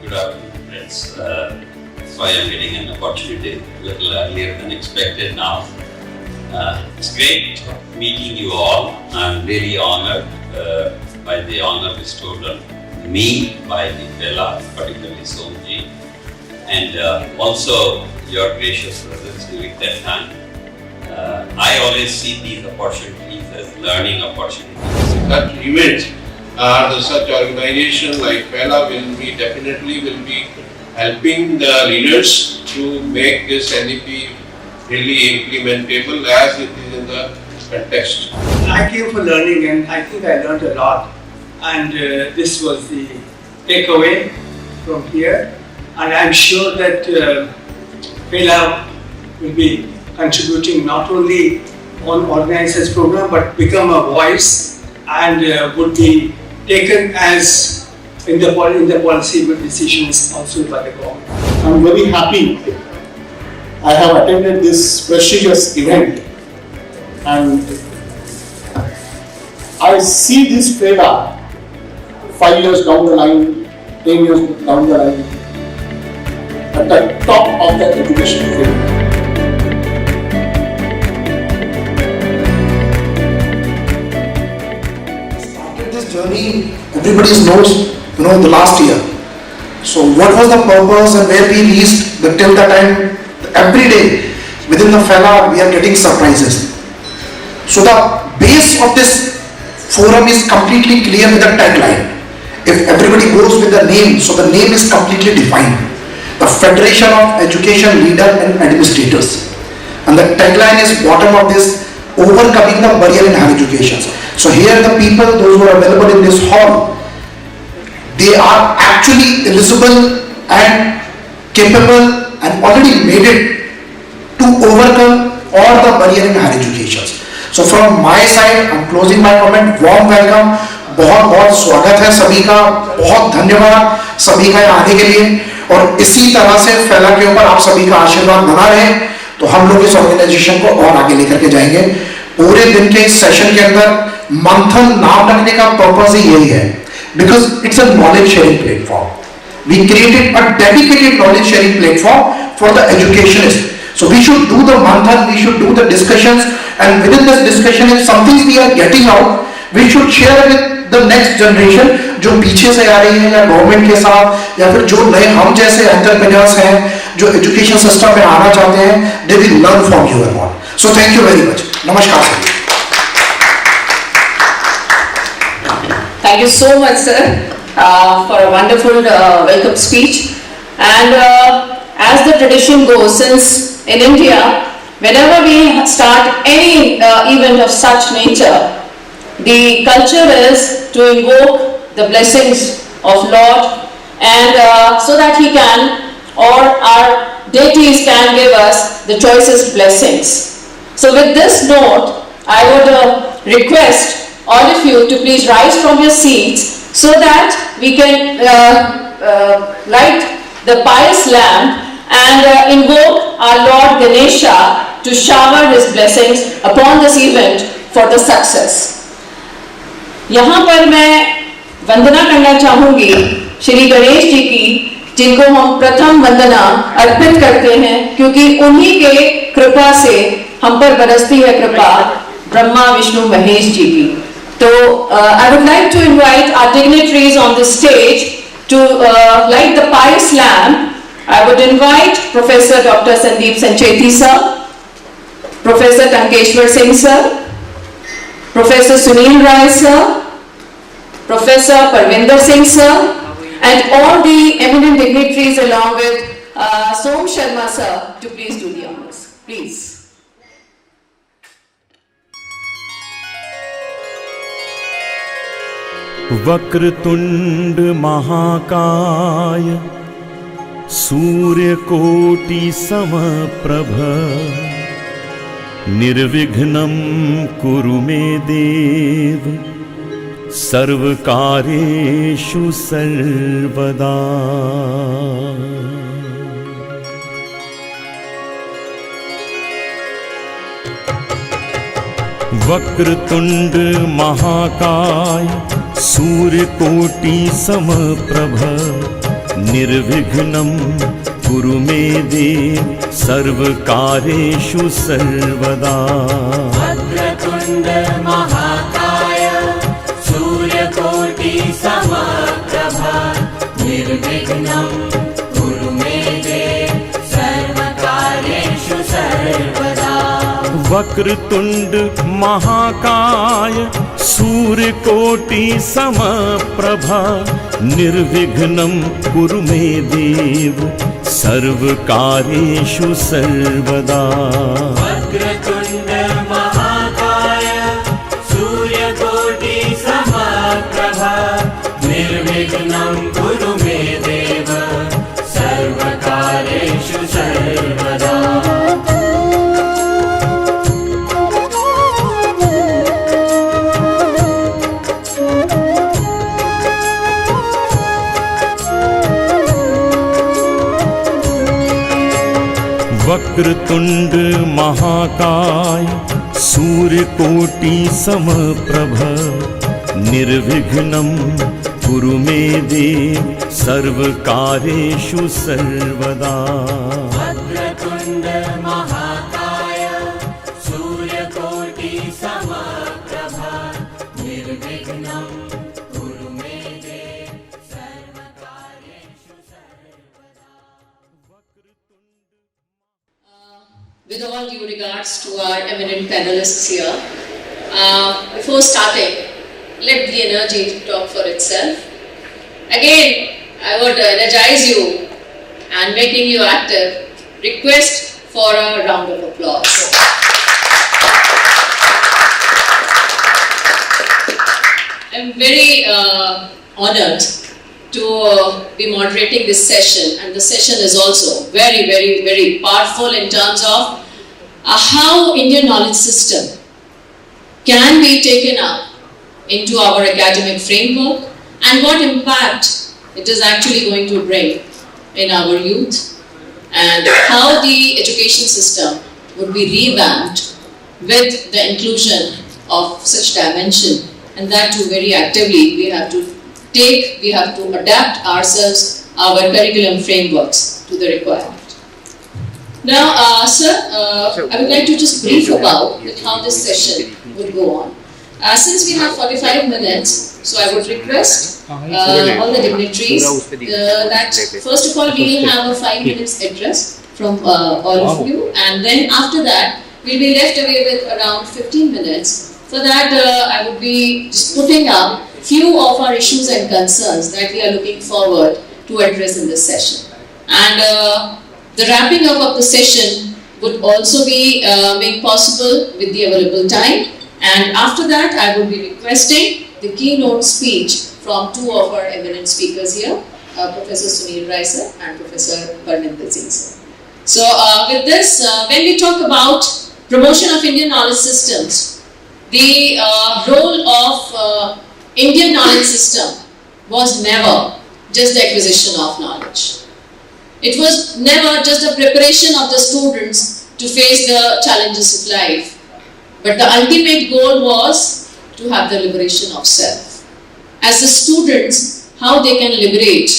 Good afternoon, friends. So I am getting an opportunity a little earlier than expected now. It's great meeting you all. I'm really honored by the honor bestowed on me by the FELA, particularly Somji, and also your gracious presence during that time. I always see these opportunities as learning opportunities. Such events or such organization like FELA will be helping the leaders to make this NEP really implementable as it is in the context. I came for learning and I think I learned a lot, and this was the takeaway from here, and I'm sure that FELA will be contributing not only on organizers program but become a voice and would be taken as in the policy decisions also by the government. I'm very happy I have attended this prestigious event, and I see this FELA 5 years down the line, 10 years down the line, at the top of the education field. Started this journey, everybody knows, the last year. So what was the purpose and where we reached till the time? Every day within the FELA we are getting surprises. So the base of this forum is completely clear with the tagline. If everybody goes with the name, so the name is completely defined. The Federation of Education Leader and Administrators. And the tagline is bottom of this, overcoming the barrier in higher education. So here the people, those who are available in this hall, they are actually eligible and capable and already made it to overcome all the barrier in higher education. So from my side, I'm closing my comment. Warm welcome, बहुत बहुत स्वागत है सभी का, बहुत धन्यवाद सभी का यहाँ आने के लिए, और इसी तरह से FELA के ऊपर आप सभी का आशीर्वाद बना रहे तो हम लोग इस ऑर्गेनाइजेशन को और आगे लेकर के जाएंगे। पूरे दिन के इस सेशन के अंदर मंथन नाम रखने का पर्पस ही यही है, because it's a knowledge sharing platform. We created a dedicated knowledge sharing platform for the educationists. So we should do the manthan, we should do the discussions, and within this discussion, if some things we are getting out, we should share with the next generation जो पीछे से आ रही है या government के साथ या फिर जो नए हम जैसे एंटरप्रेन्योर्स हैं जो एजुकेशन सिस्टम में आना चाहते हैं, they will learn from you and all. So thank you very much. नमस्कार sir. Thank you so much, sir, for a wonderful welcome speech. And as the tradition goes, since in India, whenever we start any event of such nature, the culture is to invoke the blessings of Lord, and so that He can, or our deities can give us the choicest blessings. So with this note, I would request all of you to please rise from your seats so that we can light the pious lamp and invoke our Lord Ganesha to shower his blessings upon this event for the success. यहाँ पर मैं वंदना करना चाहूँगी श्री गणेश जी की, जिनको हम प्रथम वंदना अर्पित करते हैं, क्योंकि उन्हीं के कृपा से हम पर बरसती है कृपा ब्रह्मा विष्णु महेश जी की. So I would like to invite our dignitaries on the stage to light the pious lamp. I would invite Professor Dr. Sandeep Sancheti sir, Professor Tankeshwar Singh sir, Professor Sunil Rai sir, Professor Parvinder Singh sir, and all the eminent dignitaries along with Som Sharma sir to please do the honors. Please. Vakratunda महाकाय सूर्यकोटि समप्रभ निर्विघ्नं कुरु मे देव सर्वकार्येषु सर्वदा. वक्रतुंड महाकाय सूर्यकोटि समप्रभ निर्विघ्नं कुरु मे देव सर्वकार्येषु सर्वदा। वक्रतुण्ड महाकाय सूर्यकोटि समप्रभा निर्विघ्नं कुरु मे देव सर्वकार्येषु सर्वदा। वक्रतुण्ड महाकाय सूर्यकोटि समप्रभा निर्विघ्नं कुरु मे देव सर्वकार्येषु सर्वदा। वक्रतुण्ड महाकाय सूर्यकोटि समप्रभा निर्विघ्नं कुरु मे देव सर्वकार्येषु सर्वदा। वक्रतुण्ड महाकाय सूर्यकोटि समप्रभ निर्विघ्नं कुरु मे देव सर्वकार्येषु सर्वदा। वक्रतुण्ड महाकाय सूर्यकोटि समप्रभा निर्विघ्नं कुरु मे देव सर्वकार्येषु सर्वदा। With all due regards to our eminent panelists here, before starting, let the energy talk for itself. Again, I would energize you and making you active, request for a round of applause. I'm very honored to be moderating this session, and the session is also very, very, very powerful in terms of how Indian knowledge system can be taken up into our academic framework and what impact it is actually going to bring in our youth, and how the education system would be revamped with the inclusion of such dimension, and that too very actively. We have to adapt ourselves, our curriculum frameworks to the requirement. Now, sir, I would like to just brief about how this session would go on. Since we have 45 minutes, so I would request all the dignitaries that first of all we will have a 5 minutes address from all of you, and then after that we'll be left away with around 15 minutes. For that, I would be just putting up few of our issues and concerns that we are looking forward to address in this session. And the wrapping up of the session would also be made possible with the available time. And after that, I would be requesting the keynote speech from two of our eminent speakers here, Professor Sunil Rai sir and Professor Parminder Singh sir. So with this, when we talk about promotion of Indian knowledge systems, the role of Indian knowledge system was never just the acquisition of knowledge. It was never just a preparation of the students to face the challenges of life. But the ultimate goal was to have the liberation of self. As the students, how they can liberate.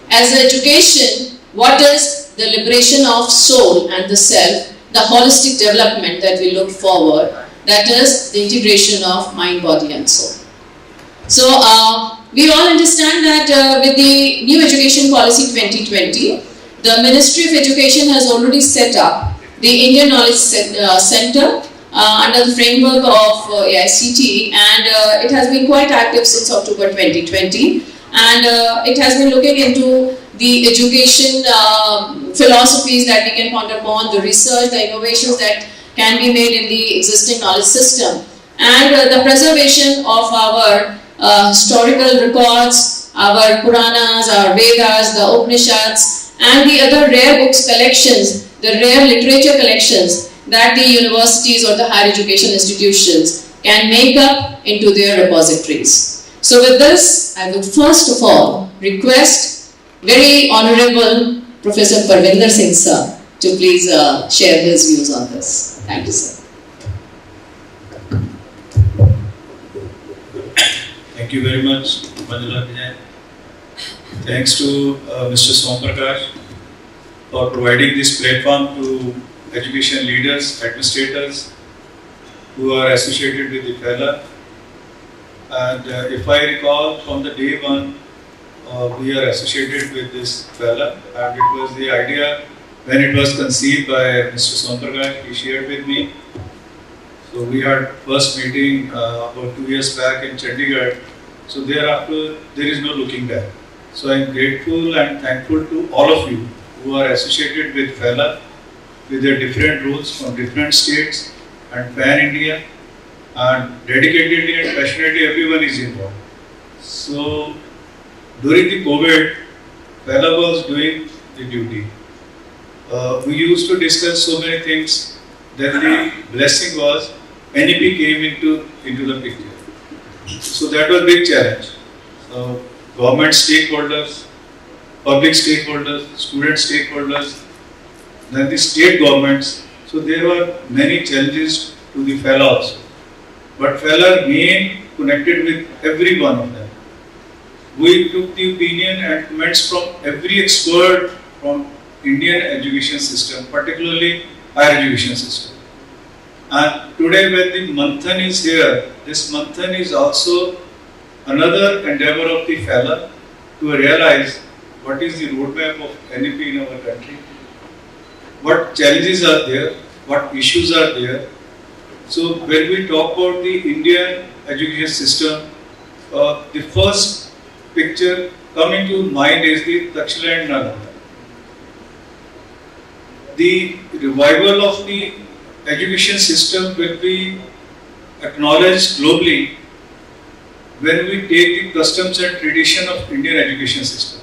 As the education, what is the liberation of soul and the self, the holistic development that we look forward, that is the integration of mind, body and soul. So, we all understand that with the new education policy 2020, the Ministry of Education has already set up the Indian Knowledge Center under the framework of AICT, and it has been quite active since October 2020, and it has been looking into the education philosophies that we can ponder upon, the research, the innovations that can be made in the existing knowledge system, and the preservation of our historical records, our Puranas, our Vedas, the Upanishads, and the other rare books collections, the rare literature collections that the universities or the higher education institutions can make up into their repositories. So with this, I would first of all request very Honorable Professor Parminder Singh sir to please share his views on this. Thank you, sir. Thank you very much, Manila Vijay. Thanks to Mr. Somprakash for providing this platform to education leaders, administrators who are associated with the FELA. And if I recall, from the day one, we are associated with this FELA, and it was the idea when it was conceived by Mr. Somprakash, he shared with me. So we had first meeting about 2 years back in Chandigarh. So thereafter, there is no looking back. So I am grateful and thankful to all of you who are associated with FELA, with their different roles from different states and pan-India, and dedicatedly and passionately everyone is involved. So during the COVID, FELA was doing the duty. We used to discuss so many things. Then the blessing was NEP came into the picture. So that was a big challenge. Government stakeholders, public stakeholders, student stakeholders, then the state governments. So there were many challenges to the FELA also. But FELA remained connected with every one of them. We took the opinion and comments from every expert from Indian education system, particularly higher education system. And today when the MANTHAN is here, this MANTHAN is also another endeavor of the FELA to realize what is the roadmap of NEP in our country, what challenges are there, what issues are there. So when we talk about the Indian education system, the first picture coming to mind is the Takshila and Nalanda. The revival of the education system will be acknowledged globally when we take the customs and tradition of Indian education system.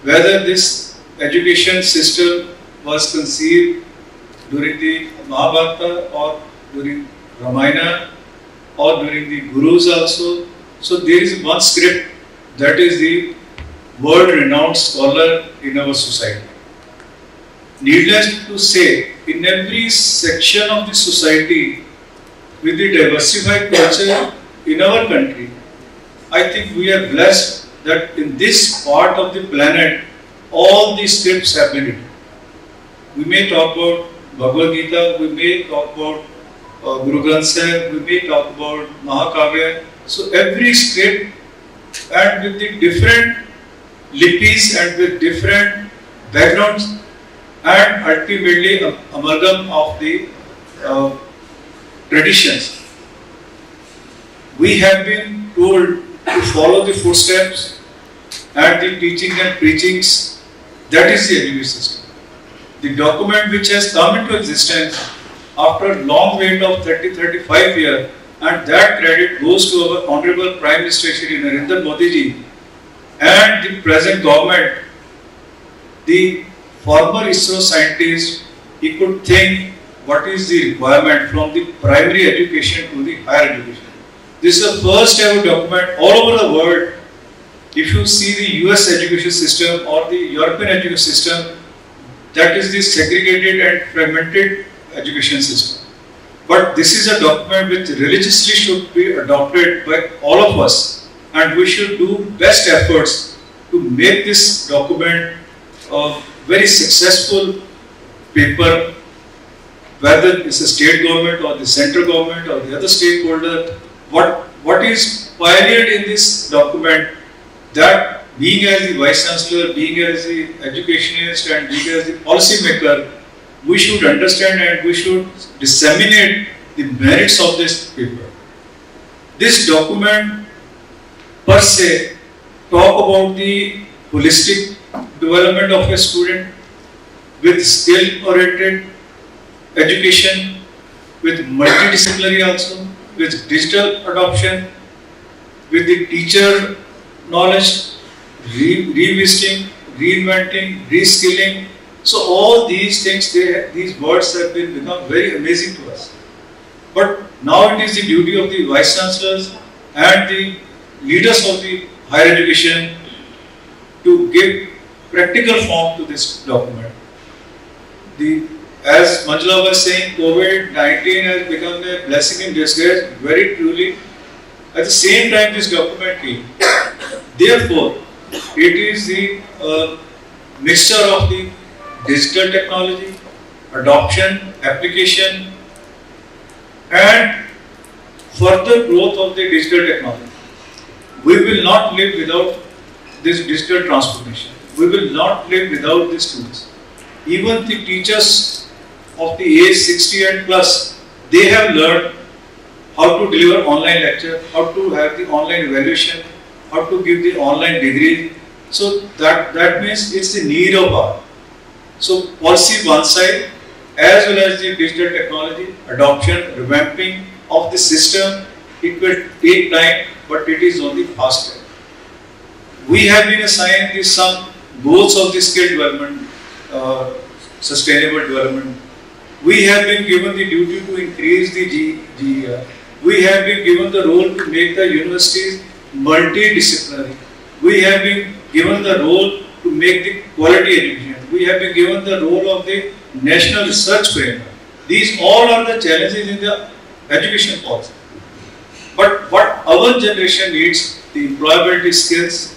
Whether this education system was conceived during the Mahabharata or during Ramayana or during the Gurus also. So there is one script that is the world-renowned scholar in our society. Needless to say, in every section of the society with the diversified culture in our country, I think we are blessed that in this part of the planet, all these scripts have been written. We may talk about Bhagavad Gita, we may talk about Guru Granth Sahib, we may talk about Mahakavya. So every script and with the different lipis and with different backgrounds and ultimately amalgam of the traditions. We have been told to follow the footsteps and the teaching and preachings. That is the education system. The document which has come into existence after a long wait of 30-35 years, and that credit goes to our Honorable Prime Minister Shri Narendra Modi ji and the present government. The former ISRO scientist, he could think what is the requirement from the primary education to the higher education. This is the first ever document all over the world. If you see the US education system or the European education system, that is the segregated and fragmented education system. But this is a document which religiously should be adopted by all of us, and we should do best efforts to make this document a very successful paper, whether it's a state government or the central government or the other stakeholder. What is pioneered in this document, that being as the Vice Chancellor, being as the educationist and being as the policy maker, we should understand and we should disseminate the merits of this paper. This document per se talk about the holistic development of a student with skill-oriented education, with multidisciplinary also, with digital adoption, with the teacher knowledge, revisiting, reinventing, reskilling. So all these things, these words have become very amazing to us. But now it is the duty of the Vice Chancellors and the leaders of the higher education to give practical form to this document. As Manjula was saying, COVID-19 has become a blessing in disguise, very truly. At the same time this document came. Therefore, it is the mixture of the digital technology, adoption, application, and further growth of the digital technology. We will not live without this digital transformation. We will not live without these tools. Even the teachers of the age 60 and plus, they have learned how to deliver online lecture, how to have the online evaluation, how to give the online degree. So that means it's the need of hour. So policy one side, as well as the digital technology, adoption, revamping of the system, it will take time, but it is on the fast track. We have been assigned some goals of the skill development, sustainable development. We have been given the duty to increase the GER. We have been given the role to make the universities multidisciplinary. We have been given the role to make the quality education. We have been given the role of the national research framework. These all are the challenges in the education policy. But what our generation needs, the employability skills,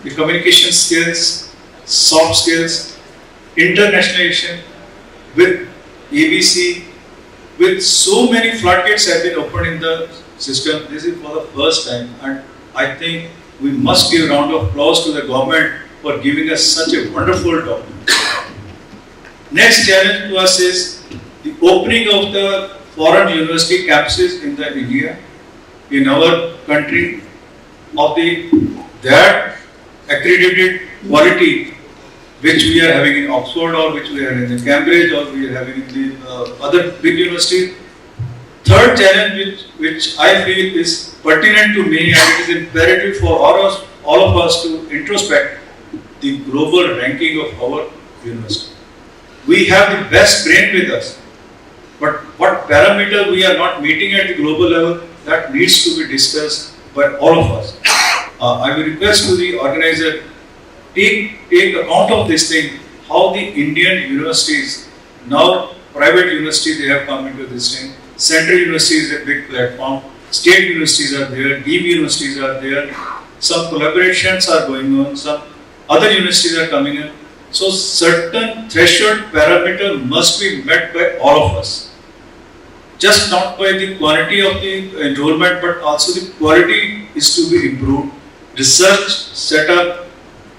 the communication skills, soft skills, internationalization with ABC, with so many floodgates have been opened in the system. This is for the first time, and I think we must give a round of applause to the government for giving us such a wonderful document. Next challenge to us is the opening of the foreign university campuses in the India, in our country, of that accredited quality which we are having in Oxford, or which we are having in Cambridge, or we are having in the other big universities. Third challenge which I feel is pertinent to me, and it is imperative for all of us to introspect the global ranking of our university. We have the best brain with us, but what parameter we are not meeting at the global level, that needs to be discussed by all of us. I will request to the organizer, take account of this thing, how the Indian universities, now private universities, they have come into this thing. Central university is a big platform, state universities are there, deep universities are there, some collaborations are going on, some other universities are coming in. So certain threshold parameter must be met by all of us. Just not by the quantity of the enrollment, but also the quality is to be improved. Research, setup,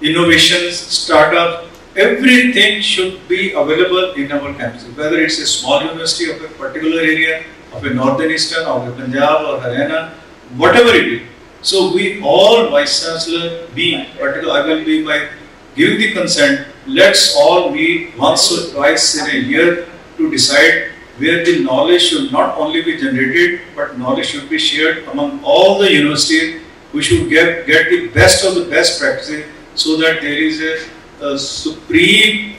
innovations, startup, everything should be available in our campuses. Whether it's a small university of a particular area, of a northern eastern, of a Punjab or Haryana, whatever it is. So we all, Vice Chancellor, I will be by giving the consent, let's all meet once or twice in a year to decide where the knowledge should not only be generated, but knowledge should be shared among all the universities. We should get the best of the best practices, so that there is a supreme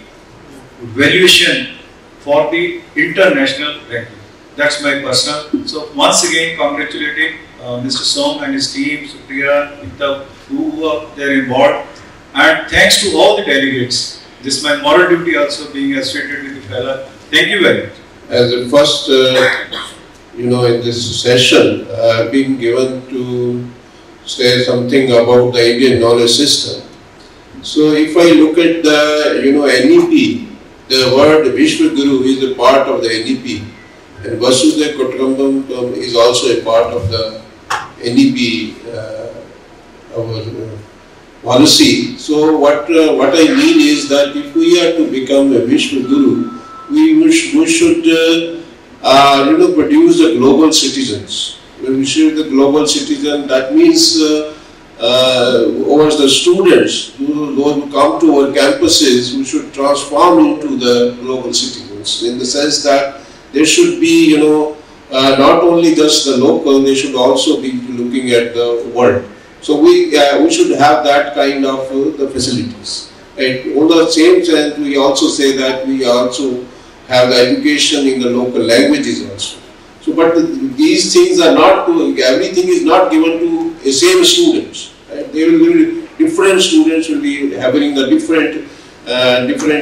valuation for the international ranking. That's my personal. So once again, congratulating Mr. Som and his team, Supriya, Ita, who are there involved, and thanks to all the delegates. This is my moral duty also, being associated with the FELA. Thank you very much. As the first, in this session, being given to say something about the Indian knowledge system. So if I look at the, NEP, the word Vishwaguru is a part of the NEP, and Vasudhaiva Kutumbakam is also a part of the NEP, our policy. So what I mean is that if we are to become a Vishwaguru, we should produce the global citizens. When we say the global citizen, that means over the students, those who come to our campuses, we should transform into the global citizens, in the sense that they should be, not only just the local, they should also be looking at the world. So we should have that kind of the facilities. Right? On the same time, we also say that we also have the education in the local languages also. So, but these things are not, everything is not given to the same students. Right? They will be different students will be having the different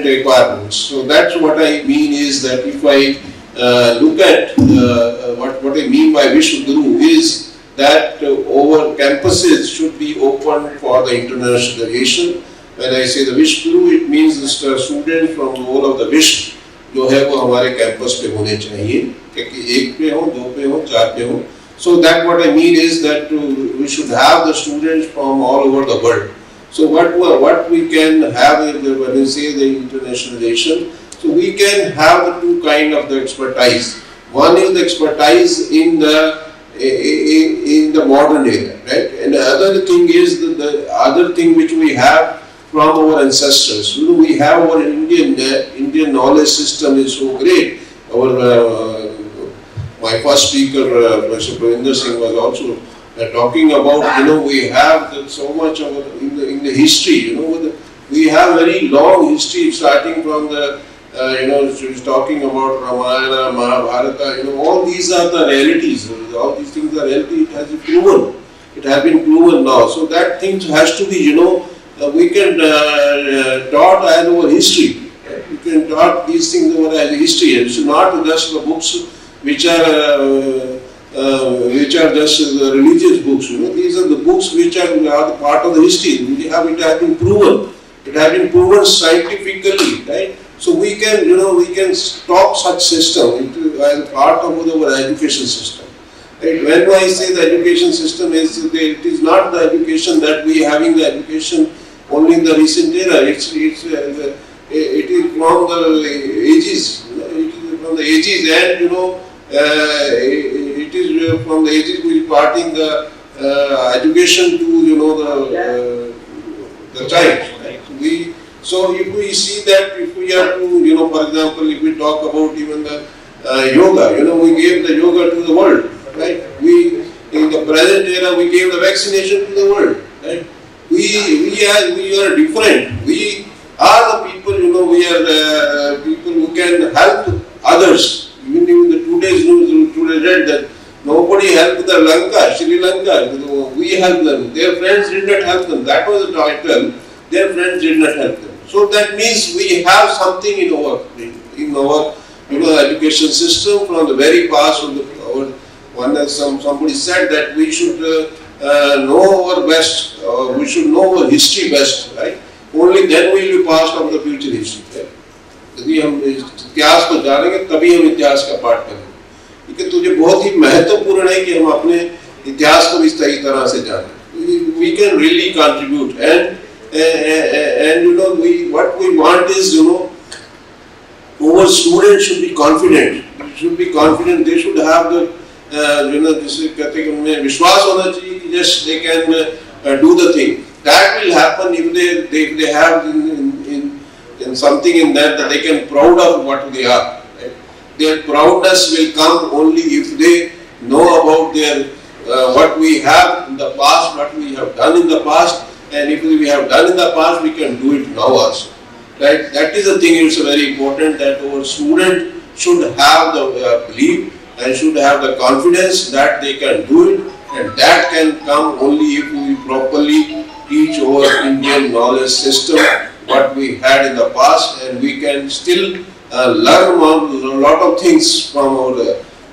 requirements. So that's what I mean is that if I look at what I mean by Vishwaguru is that our campuses should be open for the internationalization. When I say the wish flew, it means the students from all of the wish जो है वो हमारे campus पे होने चाहिए, कि एक पे हो, दो पे हो, चार पे हो. So that what I mean is that we should have the students from all over the world. So what we can have when we say the internationalization, so we can have the two kind of the expertise. One is the expertise in the modern era, right? And the other thing is the other thing which we have from our ancestors. You know, we have our Indian knowledge system is so great. Our my first speaker, Professor Pravinder Singh, was also talking about, you know, we have so much of in the history. You know, we have very long history starting from the you know, she was talking about Ramayana, Mahabharata. You know, all these are the realities. All these things are reality. It has been proven. It has been proven now. So that thing has to be, you know, we can taught as our history. We can taught these things over as history. It's not just the books which are just religious books. You know, these are the books which are the part of the history. It has been proven. It has been proven scientifically, right? So we can, you know, we can stop such system as part of our education system. Right? When I say the education system is, it is not the education that we having the education only in the recent era. It is from the ages. You know, it is from the ages, and you know, it is from the ages we imparting the education to, you know, the child. Right? So if we see that, if we are to, you know, for example, if we talk about even the yoga, you know, we gave the yoga to the world, right? We, in the present era, we gave the vaccination to the world, right? We are different. We are the people, you know, we are people who can help others. Even in the today's news, today read that nobody helped the Lanka, Sri Lanka. You know, we helped them. Their friends did not help them. That was the title. Their friends did not help them. So that means we have something in our you know, education system from the very past. Somebody said that we should know our best. We should know our history best, right? Only then we will be passed on the future history. Right? यदि हम इतिहास को जानेंगे तभी हम इतिहास का पाठ करेंगे. लेकिन तुझे बहुत ही महत्वपूर्ण है कि हम अपने इतिहास को भी सही तरह से जानें. We can really contribute, and you know, what we want is, you know, our students should be confident. They should have the you know, जिसे कहते हैं उनमें विश्वास होना चाहिए कि yes, they can do the thing. That will happen if they have in something in that they can proud of what they are. Right? Their proudness will come only if they know about their what we have in the past, what we have done in the past, and if we have done in the past, we can do it now also. Right? That is the thing. It's very important that our student should have the belief and should have the confidence that they can do it, and that can come only if we properly teach our Indian knowledge system what we had in the past, and we can still learn a lot of things from our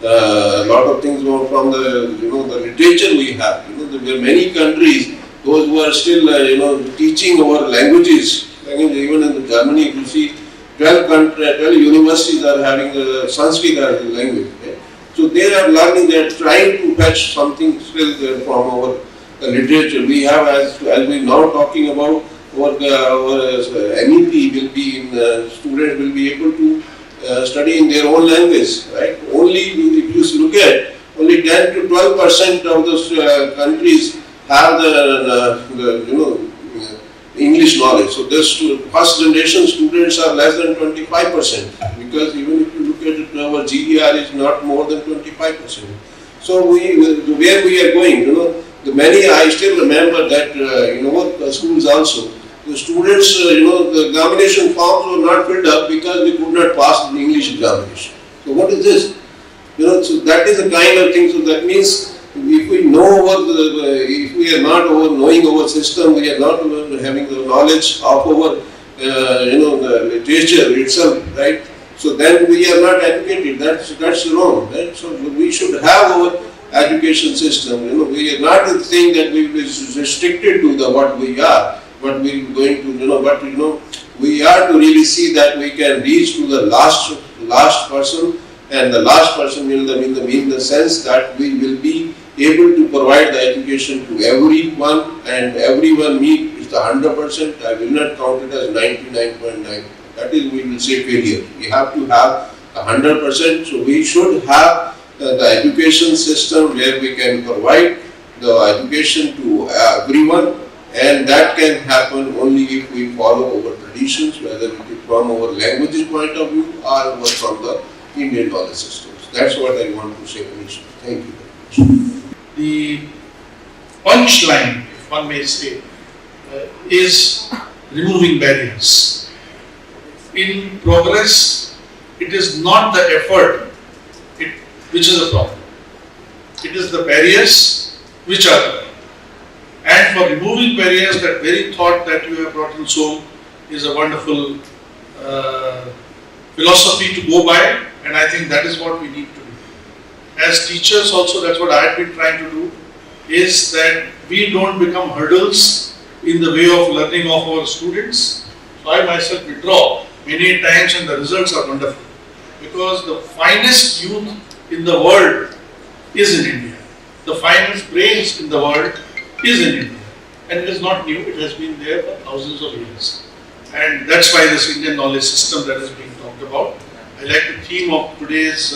from the, you know, the literature we have. You know, there are many countries those who are still you know, teaching our languages. Even in Germany, you see 12 universities are having Sanskrit as a language. Right? So they are learning, they are trying to fetch something still from our literature. We have, as we now talking about, our NEP will be in, students will be able to study in their own language. Right? Only, if you look at, only 10 to 12% of those countries have the you know, English knowledge. So this first generation students are less than 25%, because even if you look at it, our GDR is not more than 25%. So where we are going, you know, I still remember that you know, the schools also, the students, you know, the examination forms were not filled up because we could not pass the English examination. So what is this? You know, so that is the kind of thing. So that means if we know if we are not knowing our system, we are not having the knowledge of our you know, the literature itself, right? So then we are not educated. That's wrong, right? So we should have our education system. We are not saying that we will be restricted to the what we are, but we are going to, we are to really see that we can reach to the last person, and the last person will mean the sense that we will be able to provide the education to everyone, and everyone meet is the 100%. I will not count it as 99.9. That is, we will say failure. We have to have 100%. So we should have the education system where we can provide the education to everyone, and that can happen only if we follow our traditions, whether it is from our languages point of view or from the Indian knowledge systems. That's what I want to say, Manish. Thank you very much. The punchline, if one may say, is removing barriers. In progress, it is not the effort which is the problem. It is the barriers which are the problem. And for removing barriers, that very thought that you have brought in soul is a wonderful philosophy to go by, and I think that is what we need to do. As teachers also, that's what I have been trying to do, is that we don't become hurdles in the way of learning of our students. So I myself withdraw many times, and the results are wonderful, because the finest youth in the world is in India. The finest brains in the world is in India. And it is not new, it has been there for thousands of years. And that's why this Indian knowledge system that is being talked about. I like the theme of today's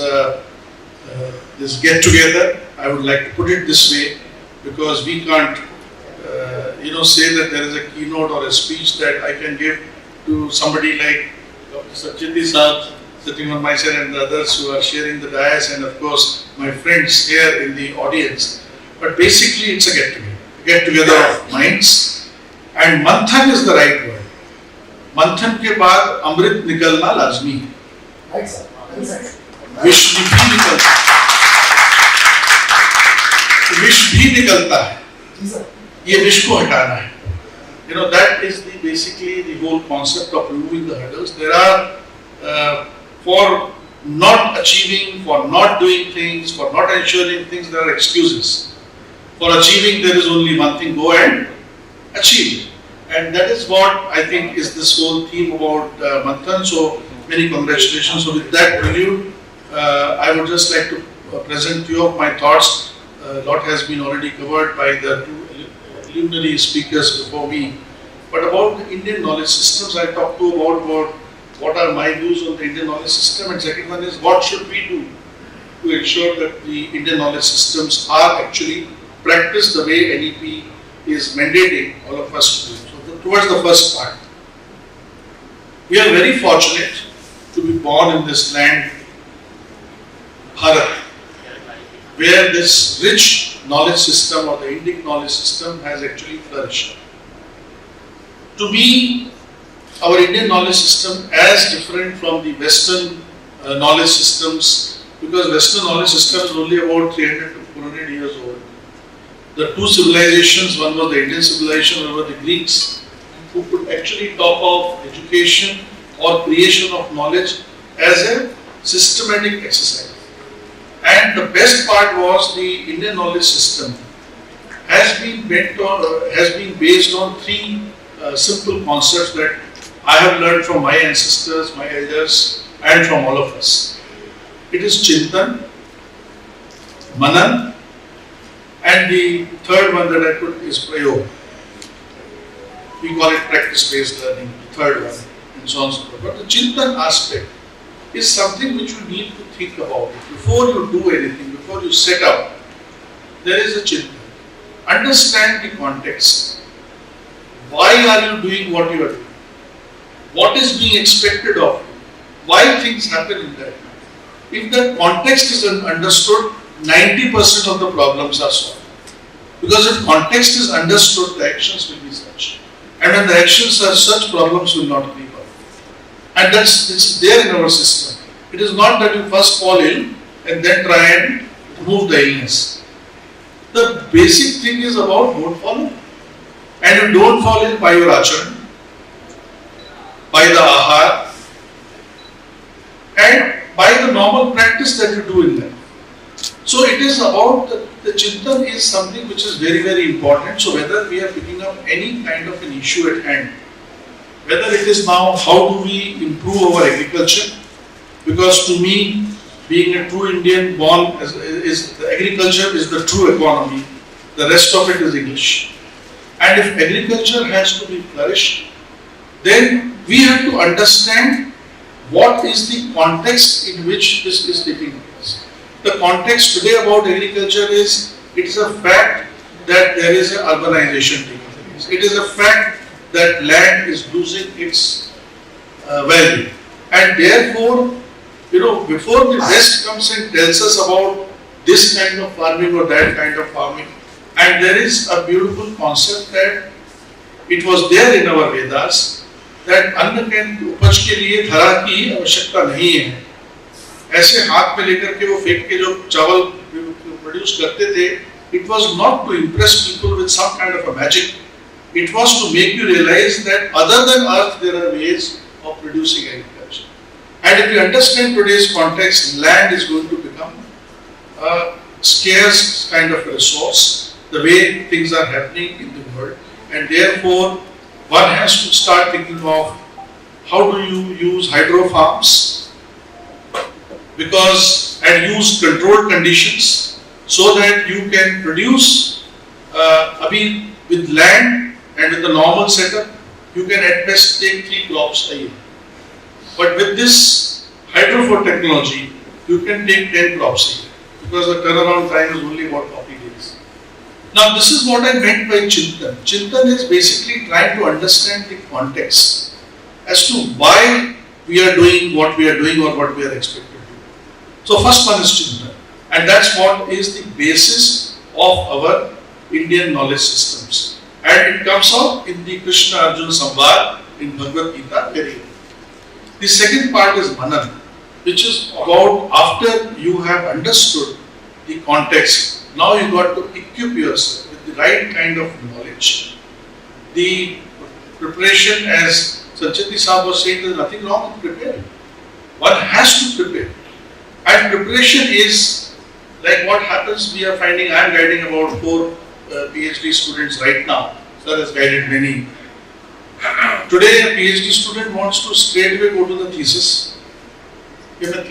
this get together. I would like to put it this way, because we can't say that there is a keynote or a speech that I can give to somebody like Dr. Substantiate Saab sitting on my side, and the others who are sharing the dais, and of course my friends here in the audience. But basically it's a get together of minds, and manthan is the right word. Manthan के बाद अमृत निकलना लाजमी है. विष भी निकलता है. ये विष को हटाना है. That is basically the whole concept of removing the hurdles. There are for not achieving, for not doing things, for not ensuring things, there are excuses. For achieving, there is only one thing: go and achieve it. And that is what I think is this whole theme about Manthan. So many congratulations. So with that prelude, I would just like to present few of my thoughts. A lot has been already covered by the two luminary speakers before me. But about the Indian knowledge systems, I talked about what are my views on the Indian knowledge system, and second one is what should we do to ensure that the Indian knowledge systems are actually practiced the way NEP is mandating all of us to do. So towards the first part, we are very fortunate to be born in this land, Bharat, where this rich knowledge system or the Indic knowledge system has actually flourished. To me, our Indian knowledge system as different from the Western knowledge systems, because Western knowledge system is only about 300 to 400 years old. The two civilizations, one was the Indian civilization, one was the Greeks, who could actually talk of education or creation of knowledge as a systematic exercise. And the best part was the Indian knowledge system has been based on three simple concepts that I have learned from my ancestors, my elders, and from all of us. It is Chintan, Manan, and the third one that I put is Prayog. We call it practice-based learning, the third one, and so on and so forth. But the Chintan aspect is something which you need to think about. Before you do anything, before you set up, there is a Chintan. Understand the context. Why are you doing what you are doing? What is being expected of you? Why things happen in that? If the context is understood, 90% of the problems are solved. Because if context is understood, the actions will be such. And when the actions are such, problems will not creep up. And it's there in our system. It is not that you first fall ill and then try and remove the illness. The basic thing is about don't fall ill. And you don't fall ill by your acharan, by the ahar, and by the normal practice that you do in life. So it is about the Chintan is something which is very, very important. So whether we are picking up any kind of an issue at hand, whether it is now how do we improve our agriculture, because to me, being a true Indian born is the agriculture is the true economy, the rest of it is English. And if agriculture has to be flourished, then we have to understand what is the context in which this is taking place. The context today about agriculture is, it is a fact that there is an urbanization taking place. It is a fact that land is losing its value. And therefore, before the West comes and tells us about this kind of farming or that kind of farming, and there is a beautiful concept that it was there in our Vedas, that अन्न के उपज के लिए धरा की आवश्यकता नहीं है. ऐसे हाथ में लेकर के वो फेंक के जो चावल प्रोड्यूस करते थे, it was not to impress people with some kind of a magic. It was to make you realize that other than earth there are ways of producing agriculture. And if you understand today's context, land is going to become a scarce kind of a resource, the way things are happening in the world. And therefore, one has to start thinking of how do you use hydro farms and use controlled conditions so that you can produce with land and with the normal setup, you can at best take 3 crops a year. But with this hydrophore technology, you can take 10 crops a year because the turnaround time is only about 40 days. Now this is what I meant by Chintan. Chintan is basically trying to understand the context as to why we are doing what we are doing or what we are expected to do. So first one is Chintan, and that's what is the basis of our Indian knowledge systems. And it comes out in the Krishna Arjuna Samvad in Bhagavad Gita very well. The second part is Manan, which is about after you have understood the context, now you got to equip yourself with the right kind of knowledge. The preparation, as Sancheti Saab was saying, there is nothing wrong with preparing. One has to prepare. And preparation is like what happens, we are finding, I am guiding about 4 PhD students right now. Sir has guided many. Today a PhD student wants to straight away go to the thesis. There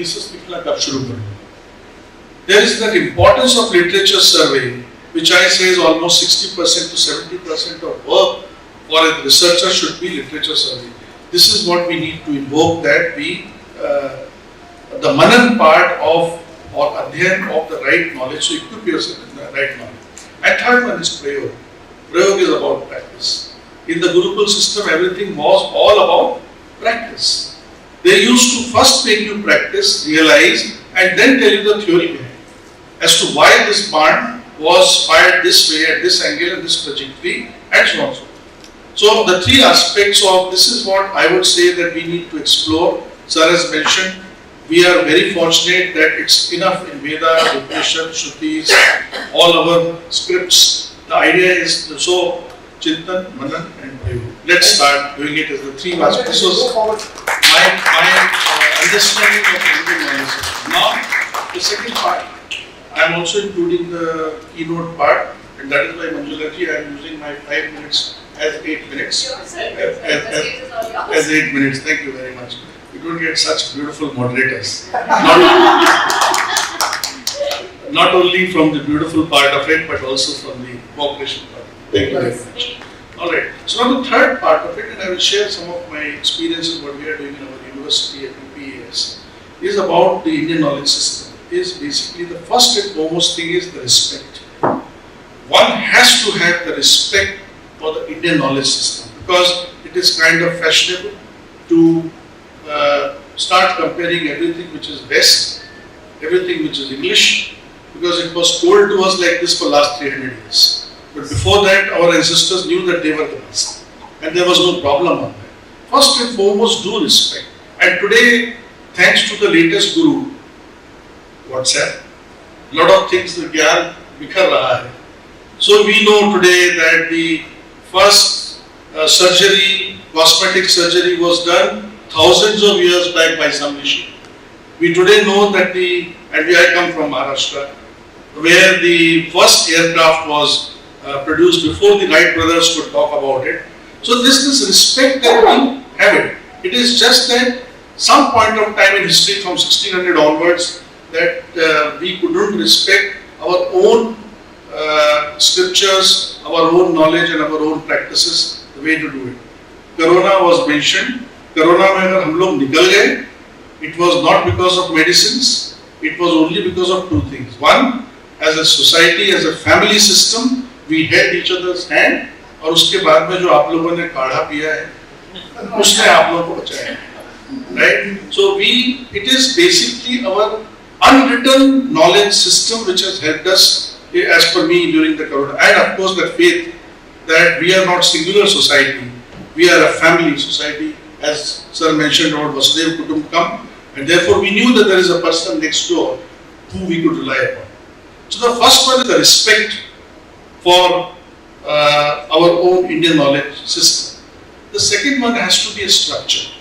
is that importance of literature survey, which I say is almost 60% to 70% of work for a researcher should be literature survey. This is what we need to invoke, that the Manan part of or adhyan of the right knowledge, so equip yourself in the right knowledge. And third one is Prayog. Prayog is about practice. In the Gurukul system, everything was all about practice. They used to first make you practice, realize, and then tell you the theory behind it, as to why this barn was fired this way, at this angle, and this trajectory, and so on and so forth. So the 3 aspects of this is what I would say that we need to explore. Sir has mentioned, we are very fortunate that it's enough in Vedas, Upanishads, Shrutis, all our scripts. The idea is to show Chintan, Manan and Prayog. Let's start doing it as the 3 aspects. This was my understanding of Indian knowledge system. Now, the second part, I am also including the keynote part, and that is why Manjulaji, I am using my 5 minutes as 8 minutes. Sure, sir. As 8 minutes. Thank you very much. You don't get such beautiful moderators. Not only from the beautiful part of it, but also from the cooperation part. Thank you very much. Alright, so now the third part of it, and I will share some of my experiences, what we are doing in our university at UPES, is about the Indian knowledge system. Is basically the first and foremost thing is the respect. One has to have the respect for the Indian knowledge system, because it is kind of fashionable to start comparing everything which is West, everything which is English, because it was told to us like this for last 300 years. But before that, our ancestors knew that they were the best, and there was no problem on that. First and foremost, do respect. And today, thanks to the latest guru, WhatsApp, a lot of things the gyan bikhar raha hai. So we know today that the first surgery, cosmetic surgery was done thousands of years back by some rishi. We today know that and I come from Maharashtra, where the first aircraft was produced before the Wright brothers could talk about it. So this respect that we have it. It is just that some point of time in history from 1600 onwards that we couldn't respect our own scriptures, our own knowledge and our own practices, the way to do it. Corona was mentioned. Corona mein agar hum log nikal gaye, it was not because of medicines, it was only because of two things. One, as a society, as a family system, we held each other's hand, और उसके बाद में जो आप लोगों ने काढ़ा पिया है, उसने आप लोगों को बचाया, right? So it is basically our unwritten knowledge system which has helped us, as per me, during the Corona, and of course the faith that we are not singular society, we are a family society, as Sir mentioned about Vasudev Kutumbakam, and therefore we knew that there is a person next door who we could rely upon. So the first one is the respect for our own Indian knowledge system. The second one has to be a structure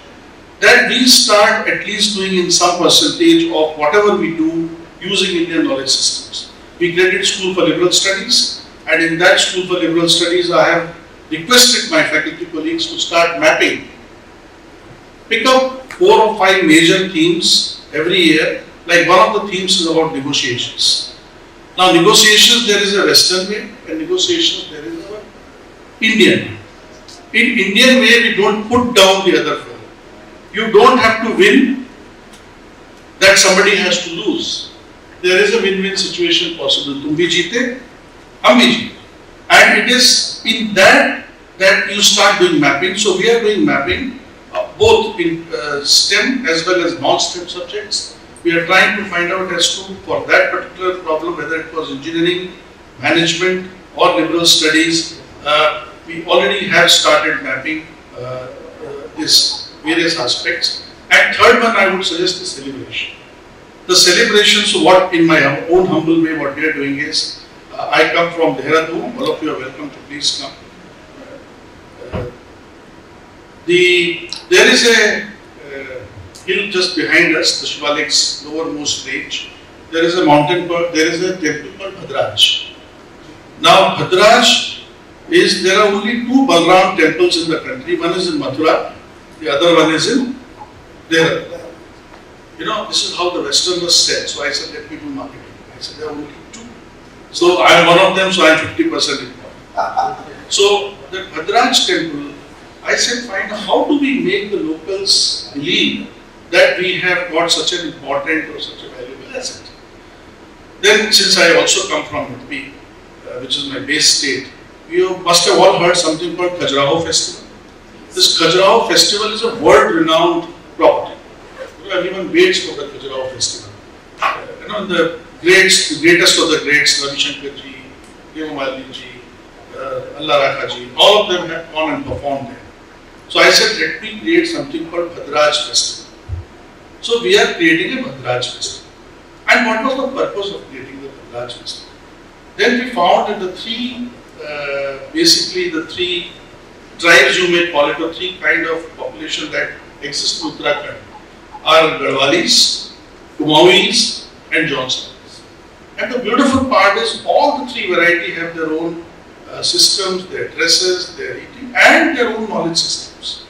that we start at least doing in some percentage of whatever we do using Indian knowledge systems. We created School for Liberal Studies, and in that School for Liberal Studies I have requested my faculty colleagues to start mapping. Pick up 4 or 5 major themes every year. Like one of the themes is about negotiations. Now negotiations, there is a Western way, and negotiations there is a Indian way. In Indian way, we don't put down the other fellow. You don't have to win, that somebody has to lose. There is a win-win situation possible. Tum bhi jeete, hum bhi jeete. And it is in that you start doing mapping. So we are doing mapping both in STEM as well as non-STEM subjects. We are trying to find out as to, for that particular problem, whether it was engineering, management or liberal studies, we already have started mapping these various aspects. And third one, I would suggest the celebration. The celebration, so what in my own humble way, what we are doing is, I come from Dehradun, all of you are welcome to please come. There is a hill just behind us, the Shivalik's lowermost range. There is a mountain, there is a temple called Bhadraj. Now Bhadraj is, there are only 2 Balram temples in the country. One is in Mathura, the other one is in Dehradun. You know, this is how the Westerners said. So I said, let me do marketing. I said, there are only 2. So I am one of them, so I am 50% involved. So the Bhadraj temple, I said, find out how do we make the locals believe that we have got such an important or such a valuable asset. Then, since I also come from UP, which is my base state, you must have all heard something called Khajuraho Festival. This Khajuraho Festival is a world-renowned property. Everyone waits for the Khajuraho Festival. You know, the greatest of the greats, Ravi Shankar ji, Hemamali ji, Allah Rakha ji, all of them have gone and performed there. So I said, let me create something called Bhadraj Festival. So we are creating a Bhadraj Festival. And what was the purpose of creating the Bhadraj Festival? Then we found that the 3, basically the 3 tribes, you may call it, or 3 kind of population that exist in Uttarakhand are Garhwalis, Kumaois and Johnsons. And the beautiful part is all the 3 variety have their own systems, their dresses, their eating and their own knowledge systems.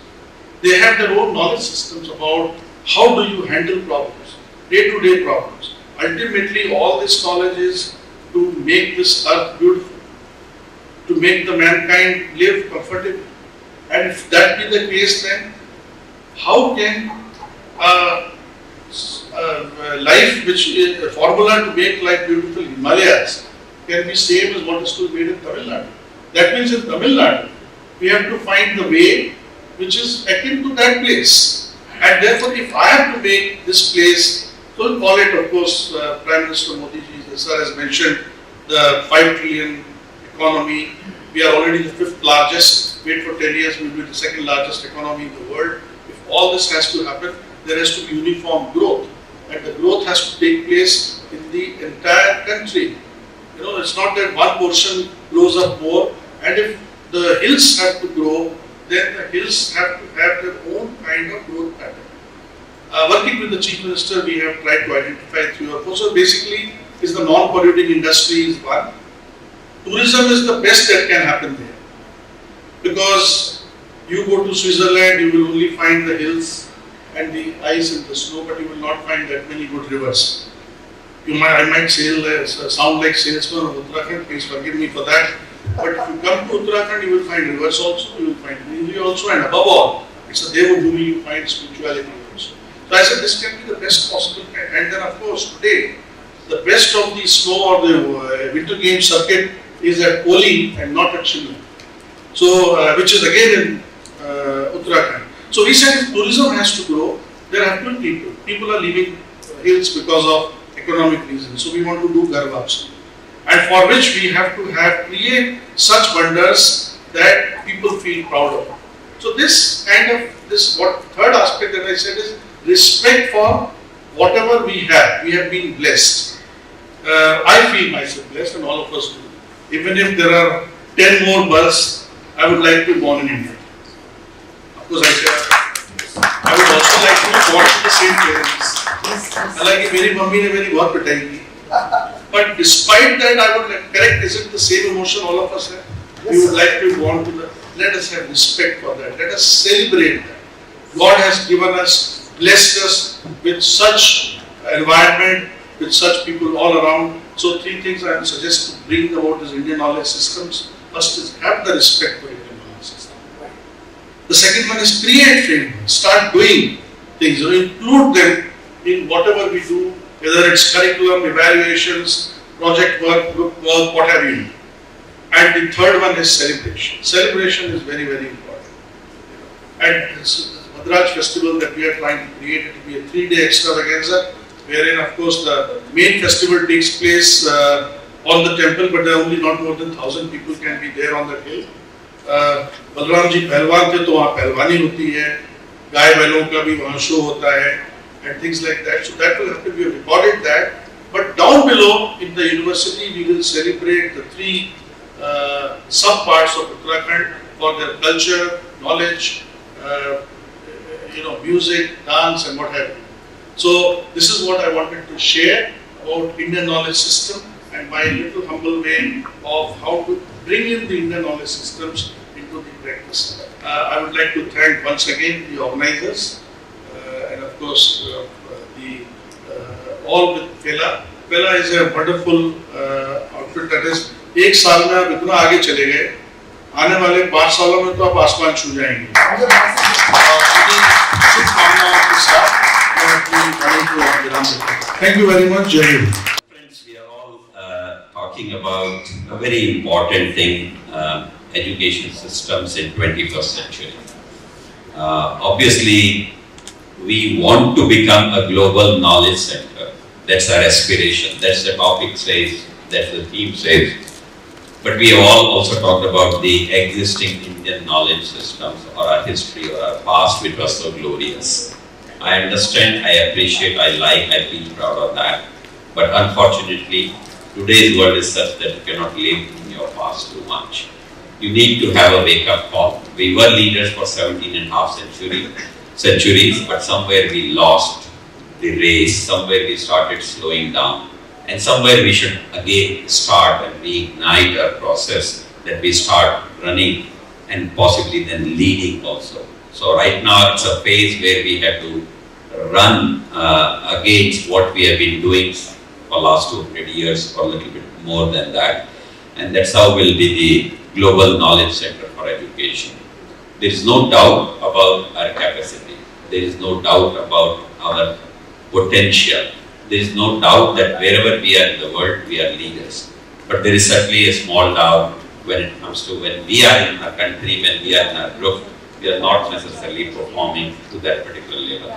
They have their own knowledge systems about how do you handle problems, day-to-day problems. Ultimately, all this knowledge is to make this earth beautiful, to make the mankind live comfortably. And if that be the case, then how can life, which is a formula to make life beautiful in Himalayas, can be same as what is to be made in Tamil Nadu? That means in Tamil Nadu, we have to find the way which is akin to that place. And therefore, if I have to make this place, so call it, of course, Prime Minister Modi ji, sir has mentioned the 5 trillion economy. We are already the 5th largest. Wait for 10 years, we will be the 2nd largest economy in the world. If all this has to happen, there has to be uniform growth. And the growth has to take place in the entire country. You know, it's not that one portion grows up more, and if the hills have to grow, then the hills have to have their own kind of growth pattern. Working with the Chief Minister, we have tried to identify 3 or 4. So basically, is the non-polluting industry is one. Tourism is the best that can happen there. Because you go to Switzerland, you will only find the hills and the ice and the snow, but you will not find that many good rivers. I might sound like salesman of Uttarakhand, please forgive me for that. But if you come to Uttarakhand, you will find rivers also, you will find greenery also, and above all, it's a Devabhumi, you find spirituality also. So I said this can be the best possible, and then of course today, the best of the snow or the winter game circuit is at Oli and not at Shimla. So, which is again in Uttarakhand. So we said if tourism has to grow, there have to be people. People are leaving hills because of economic reasons. So we want to do Garvas. And for which we have to create such wonders that people feel proud of. So this third aspect that I said is respect for whatever we have. We have been blessed. I feel myself blessed, and all of us do. Even if there are 10 more births, I would like to be born in India. Of course, I would also like to be born to the same parents. Like my mummy ne meri bahut pitai ki. But despite that, I would like, correct, is it the same emotion all of us have? We would like to be born to the, let us have respect for that. Let us celebrate that. God has given us, blessed us with such environment, with such people all around. So 3 things I would suggest to bring about these Indian knowledge systems. First is have the respect for Indian knowledge system. The second one is create frameworks, start doing things, include them in whatever we do, whether it's curriculum, evaluations, project work, group work, what have you. And the third one is celebration. Celebration is very, very important. And this Madraj festival that we are trying to create, it will be a 3-day extravaganza, wherein of course the main festival takes place on the temple, but there are only not more than 1,000 people can be there on the hill. Balram ji पहलवान थे तो वहाँ पहलवानी होती है, गाय बैलों का भी वहाँ शो होता है, and things like that. So that will have to be recorded that. But down below in the university, we will celebrate the 3 sub-parts of Uttarakhand for their culture, knowledge, music, dance, and what have you. So this is what I wanted to share about Indian knowledge system and my little humble way of how to bring in the Indian knowledge systems into the practice. I would like to thank once again the organizers and of course all with FELA. FELA is a wonderful outfit that is 1 साल में आप इतना आगे चले गए, आने वाले 5 सालों में तो आप आसमान छू जाएंगे। Thank you very much, Jai. Friends, we are all talking about a very important thing, education systems in 21st century. Obviously, we want to become a global knowledge center. That's our aspiration. That's the topic says, that's the theme says. But we have all also talked about the existing Indian knowledge systems or our history or our past, which was so glorious. I understand, I appreciate, I like, I feel proud of that. But unfortunately, today's world is such that you cannot live in your past too much. You need to have a wake-up call. We were leaders for 17.5 centuries, but somewhere we lost the race, somewhere we started slowing down. And somewhere we should again start and reignite our process, that we start running and possibly then leading also. So right now it's a phase where we have to run against what we have been doing for last 200 years or a little bit more than that. And that's how will be the global knowledge center for education. There is no doubt about our capacity. There is no doubt about our potential. There is no doubt that wherever we are in the world, we are leaders. But there is certainly a small doubt when it comes to when we are in our country, when we are in our group, we are not necessarily performing to that particular level.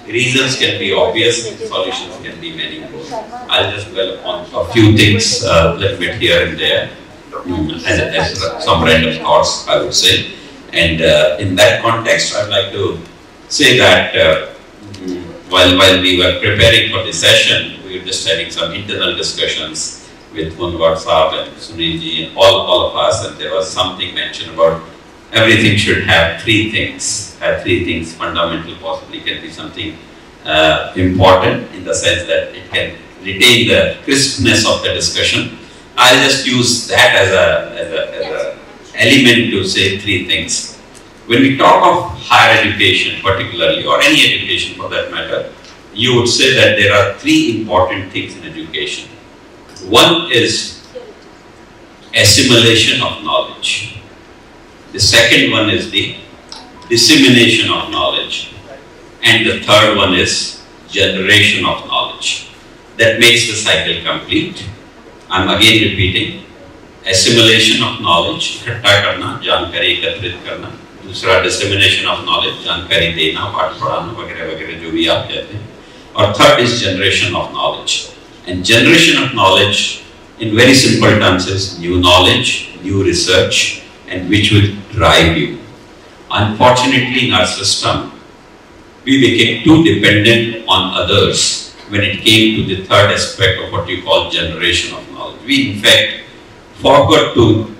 Reasons can be obvious, solutions can be many more. I'll just dwell upon a few things a little bit here and there, as some random thoughts, I would say. And in that context, I'd like to say that while we were preparing for this session, we were just having some internal discussions with Munwar Saab and Sunil ji and all of us, and there was something mentioned about everything should have 3 things. Three things fundamental, possibly can be something important in the sense that it can retain the crispness of the discussion, I'll just use that as a element to say three things. When we talk of higher education particularly, or any education for that matter, you would say that there are three important things in education. One is assimilation of knowledge. The second one is the dissemination of knowledge. And the third one is generation of knowledge. That makes the cycle complete. I'm again repeating, assimilation of knowledge, इकट्ठा करना, जानकारी एकत्रित करना. दूसरा dissemination of knowledge, जानकारी देना, पाठ पढ़ाना वगैरह वगैरह जो भी आप कहते हैं. Or third is generation of knowledge. And generation of knowledge, in very simple terms, is new knowledge, new research, and which will drive you. Unfortunately, in our system, we became too dependent on others when it came to the third aspect of what you call generation of knowledge. We, in fact, forgot to,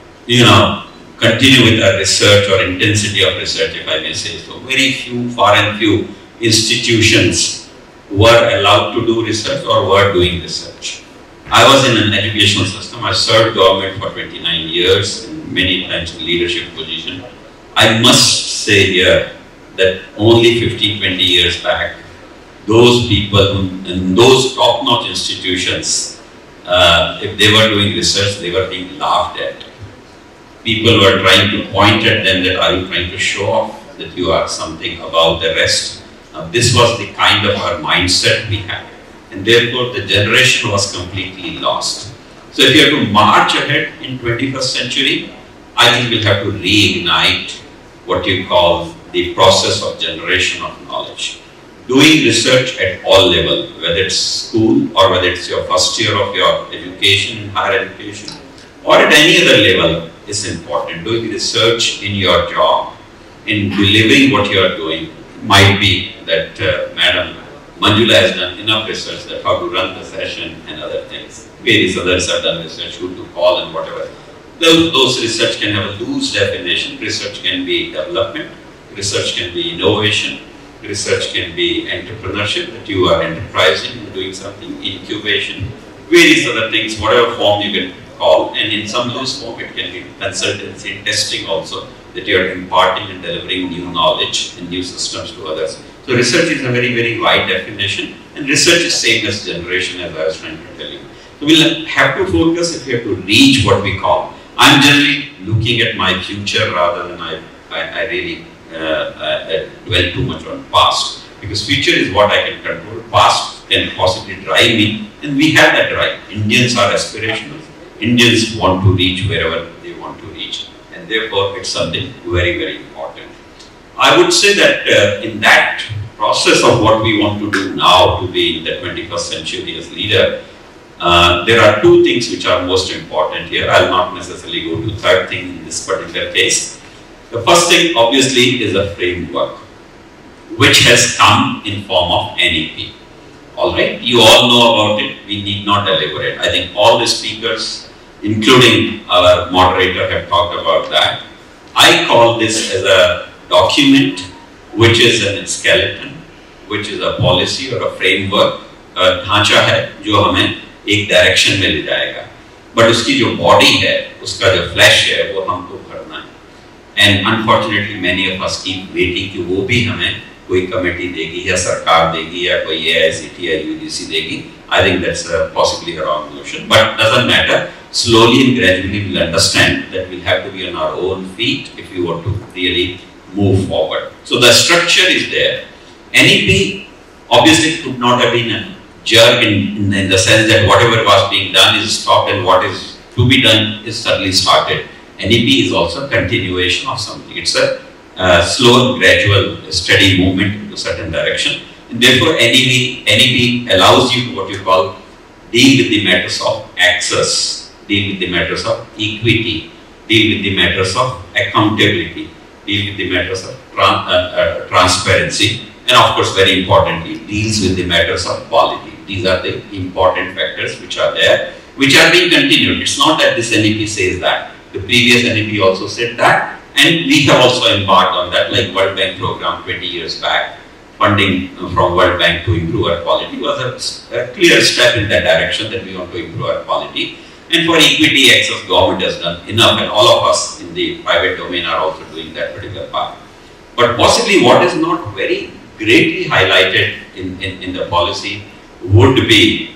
continue with our research or intensity of research, if I may say so. Very few, far and few institutions were allowed to do research or were doing research. I was in an educational system. I served government for 29 years, and many times in leadership position. I must say here that only 15, 20 years back, those people in those top-notch institutions, if they were doing research, they were being laughed at. People were trying to point at them that, are you trying to show off that you are something above the rest? This was the kind of our mindset we had, and therefore the generation was completely lost. So if you have to march ahead in 21st century, I think we'll have to reignite what you call the process of generation of knowledge. Doing research at all levels, whether it's school or whether it's your first year of your education, higher education, or at any other level is important. Doing research in your job, in delivering what you are doing. Might be that Madam Manjula has done enough research that how to run the session and other things. Various others have done research, who to call and whatever. Those research can have a loose definition. Research can be development, research can be innovation, research can be entrepreneurship, that you are enterprising and doing something, incubation, various other things, whatever form you can call. And in some loose form, it can be consultancy, testing also, that you are imparting and delivering new knowledge and new systems to others. So research is a very, very wide definition, and research is same as generation, as I was trying to tell you. So we'll have to focus if we have to reach what we call. I'm generally looking at my future rather than I really dwell too much on past, because future is what I can control. Past can possibly drive me, and we have that drive. Indians are aspirational. Indians want to reach wherever they want to reach, and therefore it's something very, very important. I would say that in that process of what we want to do now to be in the 21st century as leader, there are two things which are most important here. I'll not necessarily go to third thing in this particular case. The first thing obviously is a framework which has come in form of NEP. Alright, you all know about it, we need not elaborate. I think all the speakers, including our moderator, have talked about that. I call this as a document which is a skeleton, which is a policy or a framework, ढांचा है जो हमें एक direction में ले जाएगा, but उसकी जो बॉडी है, उसका जो फ्लैश है, वो हमको भरना है. And unfortunately many of us keep waiting कि वो भी हमें कोई कमेटी देगी या सरकार देगी या कोई AICT या UGC देगी. I think that's possibly a wrong notion, but doesn't matter. Slowly and gradually we'll understand that we'll have to be on our own feet if we want to really move forward. So the structure is there. NEP obviously could not have been a jerk in the sense that whatever was being done is stopped and what is to be done is suddenly started. NEP is also a continuation of something. It's a slow, gradual, steady movement in a certain direction. And therefore, NEP allows you to what you call deal with the matters of access, deal with the matters of equity, deal with the matters of accountability, deal with the matters of transparency, and of course, very importantly, deals with the matters of quality. These are the important factors which are there, which are being continued. It's not that this NEP says that. The previous NEP also said that, and we have also embarked on that, like World Bank program 20 years back. funding from World Bank to improve our quality was a clear step in that direction that we want to improve our quality. And for equity access, government has done enough, and all of us in the private domain are also doing that particular part. But possibly what is not very greatly highlighted in the policy would be,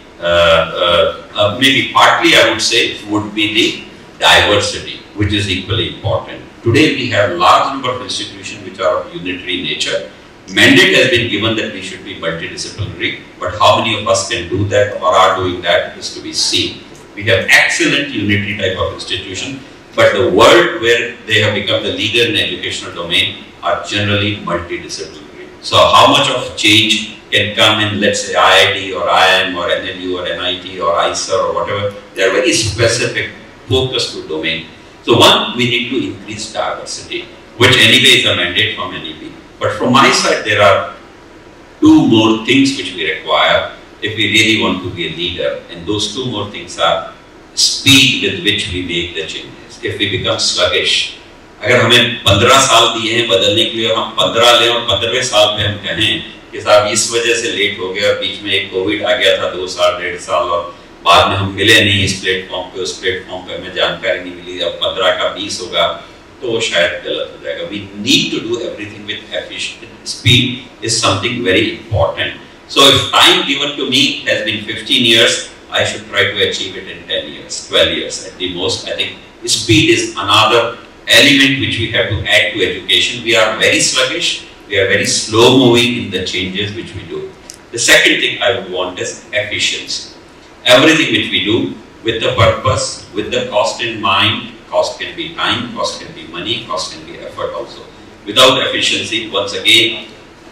maybe partly I would say, would be the diversity, which is equally important. Today we have large number of institutions which are of unitary nature. Mandate has been given that we should be multidisciplinary, but how many of us can do that or are doing that is to be seen. We have excellent unitary type of institution, but the world where they have become the leader in educational domain are generally multidisciplinary. So how much of change can come in, let's say, IIT or IIM or NLU or NIT or ISER or whatever? They are very specific, focused to domain. So one, we need to increase diversity, which anyway is a mandate from NEP. But from my side, there are two more things which we require if we really want to be a leader, and those two more things are speed with which we make the changes. If we become sluggish, अगर हमें 15 साल दिए हैं बदलने के लिए, हम 15 लें और 15वें साल पे हम कहें कि साहब इस वजह से लेट हो गया, बीच में एक कोविड आ गया था 2 साल 1.5 साल और बाद में हम मिले नहीं इस प्लेटफॉर्म पे, उस प्लेटफॉर्म पे हमें जानकारी नहीं मिली, अब 15 का 20 होगा तो वो शायद गलत हो जाएगा. We need to do everything with efficient. Speed is something very important. So if time given to me has been 15 years, I should try to achieve it in 10 years, 12 years at the most. I think speed is another element which we have to add to education. We are very sluggish, we are very slow moving in the changes which we do. The second thing I would want is efficiency. Everything which we do with the purpose, with the cost in mind. Cost can be time, cost can be money, cost can be effort also. Without efficiency, once again,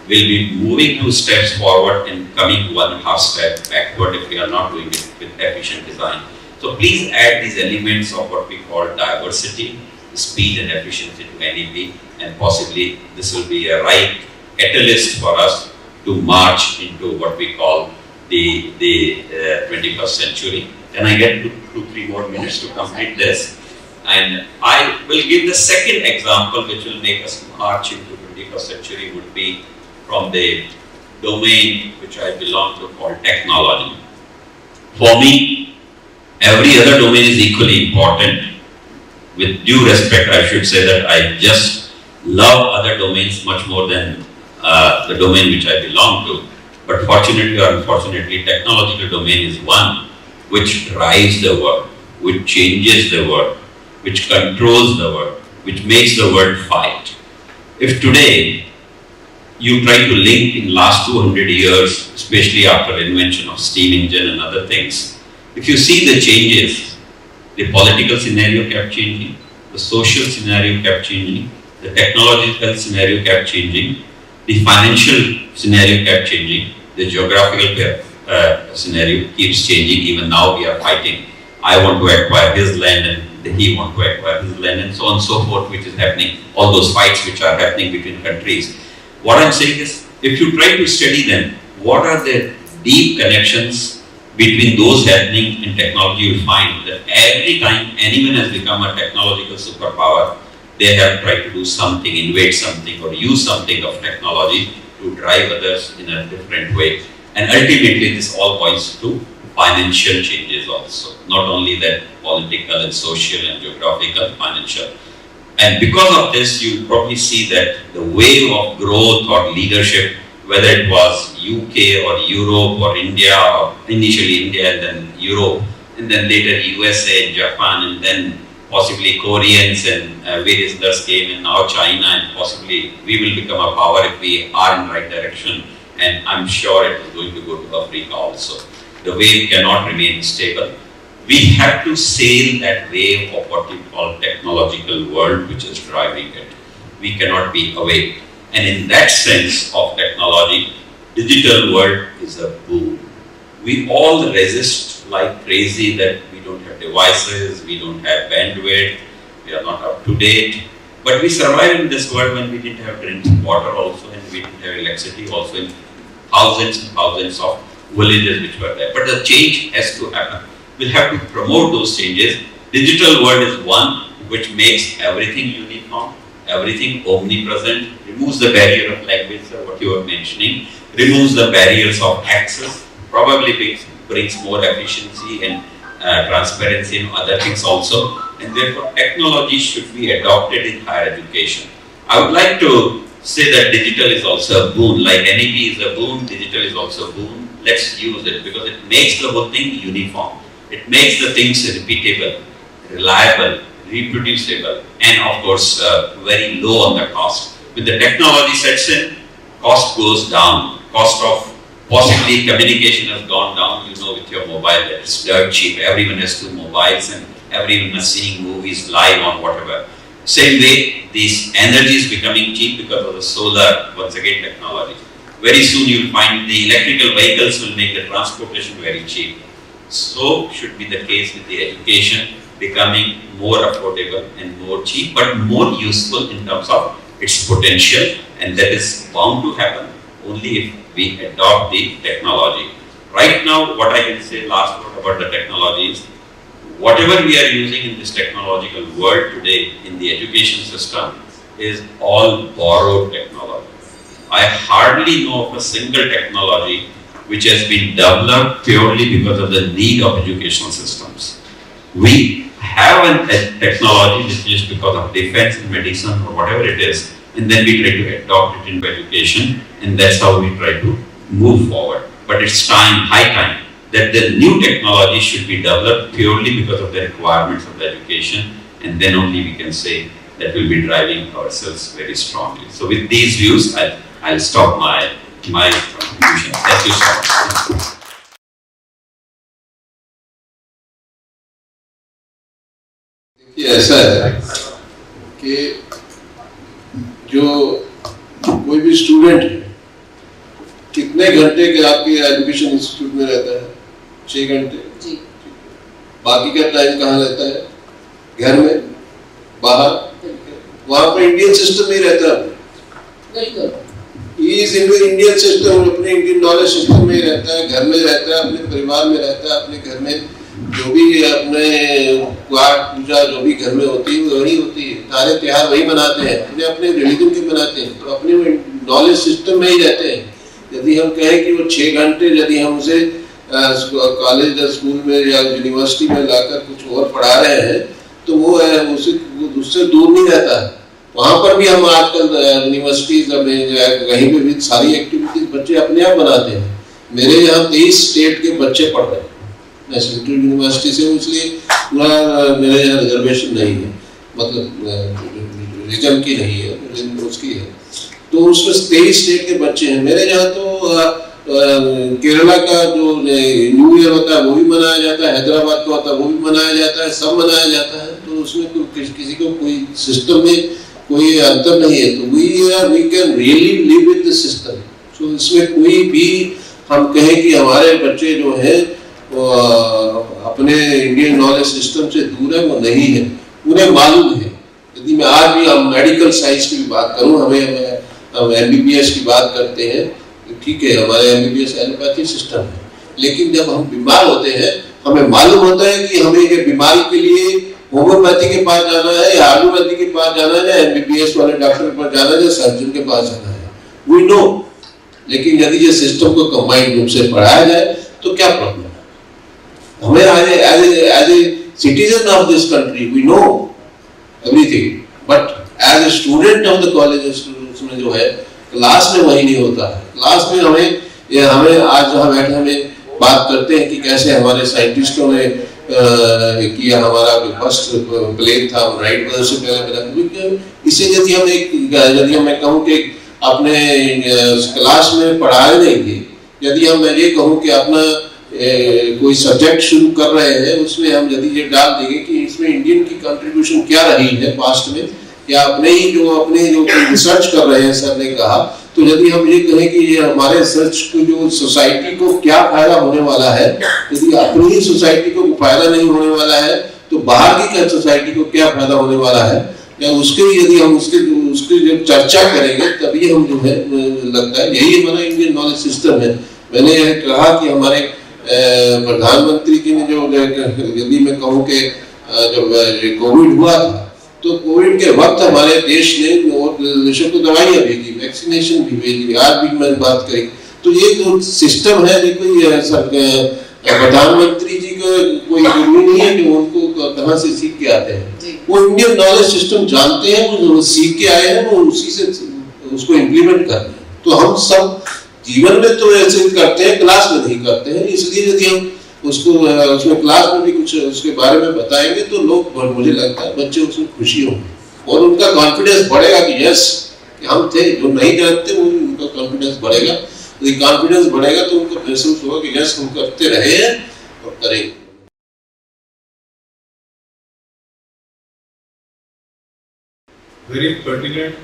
we'll be moving 2 steps forward and coming 1.5 step backward if we are not doing it with efficient design. So please add these elements of what we call diversity, speed and efficiency to NEP, and possibly this will be a right catalyst for us to march into what we call the 21st century. Can I get 2-3 more minutes to complete this? And I will give the second example which will make us march into 21st century would be from the domain which I belong to called technology. For me, every other domain is equally important. With due respect, I should say that I just love other domains much more than the domain which I belong to. But fortunately or unfortunately, technological domain is one which drives the world, which changes the world, which controls the world, which makes the world fight. If today you try to link in last 200 years, especially after invention of steam engine and other things, if you see the changes, the political scenario kept changing, the social scenario kept changing, the technological scenario kept changing, the financial scenario kept changing, the geographical scenario keeps changing. Even now we are fighting. I want to acquire his land and he want to acquire his land and so on and so forth, which is happening, all those fights which are happening between countries. What I'm saying is, if you try to study them, what are the deep connections between those happening in technology, you'll find that every time anyone has become a technological superpower, they have tried to do something, invent something or use something of technology to drive others in a different way. And ultimately this all points to financial changes also, not only that political and social and geographical, financial. And because of this, you probably see that the wave of growth or leadership, whether it was UK or Europe or India, or initially India and then Europe, and then later USA and Japan, and then possibly Koreans and various others came, and now China, and possibly we will become a power if we are in the right direction. And I'm sure it is going to go to Africa also. The wave cannot remain stable. We have to sail that wave of what we call technological world which is driving it. We cannot be away. And in that sense of technology, digital world is a boom. We all resist like crazy that we don't have devices, we don't have bandwidth, we are not up to date. But we survived in this world when we didn't have drinking water also, and we didn't have electricity also in thousands and thousands of villages which were there. But the change has to happen. We'll have to promote those changes. Digital world is one which makes everything uniform, everything omnipresent, removes the barrier of language or what you were mentioning, removes the barriers of access, probably brings more efficiency and transparency and other things also, and therefore technology should be adopted in higher education. I would like to say that digital is also a boon, like NEP is a boon, digital is also a boon. Let's use it because it makes the whole thing uniform. It makes the things repeatable, reliable, reproducible, and of course very low on the cost. When the technology sets in, cost goes down. Cost of possibly communication has gone down. You know, with your mobile, that it's dirt cheap. Everyone has two mobiles and everyone is seeing movies live on whatever. Same way, this energy is becoming cheap because of the solar, once again, technology. Very soon you'll find the electrical vehicles will make the transportation very cheap. So should be the case with the education becoming more affordable and more cheap, but more useful in terms of its potential, and that is bound to happen only if we adopt the technology. Right now, what I can say last word about the technology is, whatever we are using in this technological world today in the education system is all borrowed technology. I hardly know of a single technology which has been developed purely because of the need of educational systems. We have a technology which is because of defense and medicine or whatever it is, and then we try to adopt it into education, and that's how we try to move forward. But it's time, high time, that the new technology should be developed purely because of the requirements of the education, and then only we can say that we'll be driving ourselves very strongly. So with these views, I'll stop my contribution. Thank you so much. देखिए ऐसा है कि जो कोई भी student कितने घंटे के आपके एजुकेशन इंस्टीट्यूट में रहता है? 6 घंटे। बाकी का टाइम कहाँ रहता है? घर में, बाहर। वहाँ पर इंडियन सिस्टम में रहता है। इस इंडियन सिस्टम, अपने इंडियन नॉलेज सिस्टम में रहता है, घर में रहता है, अपने परिवार में रहता है, अपने घर में जो भी अपने पाठ पूजा जो भी घर में होती है वही होती है। सारे त्योहार वही मनाते हैं, अपने अपने रिलीजन के मनाते हैं, तो अपने नॉलेज सिस्टम में ही रहते हैं। यदि हम कहें कि वो 6 घंटे यदि हम उसे कॉलेज या स्कूल में या यूनिवर्सिटी में लाकर कुछ और पढ़ा रहे हैं तो वो उससे दूर नहीं रहता है। वहाँ पर भी हम आजकल यूनिवर्सिटीज में कहीं पे भी सारी एक्टिविटीज बच्चे अपने आप बनाते हैं। मेरे यहाँ 23 स्टेट के बच्चे पढ़ रहे हैं, मैं सेंट्रल यूनिवर्सिटी से हूँ, इसलिए पूरा मेरे यहाँ रिजर्वेशन नहीं है, मतलब रीजन की नहीं है, उसकी है। तो उसमें 23 स्टेट के बच्चे हैं। मेरे यहाँ तो केरला का जो न्यू ईयर होता है वो भी मनाया जाता है, हैदराबाद का होता है वो भी मनाया जाता है, सब मनाया जाता है। तो उसमें किसी को कोई सिस्टम में कोई अंतर नहीं है। तो we can really live with the system. So इसमें कोई भी हम कहें कि हमारे बच्चे जो हैं वो अपने इंडियन नॉलेज सिस्टम से दूर है, वो नहीं है, उन्हें मालूम है। यदि मैं आज भी हम मेडिकल साइंस की भी बात करूं, हम MBBS की बात करते हैं, ठीक है, हमारे MBBS एलोपैथी सिस्टम है, लेकिन जब हम बीमार होते हैं हमें मालूम होता है कि हमें ये बीमारी के लिए होम्योपैथी के पास जाना है या एलोपैथी के पास जाना है या MBBS वाले डॉक्टर के पास जाना है या सर्जन के पास जाना है, वी नो। लेकिन यदि ये सिस्टम को कंबाइंड रूप से पढ़ाया जाए तो क्या प्रॉब्लम है? हमें as a citizen of this country we know everything, but as a student of the college उसमें जो है क्लास में वही नहीं होता है। क्लास में हमें आज जहाँ बैठे हमें बात करते हैं कि कैसे हमारे साइंटिस्टों ने किया, हमारा फर्स्ट प्लेन था राइट ब्रदर से पहले मिला। इसे यदि मैं कहूँ कि अपने क्लास में पढ़ाए नहीं थे, यदि मैं ये कहूँ कि अपना कोई सब्जेक्ट शुरू कर रहे हैं, उसमें हम यदि ये डाल देंगे कि इसमें इंडियन की कंट्रीब्यूशन क्या रही है पास्ट में, या अपने जो रिसर्च कर रहे हैं सर ने कहा, तो यदि हम ये कहें कि ये हमारे रिसर्च को जो सोसाइटी को क्या फायदा होने वाला है, यदि अपनी ही सोसाइटी को फायदा नहीं होने वाला है तो बाहर की सोसाइटी को क्या फायदा होने वाला है, या उसके यदि हम उसकी जब चर्चा करेंगे तभी हम जो है लगता है यही हमारा इंडियन नॉलेज सिस्टम है। मैंने यह कहा कि हमारे प्रधानमंत्री की जो यदि मैं कहूँ कि जब कोविड हुआ था तो कोविड के वक्त हमारे देश ने और देशों को दवाइयाँ भेजी, वैक्सीनेशन भी भेजी, आज भी मैंने बात करी। तो ये जो सिस्टम है, ये कोई प्रधानमंत्री जी को कोई जरूरी नहीं है कि उनको कहाँ से सीख के आते हैं, वो इंडियन नॉलेज सिस्टम जानते हैं, वो सीख के आए हैं, वो उसी से उसको इम्प्लीमेंट कर रहे हैं। तो हम सब जीवन में तो ऐसे करते हैं, क्लास में नहीं करते हैं, इसलिए यदि हम उसको उसमें क्लास में भी कुछ उसके बारे में बताएंगे तो लोग, मुझे लगता है बच्चे उसमें खुशी होंगे और उनका कॉन्फिडेंस बढ़ेगा कि यस हम थे, जो नहीं जानते वो उनका कॉन्फिडेंस बढ़ेगा। यदि कॉन्फिडेंस बढ़ेगा तो उनको महसूस होगा कि यस हम करते रहे हैं और करेंगे। Very pertinent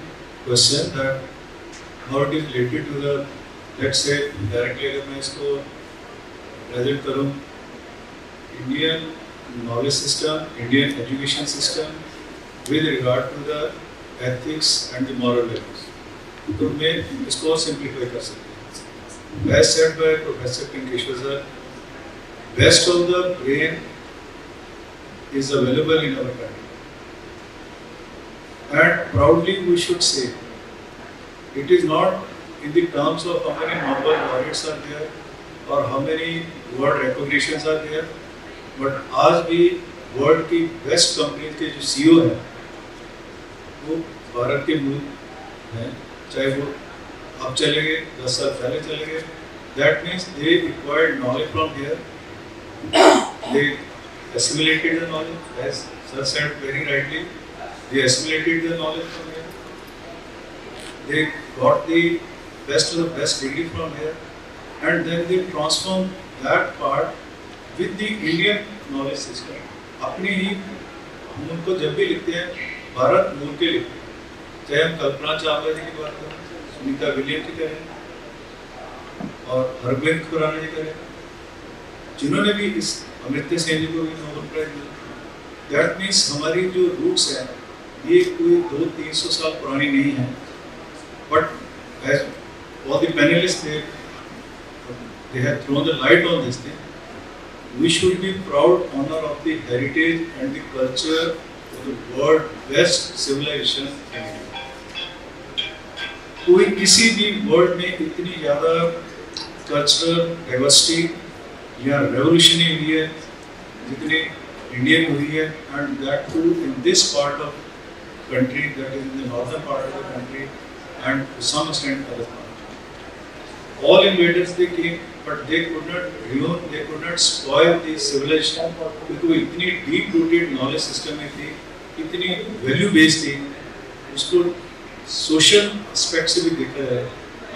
question that how it is related to the, let's say directly अगर मैं इसको प्रेजेंट करूँ, Indian knowledge system, Indian education system with regard to the ethics and the moral values, तो मैं इसको और सिंप्लीफाई कर सकते हैं। As said by Professor Kinkeshwar sir, best of the brain is available in our country, and proudly we should say it is not in the terms of how many Nobel laureates are there or how many world recognitions are there, but आज भी world की best company के जो CEO हैं वो भारत के मूल हैं, चाहे वो अब चले गए 10 साल पहले चले गए। That means they acquired knowledge from here, they assimilated the knowledge, as sir said very rightly, they assimilated the knowledge from here, they got the best of the best degree from here, and then they transform that part with the Indian knowledge system. अपनी ही हम उनको जब भी लिखते हैं भारत मूल के लिखते हैं, चाहे हम कल्पना चावला जी की बात करें, सुनीता विलियम जी करें और हरगोविंद खुराना जी करें, जिन्होंने भी इस अमृत्य सेन जी को भी नोबेल प्राइज मिला। दैट मीन्स हमारी जो रूट्स हैं ये कोई 200-300 साल पुरानी नहीं है, but as all the panelist they have thrown the light on this thing, we should be proud honor of the heritage and the culture of the world best civilization in India. कोई किसी भी world में इतनी ज़्यादा cultural diversity या revolution हुई है जितनी इंडिया में हुई है, and that too in this part of country, that is in the northern part of the country and to some extent other part. All invaders they came, but they could not ruin, they could not spoil the civilization, क्योंकि वो इतनी deep rooted knowledge system में थी, इतनी value based थी, उसको social aspect से भी देखा जाए,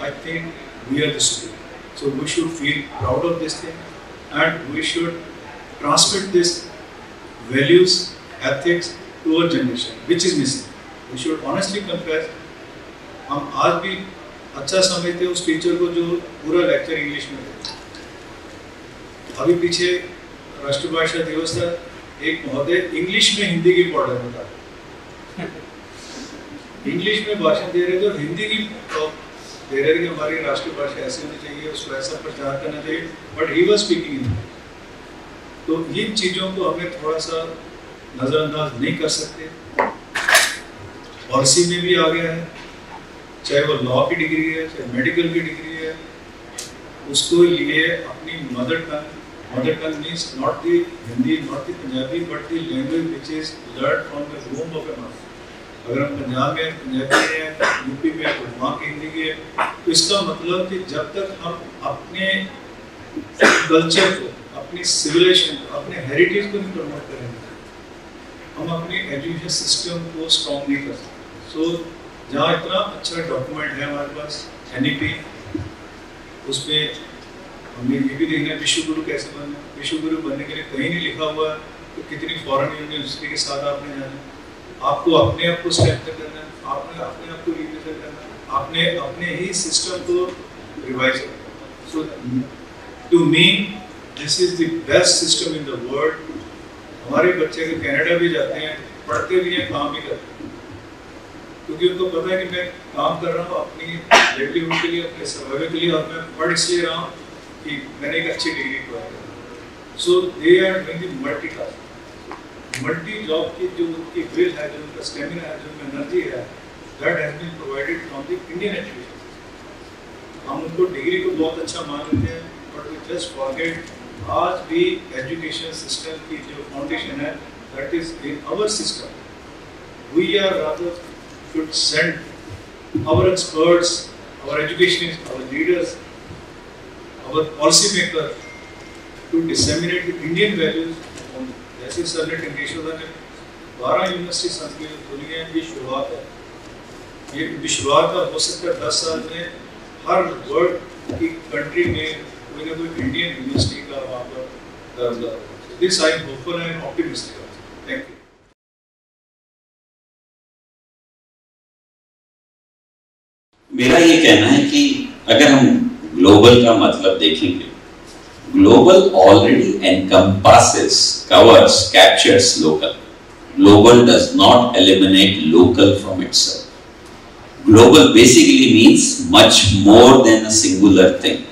I think we are the superior. So we should feel proud of this thing, and we should transmit this values, ethics to our generation, which is missing. We should honestly confess, हम आज भी अच्छा समझते उस teacher को जो पूरा lecture English में देता। अभी पीछे राष्ट्रभाषा दिवस था, एक महोदय इंग्लिश में हिंदी की इम्पोर्टेंस बता, इंग्लिश में भाषण दे रहे थे और हिंदी की दे रहे थे कि हमारी राष्ट्रभाषा ऐसी होनी चाहिए, उसको ऐसा प्रचार करना चाहिए, but he was speaking Hindi. तो इन चीज़ों को हमें थोड़ा सा नज़रअंदाज नहीं कर सकते। पॉलिसी में भी आ गया है, चाहे वो लॉ की डिग्री है, चाहे मेडिकल की डिग्री है, उसको लिए अपनी mother tongue means not the Hindi, not the Punjabi, but the language which is learn from the womb of a mother. अगर हम पंजाब में पंजाबी है, यूपी में तो वहाँ की हिंदी की है, तो इसका मतलब कि जब तक हम अपने कल्चर को, अपनी सिविलाइजेशन को, अपने हेरिटेज को नहीं प्रमोट करेंगे, हम अपने एजुकेशन सिस्टम को स्ट्रॉन्ग नहीं कर सकते। सो जहाँ इतना अच्छा डॉक्यूमेंट है हमारे पास NEP, उसमें हमने ये भी देखना है विश्व गुरु कैसे बनना है। विश्व गुरु बनने के लिए कहीं नहीं लिखा हुआ है तो कितनी फॉरेन यूनिवर्सिटी के साथ आपने जाना, आपको अपने आप को स्ट्रेंथन करना है, आपने अपने आप को रिविजन करना है, आपने अपने ही सिस्टम को रिवाइज करना। So to me this is the best system in the world. हमारे बच्चे अगर कनाडा भी जाते हैं, पढ़ते भी हैं, काम भी करते हैं, क्योंकि उनको पता है कि मैं काम कर रहा हूँ अपनी लाइवलीहुड के लिए, अपने सर्वाइवल के लिए, और मैं पढ़ इसलिए रहा हूँ कि मैंने एक अच्छी डिग्री को। So they are doing the multi job की जो उनकी विल है, जो उनका स्टेमिना है, जो उनकी एनर्जी है, that has been provided from the Indian education system. हम उनको डिग्री को बहुत अच्छा मान लेते हैं, but we just forget आज भी एजुकेशन सिस्टम की जो फाउंडेशन है, that is in our system. We are rather should send our experts, our educationists, our leaders, our policy makers to disseminate the Indian values. जैसे sir ने टेंकेश्वर ने 12 university Sanskrit खोली हैं, ये शुरुआत है। ये शुरुआत का हो सकता है 10 साल में हर वर्ल्ड की कंट्री में कोई ना कोई इंडियन यूनिवर्सिटी का वहाँ पर दर्जा। This I am hopeful and optimistic. Thank you. मेरा ये कहना है कि अगर हम ग्लोबल का मतलब देखेंगे, global already encompasses, covers, captures local. Global does not eliminate local from itself. Global basically means much more than a singular thing.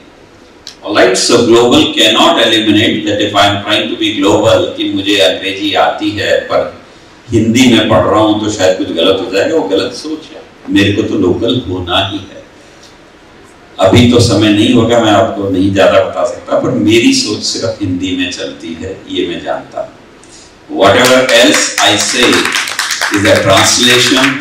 Alright, so global cannot eliminate that if I am trying to be global कि मुझे अंग्रेजी आती है पर हिंदी में पढ़ रहा हूँ तो शायद कुछ गलत हो जाएगा, वो गलत सोच है। मेरे को तो लोकल होना ही है। अभी तो समय नहीं होगा, मैं आपको नहीं ज्यादा बता सकता, पर मेरी सोच सिर्फ हिंदी में चलती है, ये मैं जानता हूँ। Whatever else I say is a translation,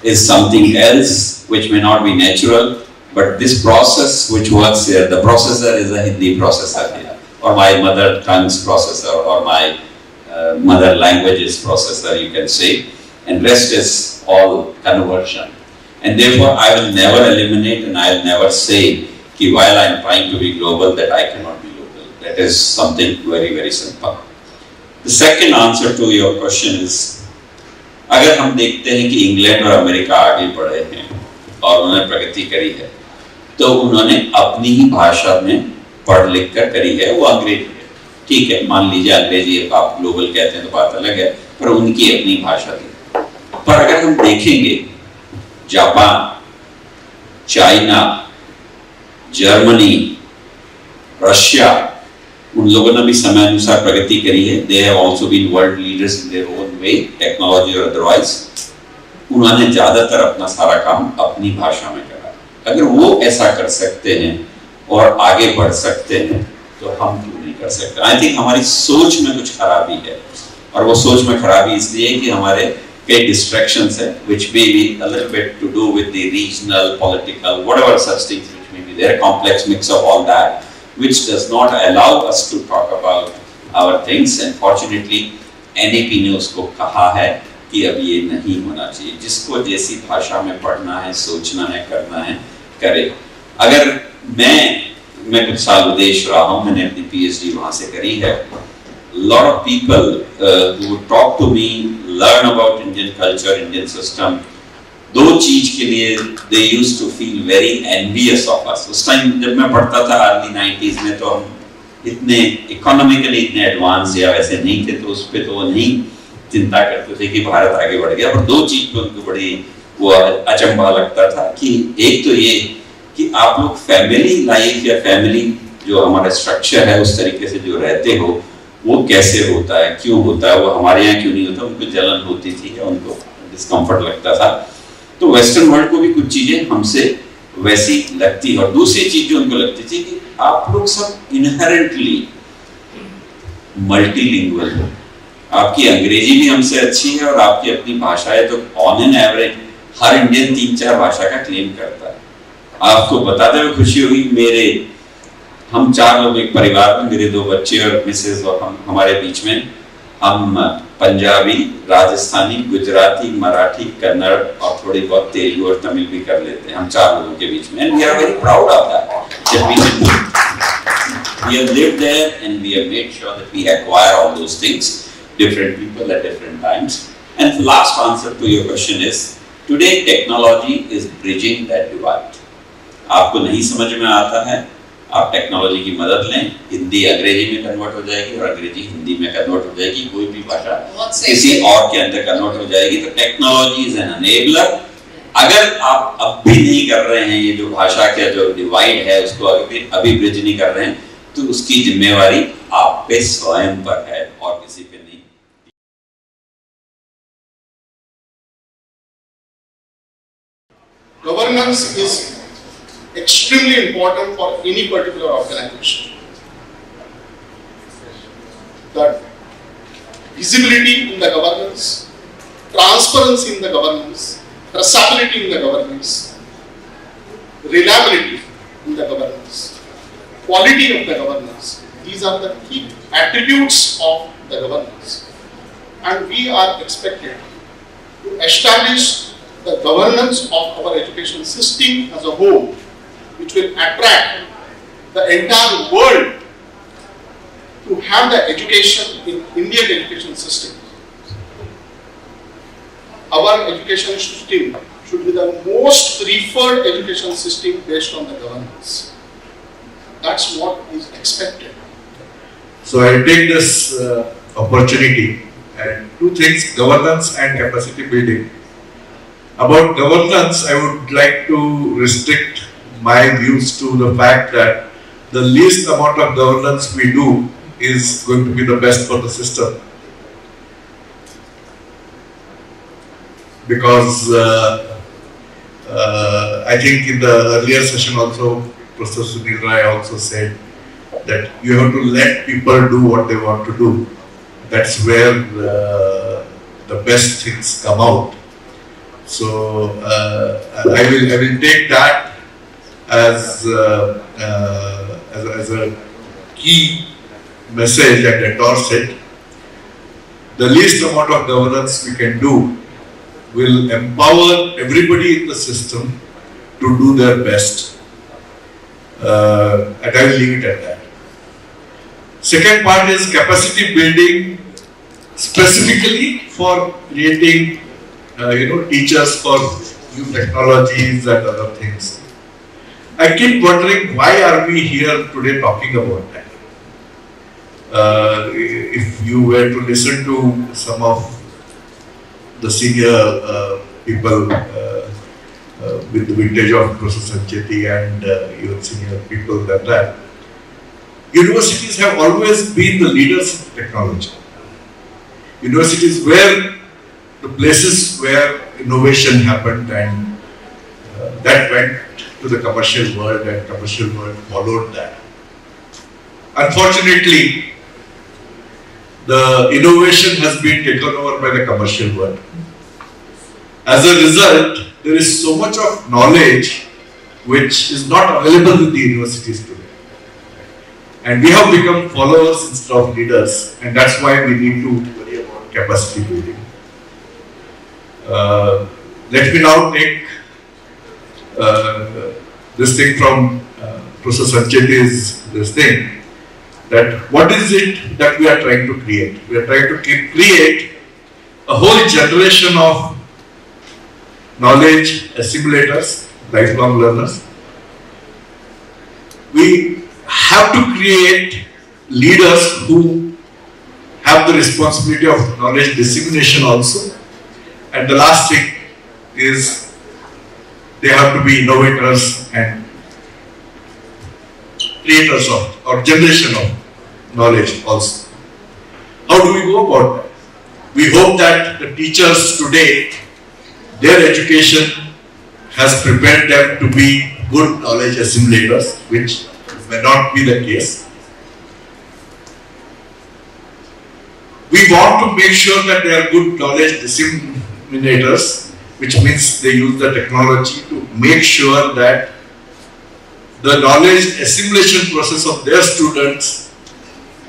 is something else which may not be natural, but this process which works here, the processor is a Hindi processor here, or my mother tongue's processor, or my mother language's processor, you can say, and rest is all conversion. And therefore, I will never eliminate and I will never say that while I am trying to be global, that I cannot be local. That is something very, very simple. The second answer to your question is, अगर हम देखते हैं कि England और America आगे बढ़े हैं और उन्होंने प्रगति करी है, तो उन्होंने अपनी ही भाषा में पढ़ लिख कर करी है, वो अंग्रेजी है। ठीक है, मान लीजिए अंग्रेजी आप ग्लोबल कहते हैं तो बात अलग है, पर उनकी अपनी भाषा थी। पर अगर हम देखेंगे जापान, चाइना, जर्मनी, रशिया, उन लोगों ने भी समय अनुसार प्रगति करी है। They have also been world leaders in their own way, technology or otherwise. उन्होंने ज्यादातर अपना सारा काम अपनी भाषा में करा। अगर वो ऐसा कर सकते हैं और आगे बढ़ सकते हैं, तो हम क्यों नहीं कर सकते? I think हमारी सोच में कुछ खराबी है, और वो सोच में खराबी इसलिए कि हमारे कई distractions है, which may be a little bit to do with the regional, political, whatever such things which may be there, a complex mix of all that, which does not allow us to talk about our things. And fortunately, NEP ने उसको कहा है कि अब ये नहीं होना चाहिए। जिसको जैसी भाषा में पढ़ना है, सोचना है, करना है, करे। अगर मैं कुछ साल विदेश रहा हूँ, मैंने अपनी PhD वहाँ से करी है। Lot of people who would talk to me, learn about Indian culture, Indian system, दो चीज के लिए they used to feel very envious of us. उस टाइम जब मैं पढ़ता था early 90s में, तो हम इतने इकोनॉमिकली इतने एडवांस या वैसे नहीं थे, तो उस पे तो वो नहीं चिंता करते थे कि भारत आगे बढ़ गया। पर दो चीज पे उनको बड़ी वो अचंभा लगता था कि एक तो ये कि आप लोग फैमिली लाइफ या फैमिली जो हमारा स्ट्रक्चर है उस तरीके से जो रहते हो, वो कैसे होता है, क्यों होता है, वो हमारे यहाँ क्यों नहीं होता। उनको जलन होती थी या उनको डिस्कम्फर्ट लगता था। तो वेस्टर्न वर्ल्ड को भी कुछ चीजें हमसे वैसी लगती है। और दूसरी चीज जो उनको लगती थी कि आप लोग सब इनहेरेंटली मल्टीलिंगुअल हो, आपकी अंग्रेजी भी हमसे अच्छी है और आपकी अपनी भाषा है। तो on an average her Indian 3-4 भाषा का क्लेम करता है। आपको बताते हुए खुशी होगी, हम 4 लोग एक परिवार में, मेरे 2 बच्चे और मिसेज और हमारे बीच में, हम पंजाबी, राजस्थानी, गुजराती, मराठी, कन्नड़ और थोड़ी बहुत तेलुगु और तमिल भी कर लेते हैं, हम 4 लोगों के बीच में। And we are very proud of that. We have lived there and we have made sure that we acquire all those things, different people at different times. And the last answer to your question is, today technology is bridging that divide. आपको नहीं समझ में आता है, आप technology की मदद लें, हिंदी अंग्रेजी में कन्वर्ट हो जाएगी और अंग्रेजी हिंदी में कन्वर्ट हो जाएगी, कोई भी भाषा किसी और के अंदर कन्वर्ट हो जाएगी। तो टेक्नोलॉजी इज एन एनेबलर। अगर आप अब भी नहीं कर रहे हैं, ये जो भाषा का जो डिवाइड है उसको अभी ब्रिज नहीं कर रहे हैं, तो उसकी जिम्मेवारी आप पे स्वयं पर है और किसी पे governance is extremely important for any particular organization. The visibility in the governance, transparency in the governance, traceability in the governance, reliability in the governance, quality of the governance. These are the key attributes of the governance. And we are expected to establish the governance of our education system as a whole, which will attract the entire world to have the education in Indian education system. Our education system should be the most preferred education system based on the governance. That's what is expected. So I take this opportunity and two things, governance and capacity building. About governance, I would like to restrict my views to the fact that the least amount of governance we do is going to be the best for the system. Because I think in the earlier session also, Professor Sunil Rai also said that you have to let people do what they want to do. That's where the best things come out. So I will take that as a key message at the outset. The least amount of governance we can do will empower everybody in the system to do their best. And I will leave it at that. Second part is capacity building, specifically for creating teachers for new technologies and other things. I keep wondering, why are we here today talking about that? If you were to listen to some of the senior people with the vintage of Professor Substantiate and even senior people than that, universities have always been the leaders of technology. Universities were the places where innovation happened, and that went to the commercial world, and commercial world followed that. Unfortunately, the innovation has been taken over by the commercial world. As a result, there is so much of knowledge which is not available with the universities today. And we have become followers instead of leaders, and that's why we need to worry about capacity building. Let me now take this thing from Professor Substantiate's this thing, that what is it that we are trying to create? We are trying to create a whole generation of knowledge assimilators, lifelong learners. We have to create leaders who have the responsibility of knowledge dissemination also. And the last thing is they have to be innovators and creators of or generation of knowledge also. How do we go about that? We hope that the teachers today, their education has prepared them to be good knowledge assimilators, which may not be the case. We want to make sure that they are good knowledge disseminators, which means they use the technology to make sure that the knowledge assimilation process of their students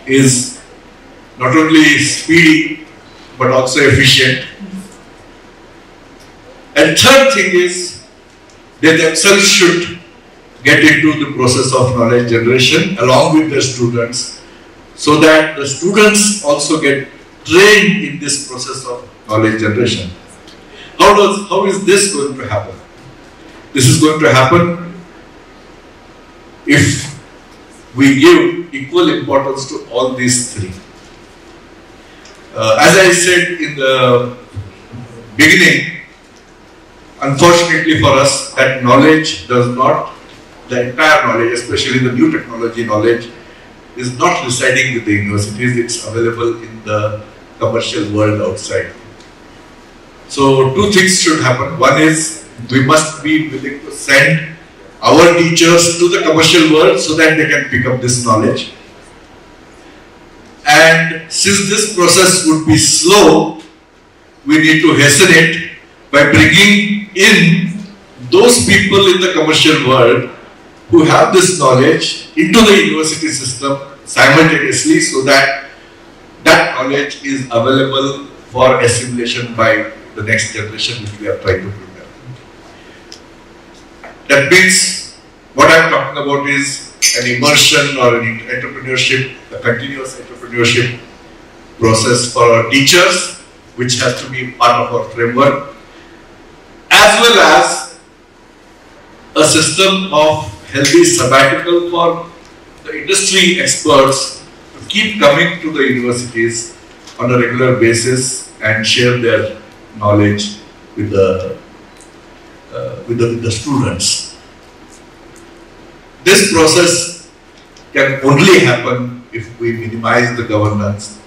is not only speedy but also efficient. And third thing is, they themselves should get into the process of knowledge generation along with their students, so that the students also get trained in this process of knowledge generation. How is this going to happen? This is going to happen if we give equal importance to all these three. As I said in the beginning, unfortunately for us, that knowledge does not, the entire knowledge, especially the new technology knowledge, is not residing with the universities, it's available in the commercial world outside. So two things should happen. One is we must be willing to send our teachers to the commercial world so that they can pick up this knowledge. And since this process would be slow, we need to hasten it by bringing in those people in the commercial world who have this knowledge into the university system simultaneously, so that that knowledge is available for assimilation by the next generation which we are trying to prepare. That means what I am talking about is an immersion or an entrepreneurship, a continuous entrepreneurship process for our teachers, which has to be part of our framework, as well as a system of healthy sabbatical for the industry experts to keep coming to the universities on a regular basis and share their knowledge with the students. This process can only happen if we minimize the governance.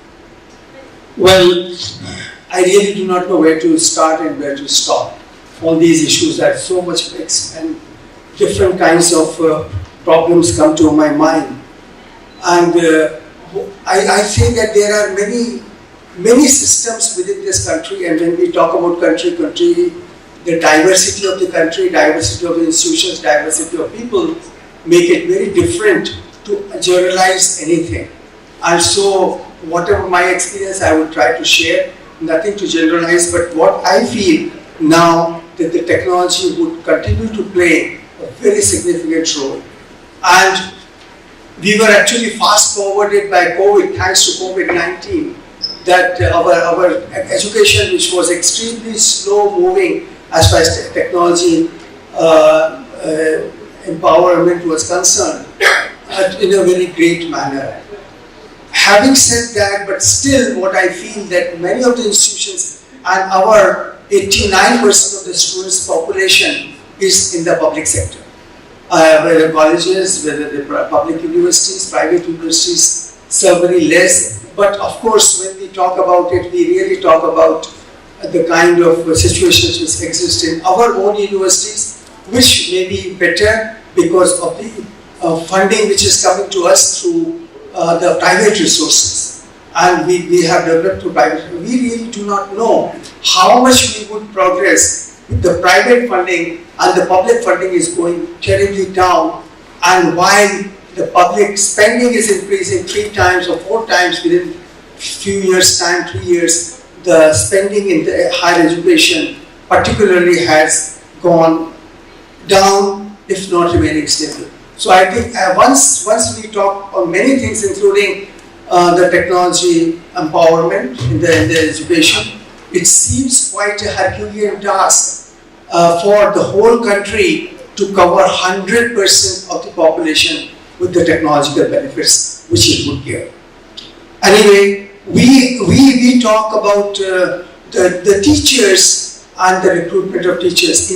Well, I really do not know where to start and where to stop. All these issues are so much mixed and different kinds of problems come to my mind. And I think that there are many systems within this country, and when we talk about country, the diversity of the country, diversity of the institutions, diversity of people make it very different to generalize anything. And so whatever my experience I would try to share, nothing to generalize, but what I feel now that the technology would continue to play a very significant role. And we were actually fast forwarded by COVID, thanks to COVID-19, that our education, which was extremely slow moving as far as technology empowerment was concerned, in a very great manner. Having said that, but still what I feel that many of the institutions and our 89% of the students' population is in the public sector. Whether colleges, whether the public universities, private universities serve very less. But of course, when we talk about it, we really talk about the kind of situations which exist in our own universities, which may be better because of the funding which is coming to us through the private resources. And we have developed through private. We really do not know how much we would progress with the private funding, and the public funding is going terribly down. And while the public spending is increasing 3 times or 4 times within a few years' time, 3 years, the spending in the higher education particularly has gone down, if not remaining stable. So I think once we talk on many things, including the technology empowerment in the education, it seems quite a Herculean task for the whole country to cover 100% of the population with the technological benefits which it would give. Anyway, we talk about the teachers and the recruitment of teachers.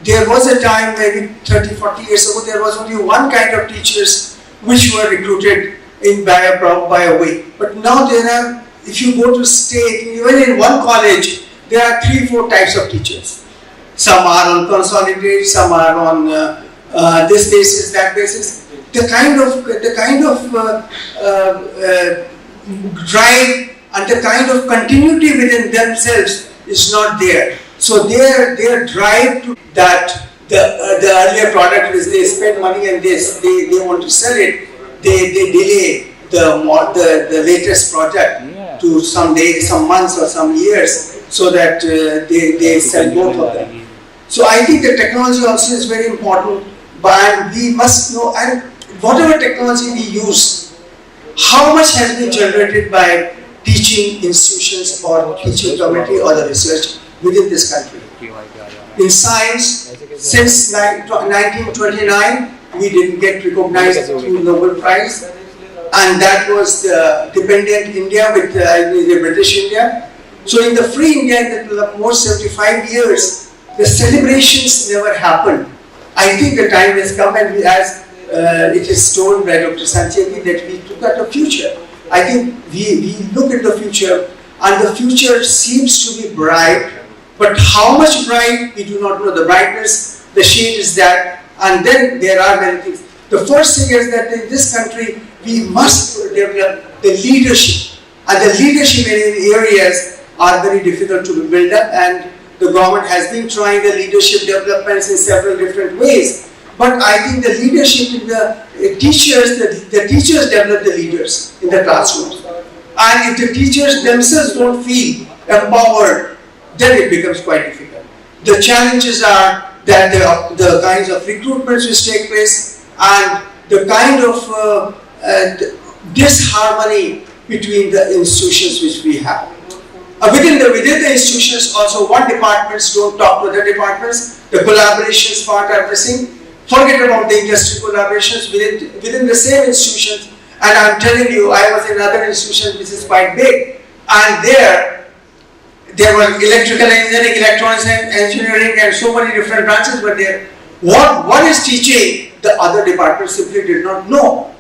There was a time, maybe 30-40 years ago, there was only one kind of teachers which were recruited by a way. But now there are, if you go to state, even in one college, there are 3-4 types of teachers. Some are on consolidated, some are on this basis, that basis. The kind of drive and the kind of continuity within themselves is not there. So their drive to that the earlier product is they spend money and they want to sell it, they delay the latest product to some days, some months or some years, so that they sell both of them. So I think the technology also is very important, but we must know, and whatever technology we use, how much has been generated by teaching institutions or teaching community or the research within this country. In science, since 1929, we didn't get recognized through Nobel Prize, and that was the dependent India with the British India. So in the free India, in the most 75 years, the celebrations never happened. I think the time has come, and as it is told by Dr. Substantiate, that we look at the future. I think we look at the future, and the future seems to be bright, But how much bright, we do not know. The brightness, the shade is that, and then there are many things. The first thing is that in this country, we must develop the leadership. And the leadership in areas are very difficult to build up, and the government has been trying the leadership developments in several different ways. But I think the leadership in the teachers, the teachers develop the leaders in the classrooms. And if the teachers themselves don't feel empowered, then it becomes quite difficult. The challenges are that the kinds of recruitments which take place and the kind of disharmony between the institutions which we have. Within the institutions also, one departments don't talk to other departments. The collaborations part are missing. Forget about the industry collaborations within the same institutions. And I'm telling you, I was in another institution which is quite big, and there were electrical engineering, electronics engineering, and so many different branches were there. What one is teaching, the other department simply did not know.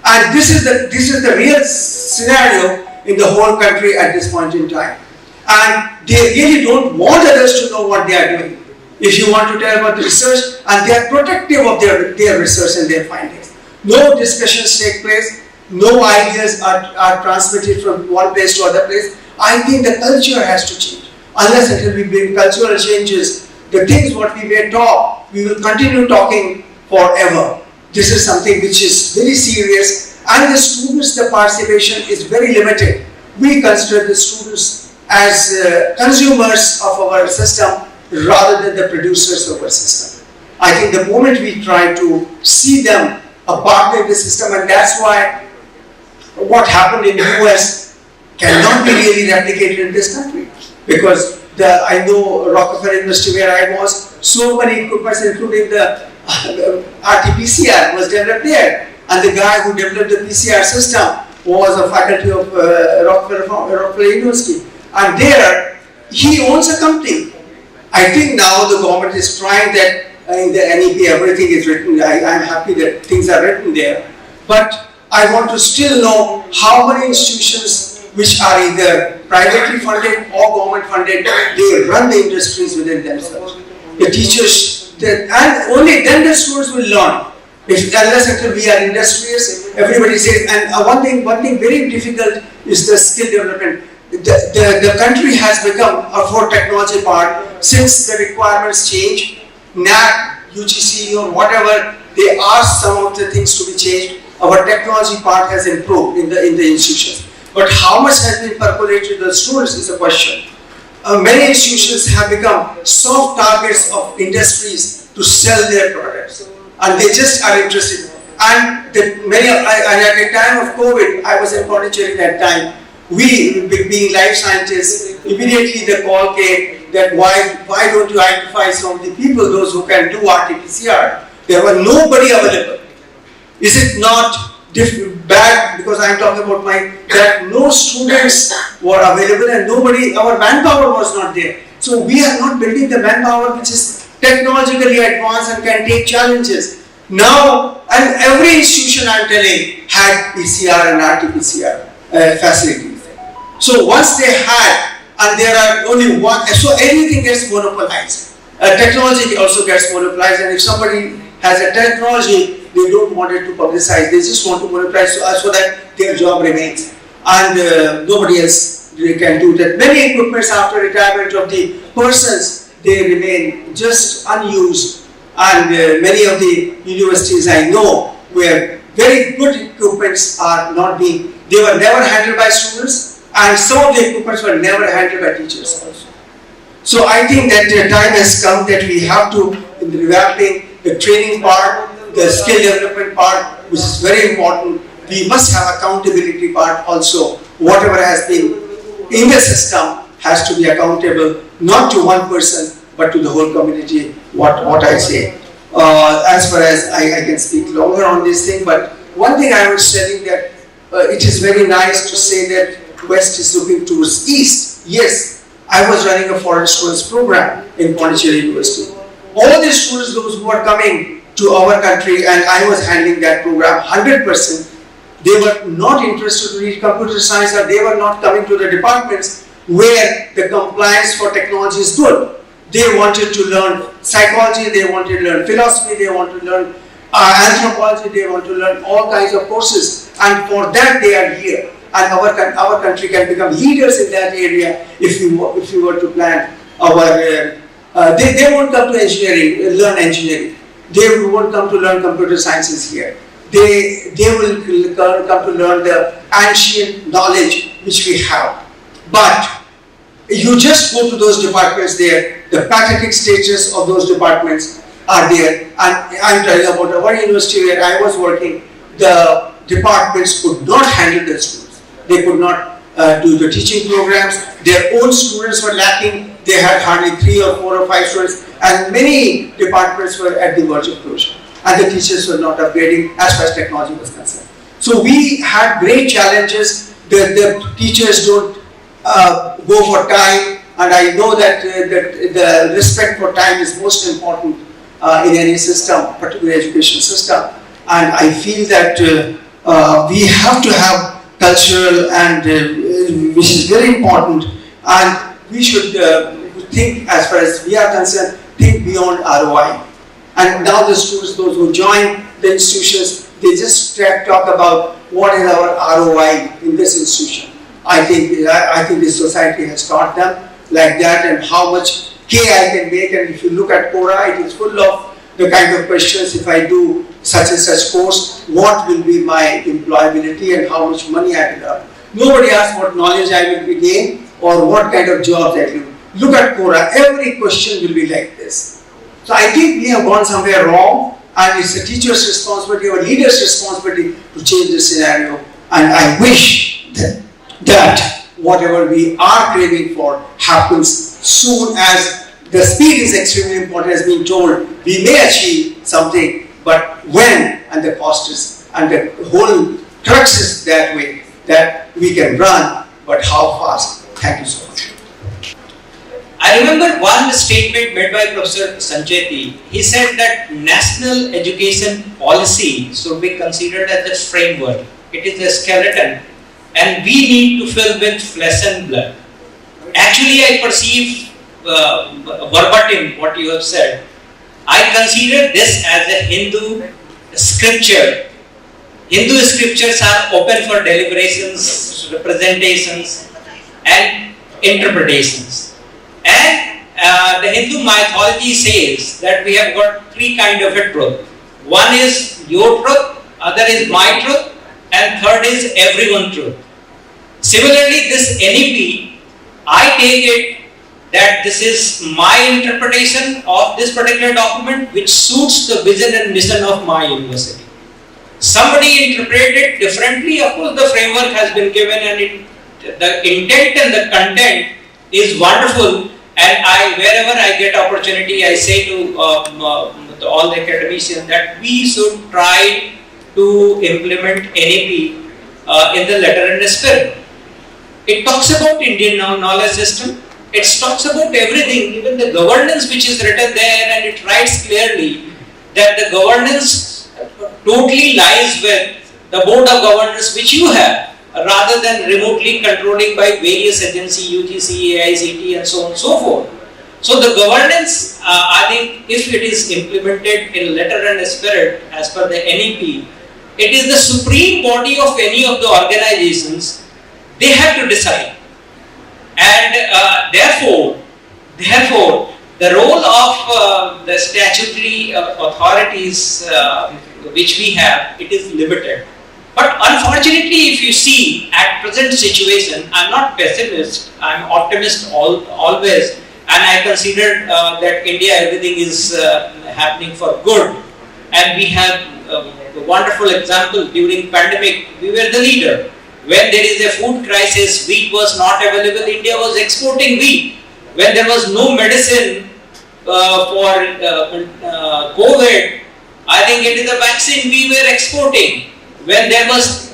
And this is the real scenario in the whole country at this point in time. And they really don't want others to know what they are doing. If you want to tell about the research, and they are protective of their research and their findings. No discussions take place, no ideas are transmitted from one place to other place. I think the culture has to change. Unless until we bring cultural changes, the things what we may talk, we will continue talking forever. This is something which is very serious, and the students, the participation is very limited. We consider the students as consumers of our system rather than the producers of our system. I think the moment we try to see them a partner in the system, and that's why what happened in the US cannot be really replicated in this country, because I know Rockefeller University where I was, so many equipments including the RT-PCR was developed there, and the guy who developed the PCR system was a faculty of Rockefeller University, and there he owns a company. I think now the government is trying that in the NEP everything is written. I'm happy that things are written there, but I want to still know how many institutions which are either privately funded or government funded, they run the industries within themselves. The teachers, and only then the students will learn. Unless until we are industrious, everybody says, and one thing very difficult is the skill development. The country has become a for technology part since the requirements change. NEP, UGC or whatever, they ask some of the things to be changed. Our technology part has improved in the institutions. But how much has been percolated to the students is a question. Many institutions have become soft targets of industries to sell their products, and they just are interested. And at the time of COVID, I was in Pondicherry that time. We, being life scientists, immediately the call came that why don't you identify some of the people, those who can do RT-PCR? There were nobody available. Is it not bad because I'm talking about that no students were available and our manpower was not there. So we are not building the manpower which is technologically advanced and can take challenges. Now, and every institution I'm telling had PCR and RT-PCR facilities. So once they had, and there are only one, so everything gets monopolized. Technology also gets monopolized, and if somebody has a technology, they don't want it to publicize, they just want to monopolize so that their job remains. And nobody else can do that. Many equipments after retirement of the persons, they remain just unused. And many of the universities I know where very good equipments are not being, they were never handled by students, and some of the equipments were never handled by teachers also. So I think that the time has come that we have to, in the revamping the training part, the skill development part, which is very important, we must have accountability part also. Whatever has been in the system has to be accountable, not to one person, but to the whole community, what I say. As far as I can speak longer on this thing, but one thing I was telling that it is very nice to say that West is looking towards East. Yes, I was running a foreign students program in Pondicherry University. All the students, those who are coming to our country, and I was handling that program 100%, they were not interested to read computer science, or they were not coming to the departments, where the compliance for technology is good. They wanted to learn psychology, they wanted to learn philosophy, they want to learn anthropology, they want to learn all kinds of courses, and for that they are here. And our country can become leaders in that area if we were to plan our. They won't come to engineering, learn engineering. They won't come to learn computer sciences here. They will come to learn the ancient knowledge which we have. But you just go to those departments there, the pathetic status of those departments are there. And I'm telling about our university where I was working, the departments could not handle the students. They could not do the teaching programs. Their own students were lacking. They had hardly 3 or 4 or 5 students, and many departments were at the verge of closure. And the teachers were not upgrading as far as technology was concerned. So we had great challenges. The teachers don't go for time, and I know that the respect for time is most important in any system, particularly education system. And I feel that we have to have cultural and which is very important, and we should think, as far as we are concerned, think beyond ROI. And now the students, those who join the institutions, they just talk about what is our ROI in this institution. I think this society has taught them like that, and how much K I can make. And if you look at Quora, it is full of the kind of questions. If I do such and such course, what will be my employability and how much money I will earn? Nobody asks what knowledge I will gain or what kind of jobs I will. Look at Quora, every question will be like this. So I think we have gone somewhere wrong, and it's a teacher's responsibility or leader's responsibility to change this scenario. And I wish that whatever we are craving for happens soon, as the speed is extremely important, as being told. We may achieve something, but when, and the cost is, and the whole crux is that way, that we can run, but how fast? Thank you so much. I remember one statement made by Professor Sancheti. He said that national education policy should be considered as a framework. It is a skeleton, and we need to fill with flesh and blood. Actually, I perceive verbatim what you have said. I consider this as a Hindu scripture. Hindu scriptures are open for deliberations, representations, and interpretations. And the Hindu mythology says that we have got 3 kinds of a truth. One is your truth, other is my truth, and third is everyone's truth. Similarly, this NEP, I take it that this is my interpretation of this particular document, which suits the vision and mission of my university. Somebody interpreted it differently. Of course, the framework has been given, and the intent and the content is wonderful. And wherever I get opportunity, I say to all the academicians that we should try to implement NEP in the letter and the spirit. It talks about Indian knowledge system. It talks about everything, even the governance which is written there, and it writes clearly that the governance totally lies with the board of governance which you have, rather than remotely controlling by various agencies, UGC, AICT, and so on and so forth. So the governance, I think, if it is implemented in letter and spirit as per the NEP, it is the supreme body of any of the organizations. They have to decide, and therefore, the role of the statutory authorities which we have, it is limited. But unfortunately, if you see at present situation, I'm not pessimist, I'm optimist always, and I consider that India, everything is happening for good. And we have a wonderful example. During pandemic, we were the leader. When there is a food crisis, wheat was not available, India was exporting wheat. When there was no medicine for COVID, I think it is a vaccine we were exporting. When there was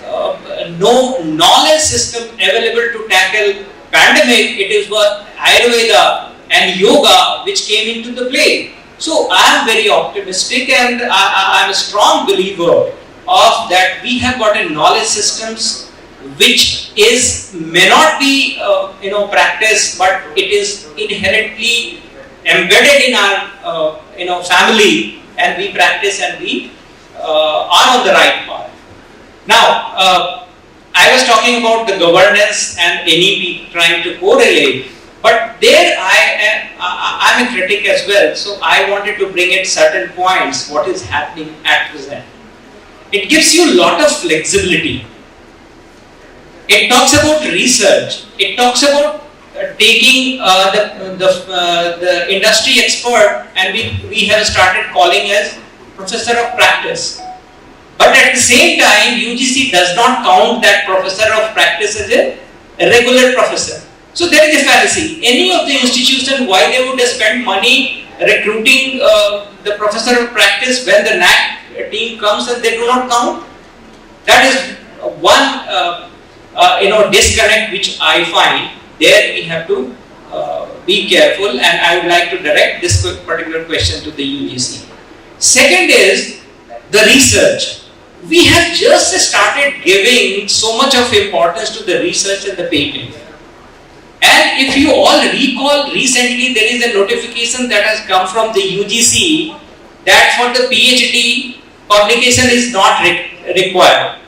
no knowledge system available to tackle pandemic, it is what Ayurveda and yoga which came into the play. So I am very optimistic, and I am a strong believer of that we have got a knowledge systems which may not be practiced, but it is inherently embedded in our family, and we practice and we are on the right path. Now, I was talking about the governance and NEP trying to correlate, but there I'm a critic as well, so I wanted to bring in certain points, what is happening at present. It gives you a lot of flexibility. It talks about research. It talks about taking the industry expert, and we have started calling as professor of practice. But at the same time, UGC does not count that professor of practice as a regular professor. So there is a fallacy. Any of the institution, why they would spend money recruiting the professor of practice when the NAC team comes and they do not count? That is one disconnect which I find. There we have to be careful, and I would like to direct this particular question to the UGC. Second is the research. We have just started giving so much of importance to the research and the patent. And if you all recall, recently there is a notification that has come from the UGC that for the PhD publication is not required.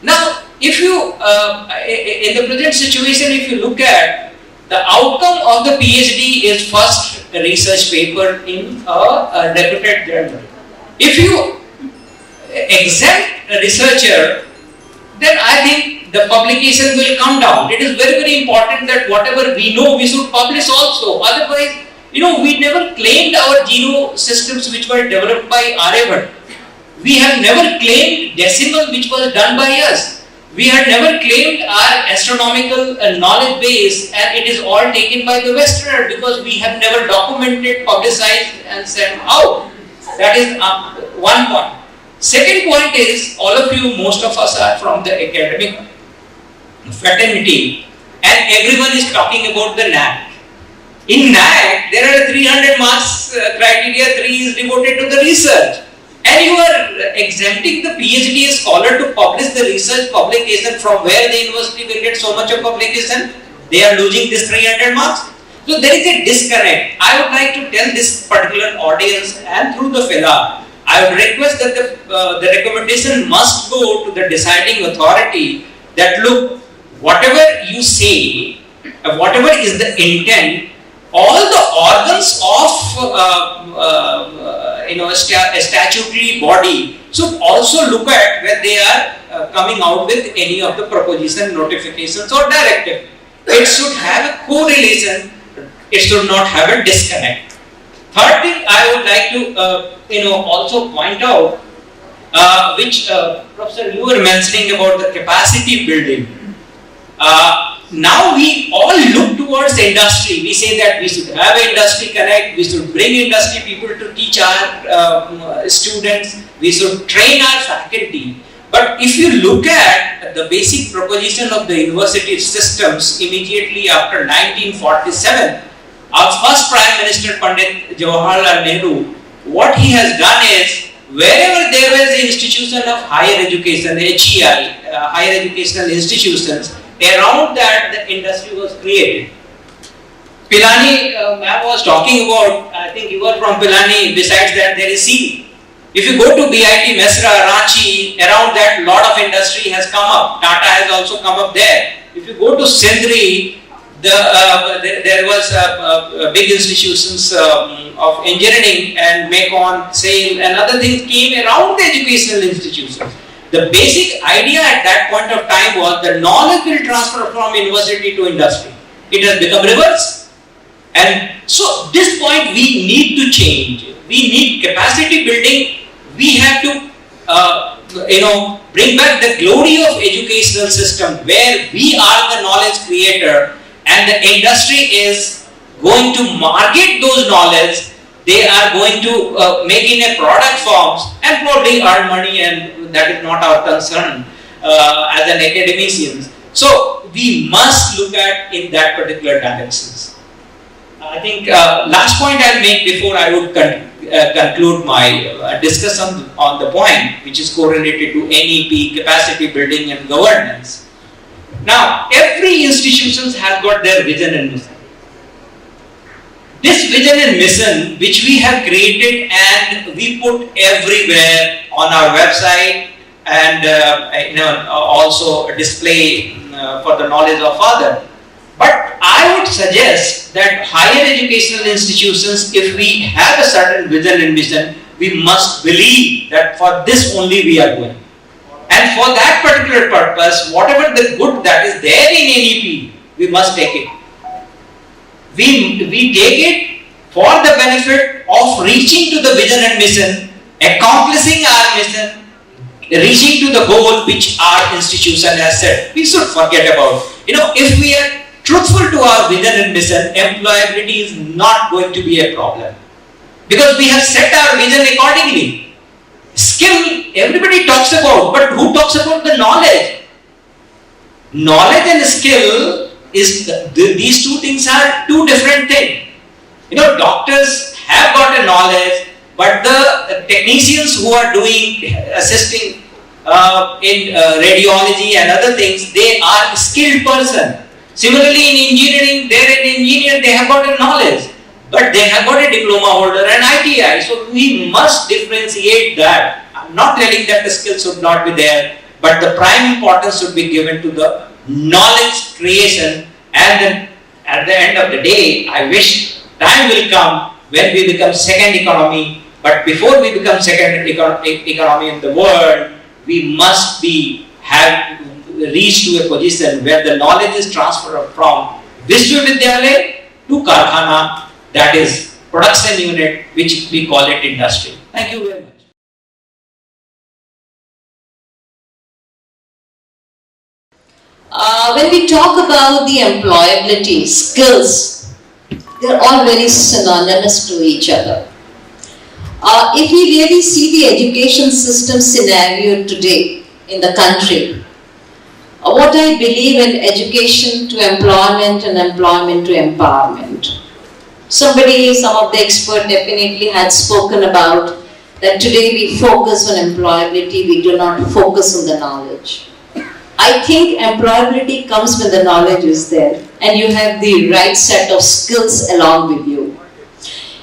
Now, if you, in the present situation, if you look at the outcome of the PhD is first research paper in a reputed journal. If you exempt a researcher, then I think the publication will come down. It is very, very important that whatever we know, we should publish also. Otherwise, we never claimed our geno systems which were developed by Aryabhat. We have never claimed decimal which was done by us. We had never claimed our astronomical knowledge base, and it is all taken by the Westerner because we have never documented, publicized and sent out. That is one point. Second point is, all of you, most of us are from the academic fraternity, and everyone is talking about the NAC. In NAC, there are 300 marks criteria, 3 is devoted to the research. And you are exempting the PhD scholar to publish the research publication from where the university will get so much of publication. They are losing this 300 marks. So there is a disconnect. I would like to tell this particular audience and through the FELA, I would request that the recommendation must go to the deciding authority that look, whatever you say, whatever is the intent, all the organs of a statutory body should also look at when they are coming out with any of the proposition, notifications or directive. It should have a correlation. It should not have a disconnect. Third thing I would like to also point out, which Professor you were mentioning about the capacity building. Now we all look towards industry. We say that we should have an industry connect, we should bring industry people to teach our students, we should train our faculty. But if you look at the basic proposition of the university systems immediately after 1947, our first Prime Minister Pandit Jawaharlal Nehru, what he has done is, wherever there was an institution of higher education, HEI, higher educational institutions, around that the industry was created. Pilani ma'am was talking about, I think you were from Pilani, besides that there is C. If you go to BIT, Mesra, Ranchi, around that lot of industry has come up. Tata has also come up there. If you go to Sindri, there was big institutions of engineering and Mekon, SAIL and other things came around the educational institutions. The basic idea at that point of time was the knowledge will transfer from university to industry. It has become reverse. And so this point we need to change. We need capacity building. We have to bring back the glory of educational system where we are the knowledge creator and the industry is going to market those knowledge. They are going to make in a product forms and probably earn money, and that is not our concern as an academician. So we must look at in that particular directions. I think last point I'll make before I would conclude my discussion on the point which is correlated to NEP, capacity building and governance. Now, every institution has got their vision and mission. This vision and mission which we have created and we put everywhere on our website and also display for the knowledge of others. But I would suggest that higher educational institutions, if we have a certain vision and mission, we must believe that for this only we are going. And for that particular purpose, whatever the good that is there in NEP, we must take it. We take it for the benefit of reaching to the vision and mission, accomplishing our mission, reaching to the goal which our institution has set. We should forget about, if we are truthful to our vision and mission, employability is not going to be a problem. Because we have set our vision accordingly. Skill, everybody talks about, but who talks about the knowledge? Knowledge and skill, these two things are two different things. Doctors have got a knowledge, but the technicians who are assisting in radiology and other things, they are skilled person. Similarly, in engineering, they're an engineer, they have got a knowledge, but they have got a diploma holder and ITI. So we must differentiate that. I'm not telling that the skills should not be there, but the prime importance should be given to the knowledge creation. And then at the end of the day, I wish time will come when we become second economy. But before we become second economy in the world, we must have reached to a position where the knowledge is transferred from Vishwavidyalaya to Karkhana, that is production unit, which we call it industry. Thank you very much. When we talk about the employability, skills, they're all very synonymous to each other. If we really see the education system scenario today in the country, what I believe in education to employment and employment to empowerment. Some of the experts definitely had spoken about that today we focus on employability, we do not focus on the knowledge. I think employability comes when the knowledge is there and you have the right set of skills along with you.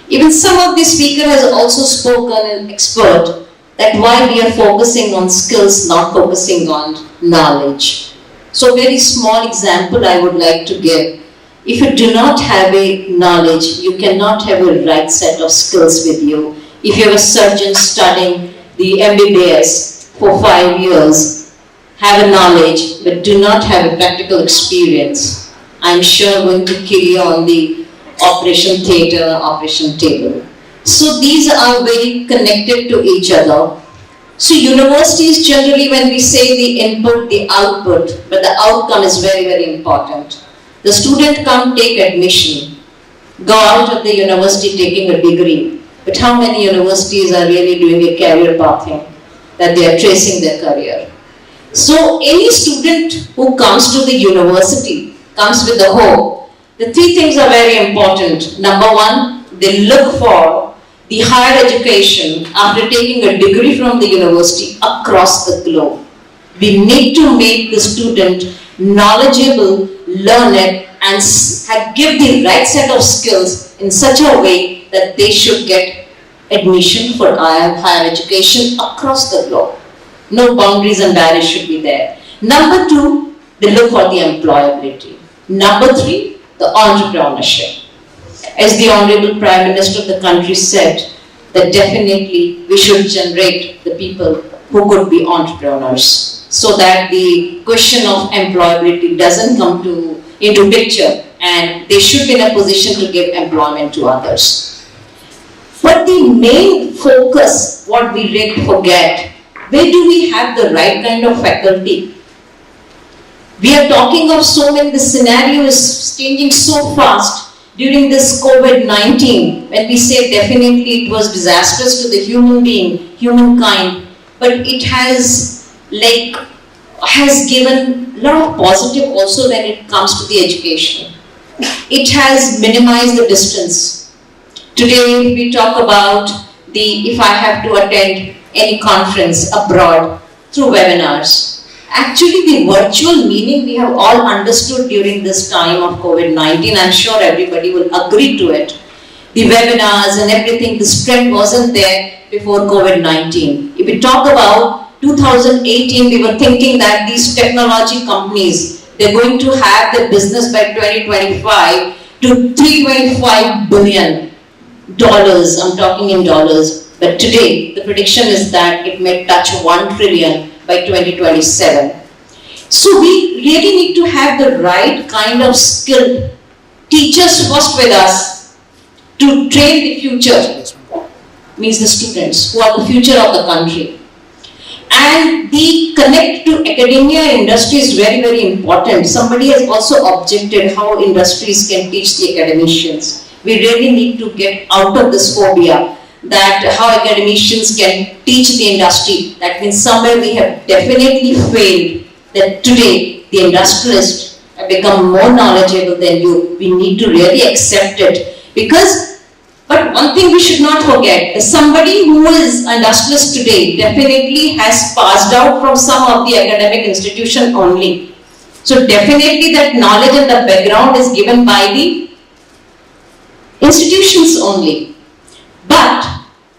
Even some of the speaker has also spoken, an expert, that why we are focusing on skills, not focusing on knowledge. So a very small example I would like to give. If you do not have a knowledge, you cannot have a right set of skills with you. If you have a surgeon studying the MBBS for 5 years, have a knowledge but do not have a practical experience, I'm sure going to kill you on the operation theatre, operation table. So these are very connected to each other. So universities generally, when we say the input, the output, but the outcome is very, very important. The student can't take admission, go out of the university taking a degree, but how many universities are really doing a career pathing, that they are tracing their career? So any student who comes to the university comes with a hope. The three things are very important. Number one, they look for the higher education after taking a degree from the university across the globe. We need to make the student knowledgeable, learned, and give the right set of skills in such a way that they should get admission for higher education across the globe. No boundaries and barriers should be there. Number two, they look for the employability. Number three, the entrepreneurship. As the Honorable Prime Minister of the country said, that definitely we should generate the people who could be entrepreneurs, so that the question of employability doesn't come into picture and they should be in a position to give employment to others. But the main focus, what we really forget, where do we have the right kind of faculty? We are talking of so many, the scenario is changing so fast. During this COVID-19, when we say definitely it was disastrous to the human being, humankind, but it has given a lot of positive also when it comes to the education. it has minimized the distance. Today we talk about if I have to attend any conference abroad through webinars. Actually, the virtual meaning we have all understood during this time of COVID-19. I'm sure everybody will agree to it. The webinars and everything, this trend wasn't there before COVID-19. If we talk about 2018, we were thinking that these technology companies, they're going to have their business by 2025 to $325 billion. I'm talking in dollars. But today, the prediction is that it may touch 1 trillion by 2027. So we really need to have the right kind of skilled teachers first with us to train the future, means the students who are the future of the country. And the connect to academia industry is very, very important. Somebody has also objected how industries can teach the academicians. We really need to get out of this phobia that how academicians can teach the industry. That means somewhere we have definitely failed, that today the industrialists have become more knowledgeable than you. We need to really accept it. But one thing we should not forget, somebody who is industrialist today definitely has passed out from some of the academic institution only. So definitely that knowledge and the background is given by the institutions only. But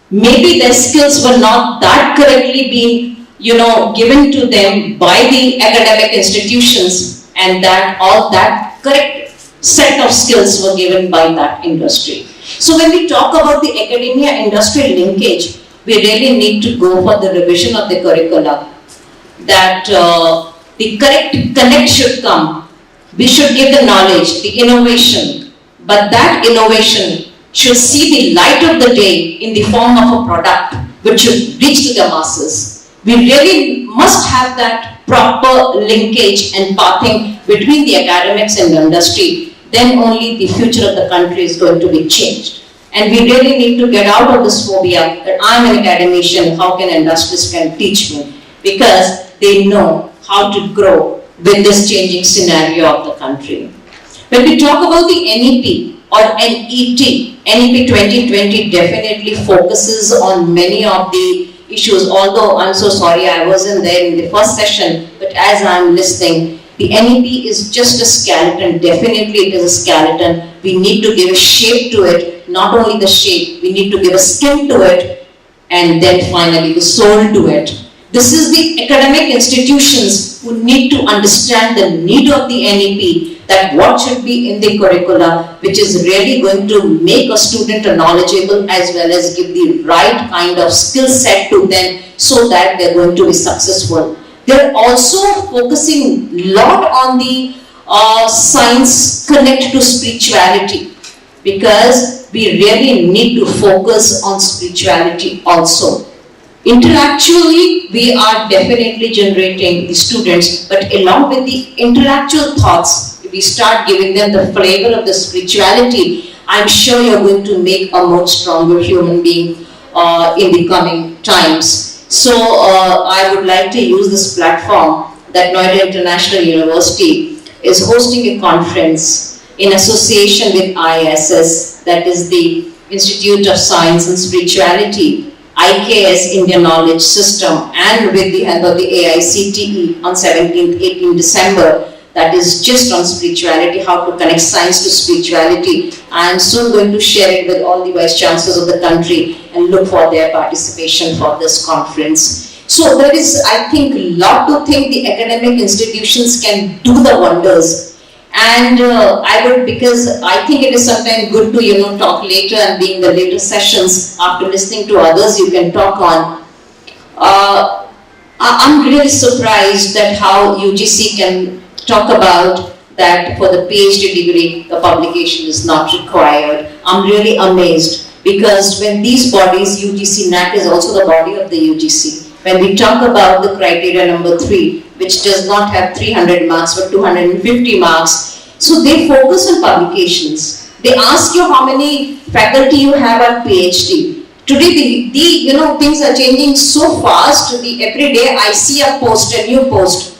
maybe their skills were not that correctly being, given to them by the academic institutions, and that all that correct set of skills were given by that industry. So when we talk about the academia industry linkage, we really need to go for the revision of the curricula. That the correct connect should come. We should give the knowledge, the innovation, but that innovation should see the light of the day in the form of a product which should reach to the masses. We really must have that proper linkage and pathing between the academics and the industry. Then only the future of the country is going to be changed. And we really need to get out of this phobia that I'm an academician, how can industrialists can teach me? Because they know how to grow with this changing scenario of the country. When we talk about the NEP or NET, NEP 2020 definitely focuses on many of the issues, although I'm so sorry I wasn't there in the first session, but as I'm listening, the NEP is just a skeleton. Definitely it is a skeleton. We need to give a shape to it. Not only the shape, we need to give a skin to it, and then finally the soul to it. This is the academic institutions who need to understand the need of the NEP, that what should be in the curricula, which is really going to make a student knowledgeable as well as give the right kind of skill set to them so that they're going to be successful. They're also focusing a lot on the science connect to spirituality, because we really need to focus on spirituality also. Intellectually, we are definitely generating the students, but along with the intellectual thoughts, if we start giving them the flavor of the spirituality, I'm sure you're going to make a more stronger human being in the coming times. So I would like to use this platform that Noida International University is hosting a conference in association with ISS, that is the Institute of Science and Spirituality, IKS Indian Knowledge System, and with the help of the AICTE on 17th, 18th December, that is just on spirituality, how to connect science to spirituality. I am soon going to share it with all the vice chancellors of the country and look for their participation for this conference. So there is, I think, a lot to think the academic institutions can do the wonders. And I would, because I think it is sometimes good to, talk later and being the later sessions, after listening to others, you can talk on. I'm really surprised that how UGC can talk about that for the PhD degree, the publication is not required. I'm really amazed, because when these bodies, UGC, NAC is also the body of the UGC. When we talk about the criteria number 3, which does not have 300 marks but 250 marks, so they focus on publications. They ask you how many faculty you have at PhD. Today, things are changing so fast. Every day I see a post, a new post,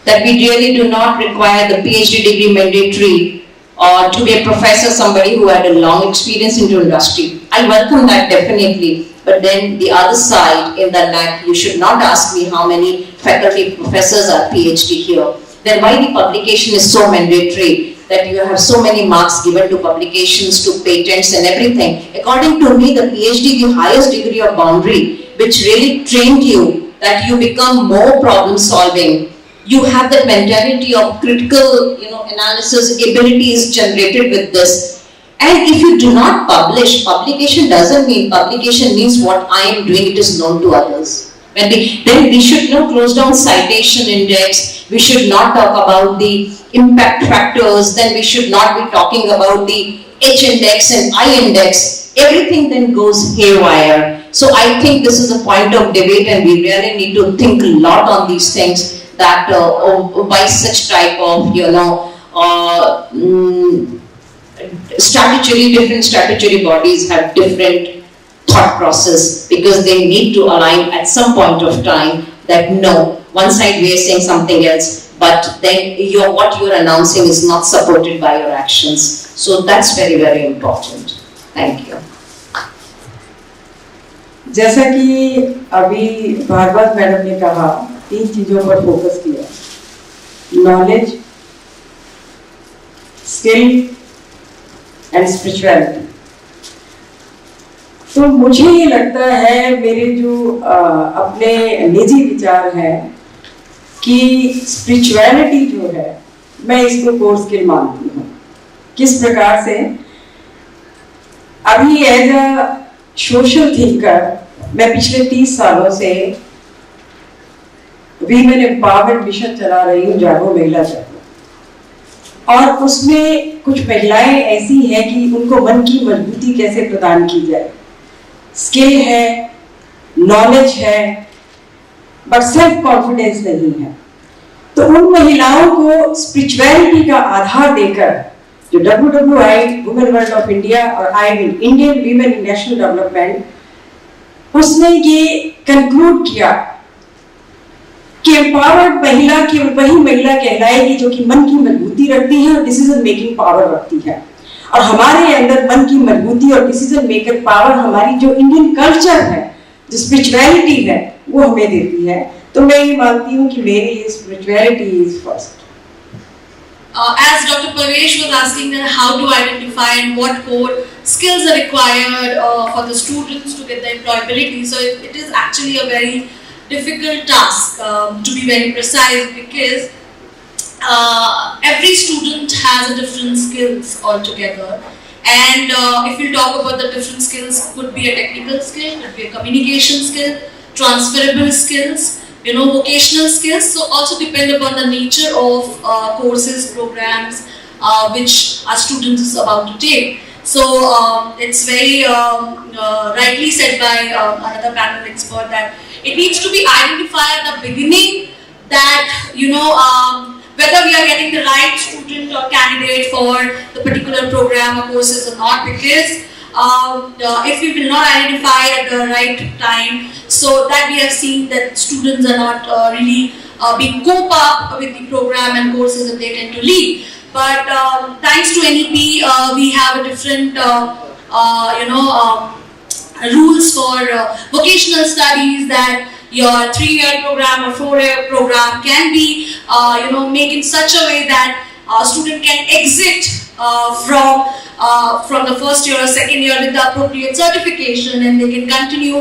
that we really do not require the PhD degree mandatory or to be a professor, somebody who had a long experience into industry. I welcome that definitely. But then the other side in the NEP, you should not ask me how many faculty professors are PhD here. Then why the publication is so mandatory, that you have so many marks given to publications, to patents and everything. According to me, the PhD, the highest degree of boundary, which really trained you that you become more problem solving. You have that mentality of critical, analysis abilities generated with this. And if you do not publish, publication doesn't mean, publication means what I am doing, it is known to others. Then we should not close down citation index, we should not talk about the impact factors, then we should not be talking about the H index and I index. Everything then goes haywire. So I think this is a point of debate, and we really need to think a lot on these things, that by such type of, different statutory bodies have different thought process, because they need to align at some point of time that no, one side we are saying something else, but then what you're announcing is not supported by your actions. So that's very, very important. Thank you. जैसा कि अभी Bhagavat madam ने कहा, 3 चीजों पर focus किया, knowledge, skill and spirituality. तो मुझे ये लगता है, मेरे जो अपने निजी विचार हैं, कि स्पिरिचुअलिटी जो है, मैं इसको कोर स्किल मानती हूँ। किस प्रकार से? अभी एज अ सोशल थिंकर मैं पिछले 30 सालों से वीमेन एम्पावरमेंट मिशन चला रही हूँ, जागो महिला जागो, और उसमें कुछ महिलाएं ऐसी हैं कि उनको मन की मजबूती कैसे प्रदान की जाए। स्किल है, नॉलेज है, बट सेल्फ कॉन्फिडेंस नहीं है। तो उन महिलाओं को स्पिरिचुअलिटी का आधार देकर, जो WWI women world of India और इंडियन वीमेन नेशनल डेवलपमेंट, उसने ये कंक्लूड किया कि एम्पावर्ड महिला केवल वही महिला कहलाएगी जो कि मन की मजबूती रखती है और डिसीजन मेकिंग पावर रखती है। और हमारे अंदर मन की मजबूती और डिसीजन मेकर पावर हमारी जो इंडियन कल्चर है, जो स्पिरिचुअलिटी है, वो हमें देती है। तो मैं ये मानती हूँ कि मेरे लिए spirituality is first. As Dr. Paresh was asking that how to identify and what core skills are required for the students to get the employability, so it is actually a very difficult task, to be very precise, because every student has a different skills altogether. And if we talk about the different skills, could be a technical skill, could be a communication skill, transferable skills, vocational skills. So also depend upon the nature of courses, programs which our students is about to take. So it's very rightly said by another panel expert that it needs to be identified at the beginning that whether we are getting the right student or candidate for the particular program or courses or not, because if we will not identify at the right time, so that we have seen that students are not really being cope up with the program and courses that they tend to leave. But thanks to NEP, we have a different rules for vocational studies, that your 3-year program or 4-year program can be made in such a way that a student can exit from the first year or second year with the appropriate certification, and they can continue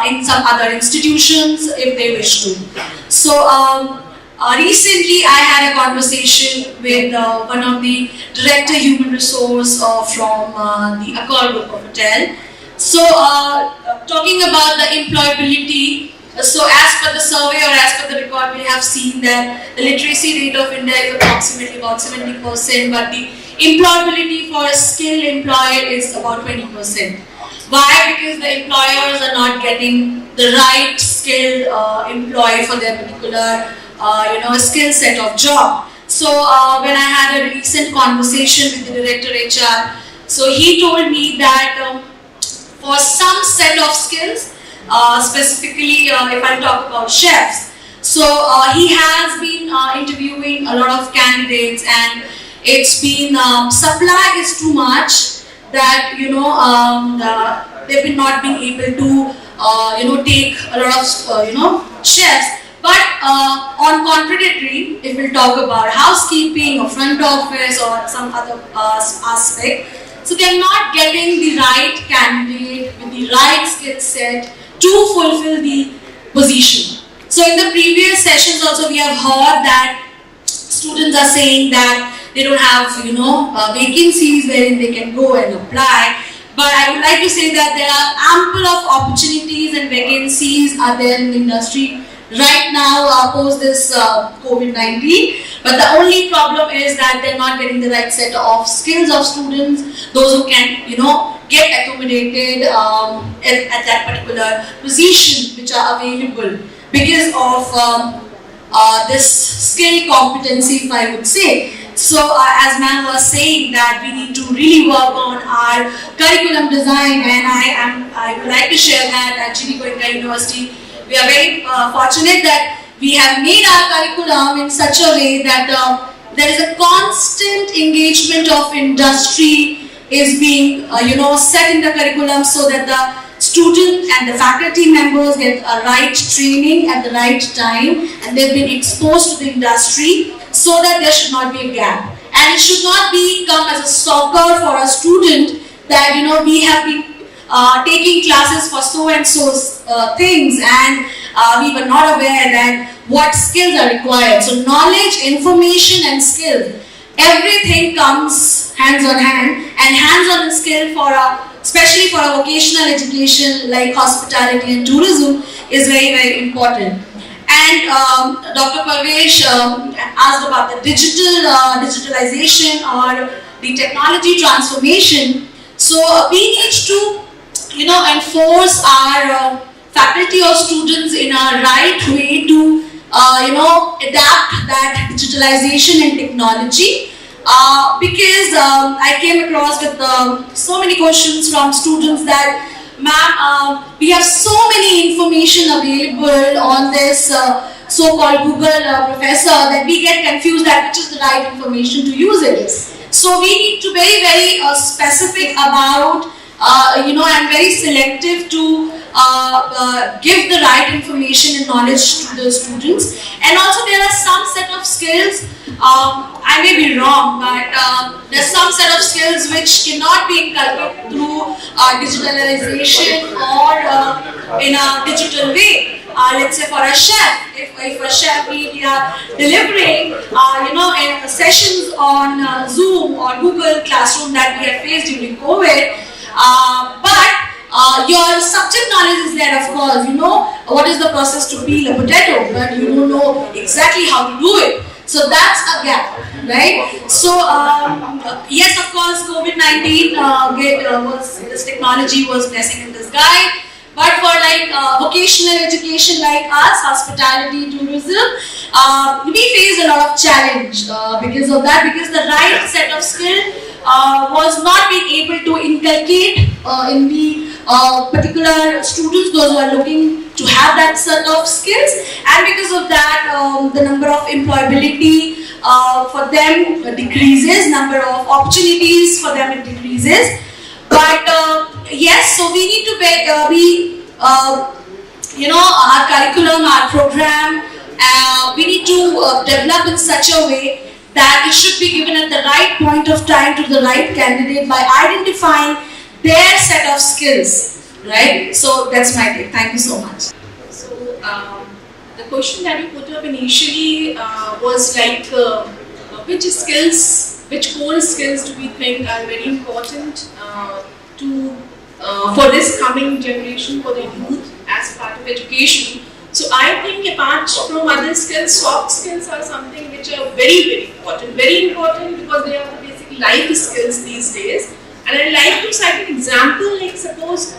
in some other institutions if they wish to. So recently I had a conversation with one of the director human resource from the Accord Group of Hotel. So talking about the employability, so as per the survey or as per the record, we have seen that the literacy rate of India is approximately about 70%, but the employability for a skilled employee is about 20%. Why? Because the employers are not getting the right skilled employee for their particular skill set of job. So when I had a recent conversation with the director HR, so he told me that for some set of skills, specifically if I talk about chefs, so he has been interviewing a lot of candidates, and It's been supply is too much that they've been not being able to take a lot of chefs. But on contrary, if we'll talk about housekeeping or front office or some other aspect, so they're not getting the right candidate with the right skill set to fulfill the position. So in the previous sessions also we have heard that students are saying that they don't have vacancies wherein they can go and apply. But I would like to say that there are ample of opportunities and vacancies are there in the industry right now post this COVID-19. But the only problem is that they're not getting the right set of skills of students, those who can get accommodated at that particular position which are available because of this skill competency, if I would say. So as ma'am was saying that we need to really work on our curriculum design, and I would like to share that at GD Goenka University we are very fortunate that we have made our curriculum in such a way that there is a constant engagement of industry is being set in the curriculum so that the student and the faculty members get a right training at the right time and they've been exposed to the industry so that there should not be a gap. And it should not become as a stalker for a student that we have been taking classes for so and so things and we were not aware that what skills are required. So knowledge, information and skill, everything comes hands on hand, and hands on skill especially for a vocational education like hospitality and tourism is very, very important. And Dr. Parvesh asked about the digitalization or the technology transformation. So we need to enforce our faculty or students in a right way to adapt that digitalization and technology because I came across with so many questions from students that ma'am, we have so many information available on this so-called Google professor that we get confused that which is the right information to use it. So we need to be very specific about and very selective to give the right information and knowledge to the students. And also there are some set of skills, I may be wrong, but there's some set of skills which cannot be inculcated through digitalization or in a digital way. Let's say for a chef, if a chef we are delivering, in sessions on Zoom or Google Classroom that we have faced during COVID, but your subject knowledge is there, of course. You know what is the process to peel a potato, but you don't know exactly how to do it. So that's a gap, right? So yes, of course, COVID-19 this technology was blessing in disguise. But for like vocational education like us, hospitality, tourism, we faced a lot of challenge because of that, because the right set of skill was not being able to inculcate in the particular students, those who are looking to have that set of skills, and because of that the number of employability for them decreases, number of opportunities for them it decreases. But yes, so we need to our curriculum, our program, we need to develop in such a way that it should be given at the right point of time to the right candidate by identifying their set of skills, right? So that's my take. Thank you so much. So the question that you put up initially was like which skills, which core skills do we think are very important for this coming generation, for the youth as part of education. So I think apart from other skills, soft skills are something which are very, very important because they are the basic life skills these days. And I'd like to cite an example, like suppose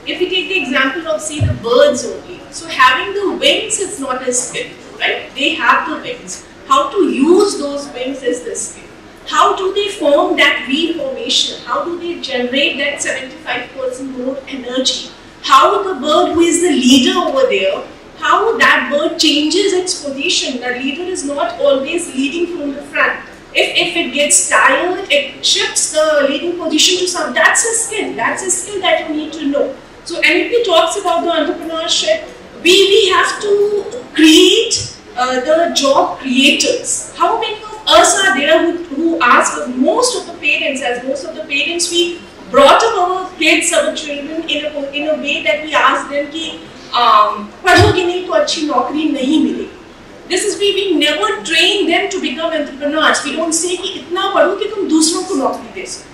if we take the example of say the birds only. So having the wings is not a skill, right? They have the wings. How to use those wings is the skill. How do they form that V formation? How do they generate that 75% more energy? How the bird who is the leader over there, how that bird changes its position. The leader is not always leading from the front. If it gets tired, it shifts the leading position to some. That's a skill. That's a skill that you need to know. So NEP talks about the entrepreneurship. We have to create the job creators. How many of us are there who ask? Most of the parents, we brought up our kids, our children in a way that we ask them कि पढ़ोगे नहीं तो अच्छी नौकरी नहीं मिलेगी. This is we never train them to become entrepreneurs. We don't say कि इतना पढ़ो कि तुम दूसरों को नौकरी दे सको.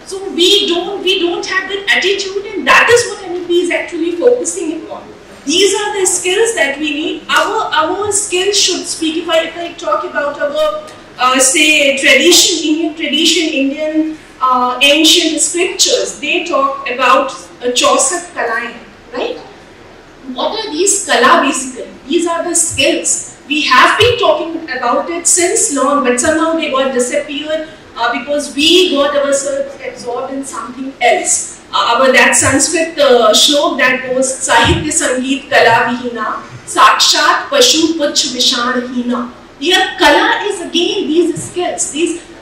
So we don't have that attitude, and that is what NEP is actually focusing upon. These are the skills that we need. Our skills should speak. If I talk about our say Indian tradition, Indian ancient scriptures, they talk about Chausat Kalaएं, right? What are these kala basically? These are the skills. We have been talking about it since long, but somehow they got disappeared because we got ourselves absorbed in something else. That Sanskrit shlok that goes Sahitya Sangeet Kala Vihina Sakshat Pashu Puch Vishan Hina. Here Kala is again these skills.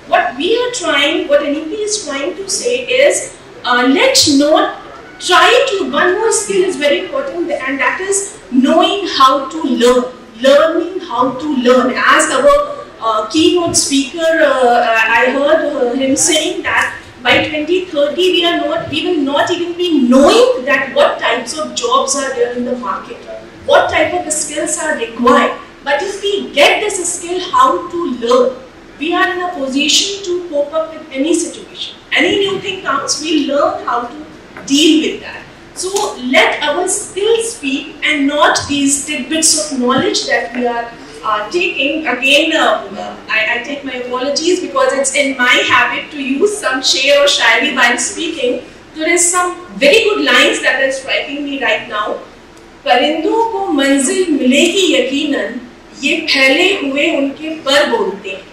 What NEP is trying to say is let's not try to, one more skill is very important, and that is knowing how to learn. Learning how to learn. As our keynote speaker, I heard him saying that by 2030 we will not even be knowing that what types of jobs are there in the market, what type of skills are required. But if we get this skill how to learn, we are in a position to cope up with any situation. Any new thing comes, we learn how to deal with that. So let our skills speak and not these tidbits of knowledge that we are taking. Again, I take my apologies because it's in my habit to use some shair or shairi while speaking. There is some very good lines that are striking me right now. परिंदों को मंजिल मिलेगी यकीनन, ये फैले हुए उनके पर बोलते हैं.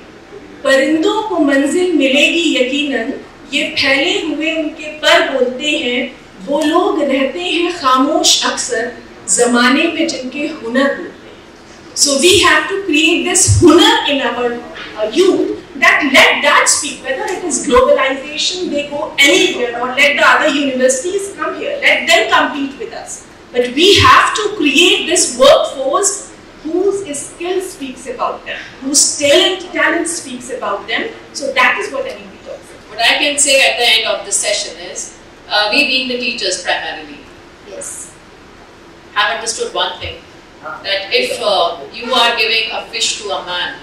परिंदों को मंजिल मिलेगी यकीनन, ये फैले हुए उनके पर बोलते हैं. वो लोग रहते हैं खामोश अक्सर, जमाने पे जिनके हुनर बोलते हैं. So we have to create this hunar in our youth, that let that speak. Whether it is globalization, they go anywhere, or let the other universities come here, let them compete with us. But we have to create this workforce whose skill speaks about them, whose talent speaks about them. So that is what NEP talks about. What I can say at the end of this session is, we being the teachers primarily, Yes. have understood one thing, that if you are giving a fish to a man,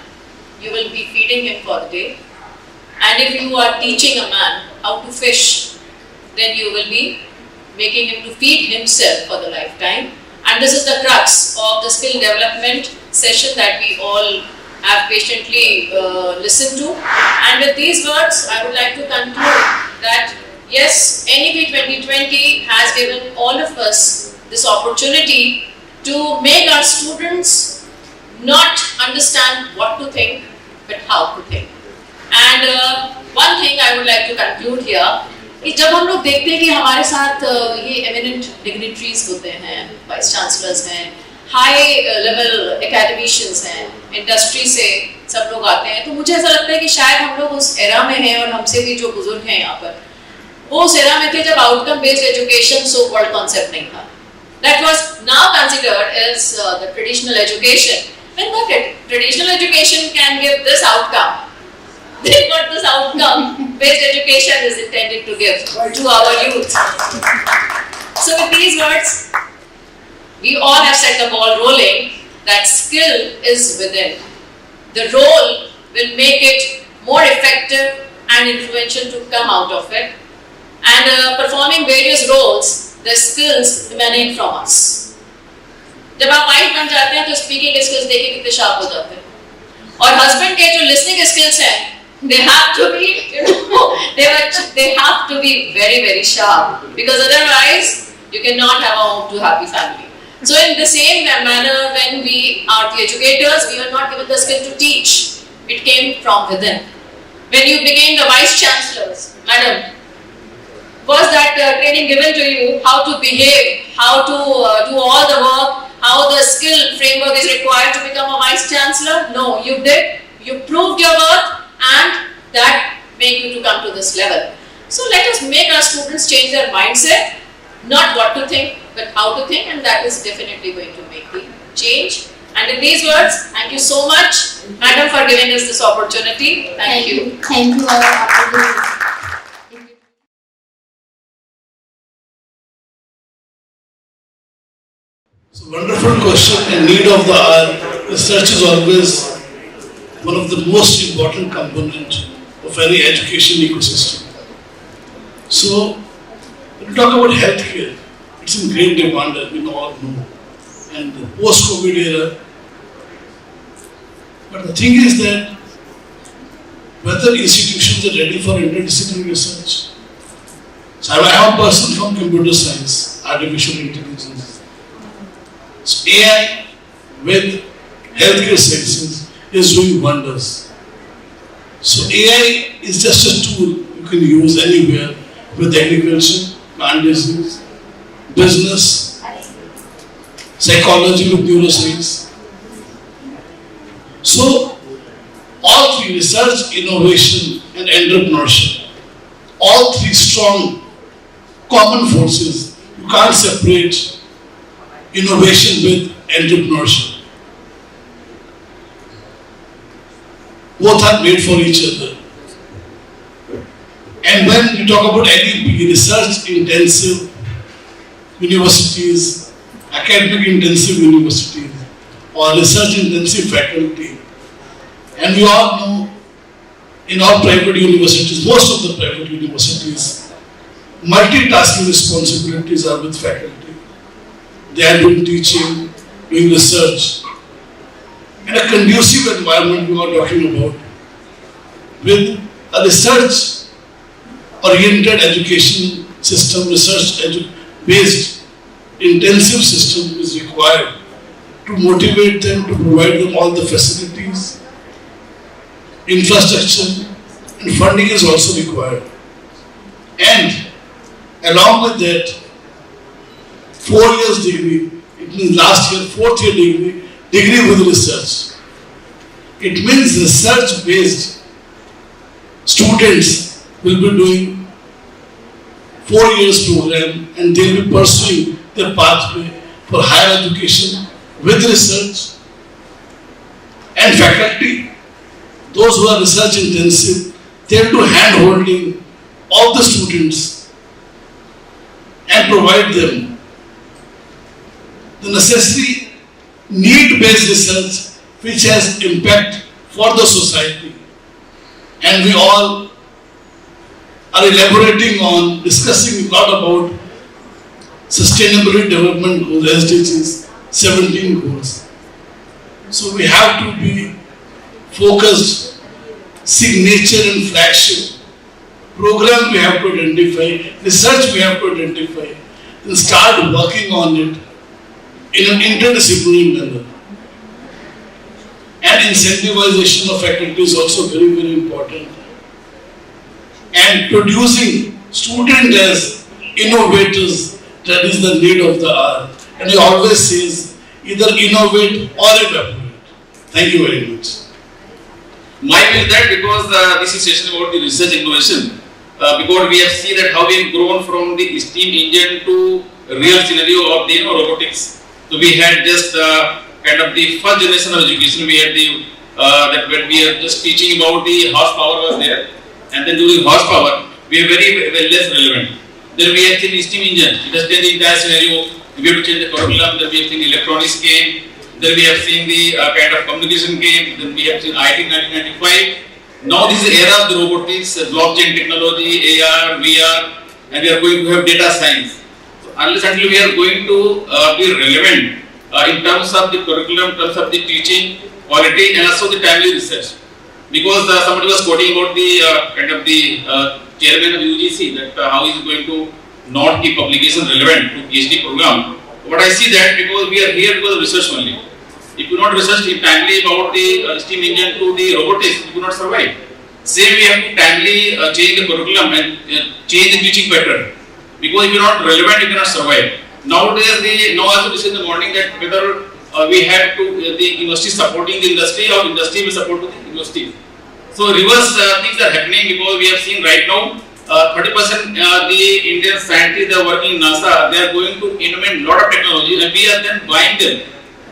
you will be feeding him for the day. And if you are teaching a man how to fish, then you will be making him to feed himself for the lifetime. And this is the crux of the skill development session that we all have patiently listened to. And with these words, I would like to conclude that yes, NEP 2020 has given all of us this opportunity to make our students not understand what to think, but how to think. And one thing I would like to conclude here, कि जब हम लोग देखते हैं कि हमारे साथ ये eminent dignitaries होते हैं, वाइस चांसलर्स हैं, हाई लेवल एकेडमिशियंस हैं, इंडस्ट्री से सब लोग आते हैं, तो मुझे ऐसा लगता है कि शायद हम लोग उस एरा में हैं, और हमसे भी जो बुजुर्ग हैं यहाँ पर, वो उस एरा में थे जब outcome based education so called concept नहीं था. That was now considered as the traditional education. When the traditional education can give this outcome, then what this outcome based education is intended to give to our youth. So with these words, we all have set the ball rolling, that skill is within. The role will make it more effective and influential to come out of it. And performing various roles, the skills emanate from us. जब आप wife बन जाते हैं तो speaking skills देखिए कितने sharp हो जाते हैं, और हस्बैंड के जो लिसनिंग स्किल्स हैं, they have to be, they have to be very, very sharp, because otherwise you cannot have a home to happy family. So in the same manner, when we are the educators, we were not given the skill to teach. It came from within. When you became the vice chancellors, madam, was that training given to you how to behave, how to do all the work, how the skill framework is required to become a vice chancellor? No, you did. You proved your worth, and that make you to come to this level. So let us make our students change their mindset, not what to think, but how to think, and that is definitely going to make the change. And in these words, thank you so much, Madam, for giving us this opportunity. Thank you. Thank you all. So wonderful question. In need of the hour, research is always one of the most important components of any education ecosystem. So when we talk about healthcare, it's in great demand, as we all know, and the post-COVID era. But the thing is that whether institutions are ready for interdisciplinary research. So I am a person from computer science, artificial intelligence. So AI with healthcare sciences is doing wonders. So AI is just a tool you can use anywhere with agriculture, plant disease, business, psychology with neuroscience. So all three, research, innovation and entrepreneurship, all three strong common forces. You can't separate innovation with entrepreneurship. Both are made for each other. And when you talk about NEP, research intensive universities, academic intensive universities, or research intensive faculty, and we all know in all private universities, most of the private universities, multitasking responsibilities are with faculty. They are doing teaching, doing research. In a conducive environment we are talking about, with a research-oriented education system, research-based intensive system is required to motivate them, to provide them all the facilities, infrastructure, and funding is also required. And along with that, 4 years degree, it means last year 4th year degree with research. It means research based students will be doing 4 years program and they will be pursuing their pathway for higher education with research. And faculty, those who are research intensive, they will do hand holding of the students and provide them the necessary need-based research which has impact for the society. And we all are elaborating on, discussing a lot about sustainability development goals, SDGs, 17 goals. So we have to be focused, signature and flagship program we have to identify, research we have to identify, and start working on it in an interdisciplinary manner. And incentivization of faculty is also very, very important. And producing students as innovators, that is the need of the hour. And he always says, either innovate or evaporate. Thank you very much. My view is that because this is session about the research innovation, because we have seen that how we have grown from the steam engine to real scenario of the robotics. So we had just kind of the first generation of education. We had the that when we are just teaching about the horsepower was there, and then during horsepower we are very less relevant. Then we have seen the steam engine. It has changed the entire scenario. We have to change the curriculum. Then we have seen electronics came. Then we have seen the kind of communication came. Then we have seen IT 1995. Now this is the era of the robotics, blockchain technology, AR, VR, and we are going to have data science. So unless until we are going to be relevant in terms of the curriculum, in terms of the teaching quality, and also the timely research. Because somebody was quoting about the kind of the chairman of UGC that how is going to not keep publication relevant to PhD program. But I see that because we are here because of research only. If you not research timely about the steam engine to the robotics, you will not survive. Same we have to timely change the curriculum and change the teaching pattern. Because if you are not relevant, you cannot survive. Nowadays, now also this in the morning that whether we have to the university supporting the industry or industry will support the university. So reverse things are happening because we have seen right now 30% the Indian scientists that are working in NASA, they are going to innovate a lot of technology and we are then buying them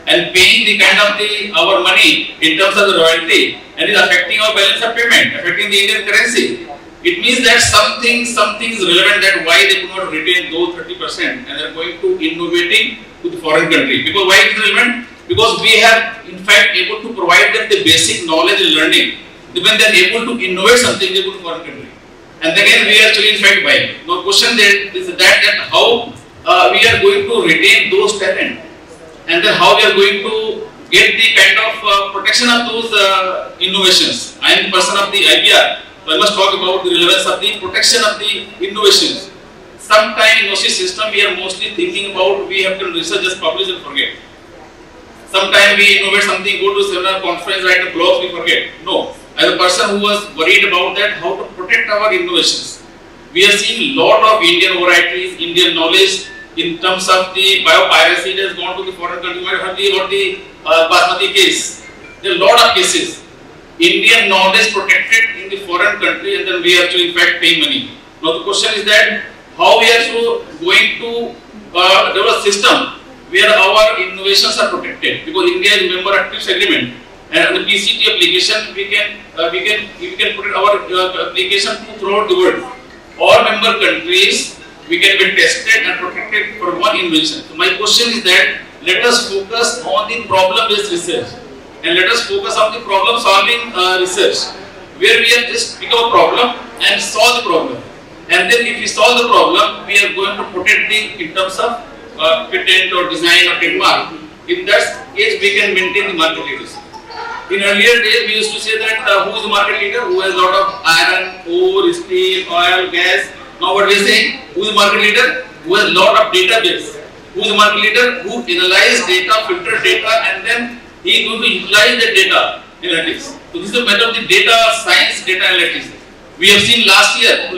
and paying the kind of our money in terms of the royalty and is affecting our balance of payment, affecting the Indian currency. It means that something is relevant that why they could not retain those 30% and they are going to innovating to the foreign country. Because why it is relevant? Because we have in fact able to provide them the basic knowledge and learning. When they are able to innovate something, they go to foreign country. And again, we are actually in fact buying. Now, question there is that how we are going to retain those talent, and then how we are going to get the kind of protection of those innovations. I am the person of the IPR, so I must talk about the relevance of the protection of the innovations. Sometimes in OC system, we are mostly thinking about we have done research, just publish and forget. Sometimes we innovate something, go to seminar, conference, write a blog, we forget. No. As a person who was worried about that, how to protect our innovations. We are seeing lot of Indian varieties, Indian knowledge in terms of the biopiracy that has gone to the foreign country. You might have heard about the Basmati case. There are a lot of cases. Indian knowledge protected in the foreign country and then we are actually in fact paying money. Now the question is that how we are so going to develop a system where our innovations are protected, because India is a member of TRIPS agreement. And on the PCT application, we can put our application throughout the world. All member countries, we can be tested and protected for one invention. So my question is that let us focus on the problem-based research and let us focus on the problem-solving research, where we have just pick up a problem and solve the problem. And then if we solve the problem, we are going to protect the in terms of patent or design or trademark. In that case, we can maintain the market leadership. In earlier days, we used to say that who is the market leader? Who has a lot of iron, ore, steel, oil, gas. Now what we are saying? Who is the market leader? Who has a lot of database. Who is the market leader? Who analyze data, filter data, and then he is going to utilize the data analytics. So this is the method of the data science, data analytics. We have seen last year,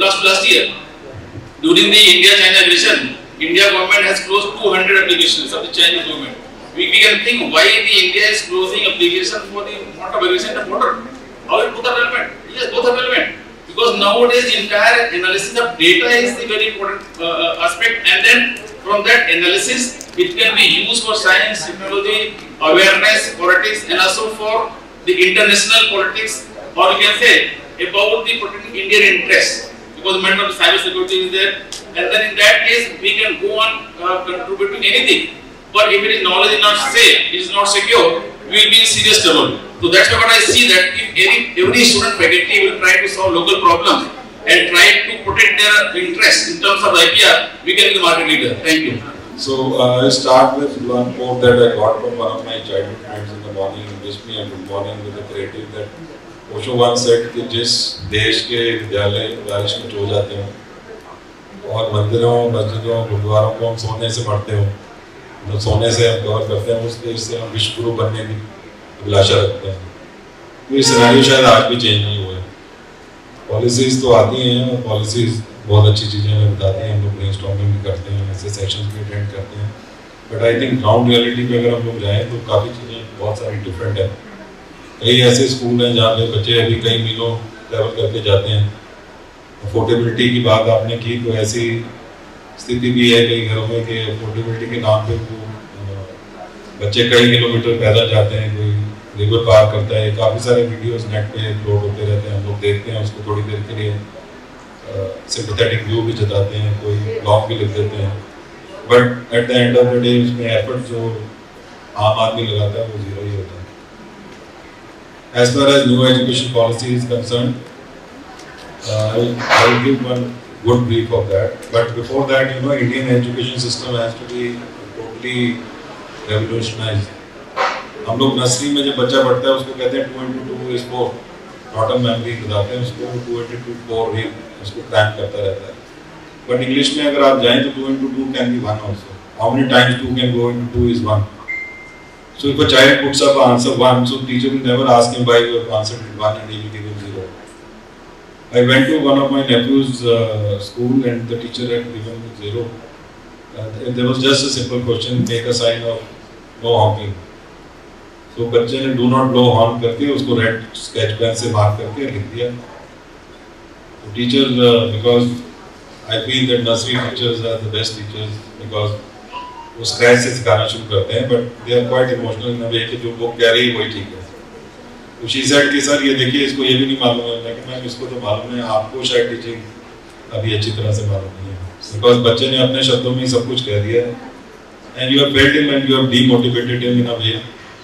during the India-China aggression, India government has closed 200 applications of the Chinese government. We can think why the India is closing application for the amount of aggression at the border. How it both are relevant? Yes, both are relevant. Because nowadays the entire analysis of data is the very important aspect, and then from that analysis it can be used for science, technology, awareness, politics, and also for the international politics, or you can say about the protecting Indian interests. Because the matter of cyber security is there, and then in that case we can go on contributing anything. But if it is knowledge is not safe, it is not secure, we will be in serious trouble. So that's why what I see that if every student faculty will try to solve local problems and try to protect their interests in terms of IPR, we can be the market leader. Thank you. So I start with one quote that I got from one of my childhood friends in the morning. He wished me a good morning with a creative that Osho once said कि जिस देश के विद्यालय बारिश में चो जाते हैं और मंदिरों, मस्जिदों, गुरुद्वारों को हम सोने से मरते हो, तो सोने से हम कवर करते हैं, उस देश से हम विश्व गुरु बनने की अभिलाषा रखते हैं। तो ये सिनेरियो शायद आज भी चेंज नहीं हुआ है। पॉलिसीज तो आती हैं और पॉलिसीज बहुत अच्छी चीज़ें हमें बताती हैं, हम लोग ब्रेनस्टॉर्मिंग भी करते हैं, ऐसे सेशंस भी अटेंड करते हैं, but I think ground reality पे अगर हम लोग जाएँ तो काफ़ी चीज़ें बहुत सारी डिफरेंट है। कई ऐसे स्कूल हैं जहाँ पे बच्चे अभी कई मीलों ट्रैवल करके जाते हैं। अफोर्डेबिलिटी की बात आपने की, तो ऐसी स्थिति भी है कई घरों में कि अफोर्डेबिलिटी के नाम पे बच्चे कई किलोमीटर पैदल जाते हैं, कोई रिवर पार करता है। काफ़ी सारे वीडियोस नेट पे अपलोड होते रहते हैं, हम लोग देखते हैं उसको, थोड़ी देर के लिए सिंपैथेटिक व्यू भी जताते हैं, कोई ब्लॉग भी लिख देते हैं, but at the end of the day उसमें एफर्ट जो आम आदमी लगाता है वो जीरो ही होता है। As far as new education policy is concerned, I will give one good brief of that. But before that, Indian education system has to be totally revolutionized. हम लोग नर्सरी में जब बच्चा पढ़ता है उसको कहते हैं 2 into 2 is 4, टोटल मेमोरी बताते हैं उसको, 2 into 2 4 रीड, उसको क्रैम करता रहता है। बट इंग्लिश में अगर आप जाएं तो 2 into 2 can be 1 also. How many times 2 can go into 2 is 1. So if a child puts up an answer 1, so teacher will never ask him why you have answered it 1 and he will give him 0. I went to one of my nephew's school and the teacher had given me 0. There was just a simple question, make a sign of no honking. तो बच्चे ने do not blow horn करके उसको red sketch pen से mark करके लिख दिया. तो teacher because I feel that nursery teachers are the best teachers because वो स्क्रैच से सिखाना शुरू करते हैं, but they are quite emotional in a way कि जो बुक कह रही है वही ठीक है. तो शी सेड कि सर ये देखिए इसको ये भी नहीं मालूम है. लेकिन मैम इसको तो मालूम है, आपको शायद टीचिंग अभी अच्छी तरह से मालूम नहीं है, बिकॉज बच्चे ने अपने शब्दों में सब कुछ कह दिया है. And you have failed him and you have demotivated him in a way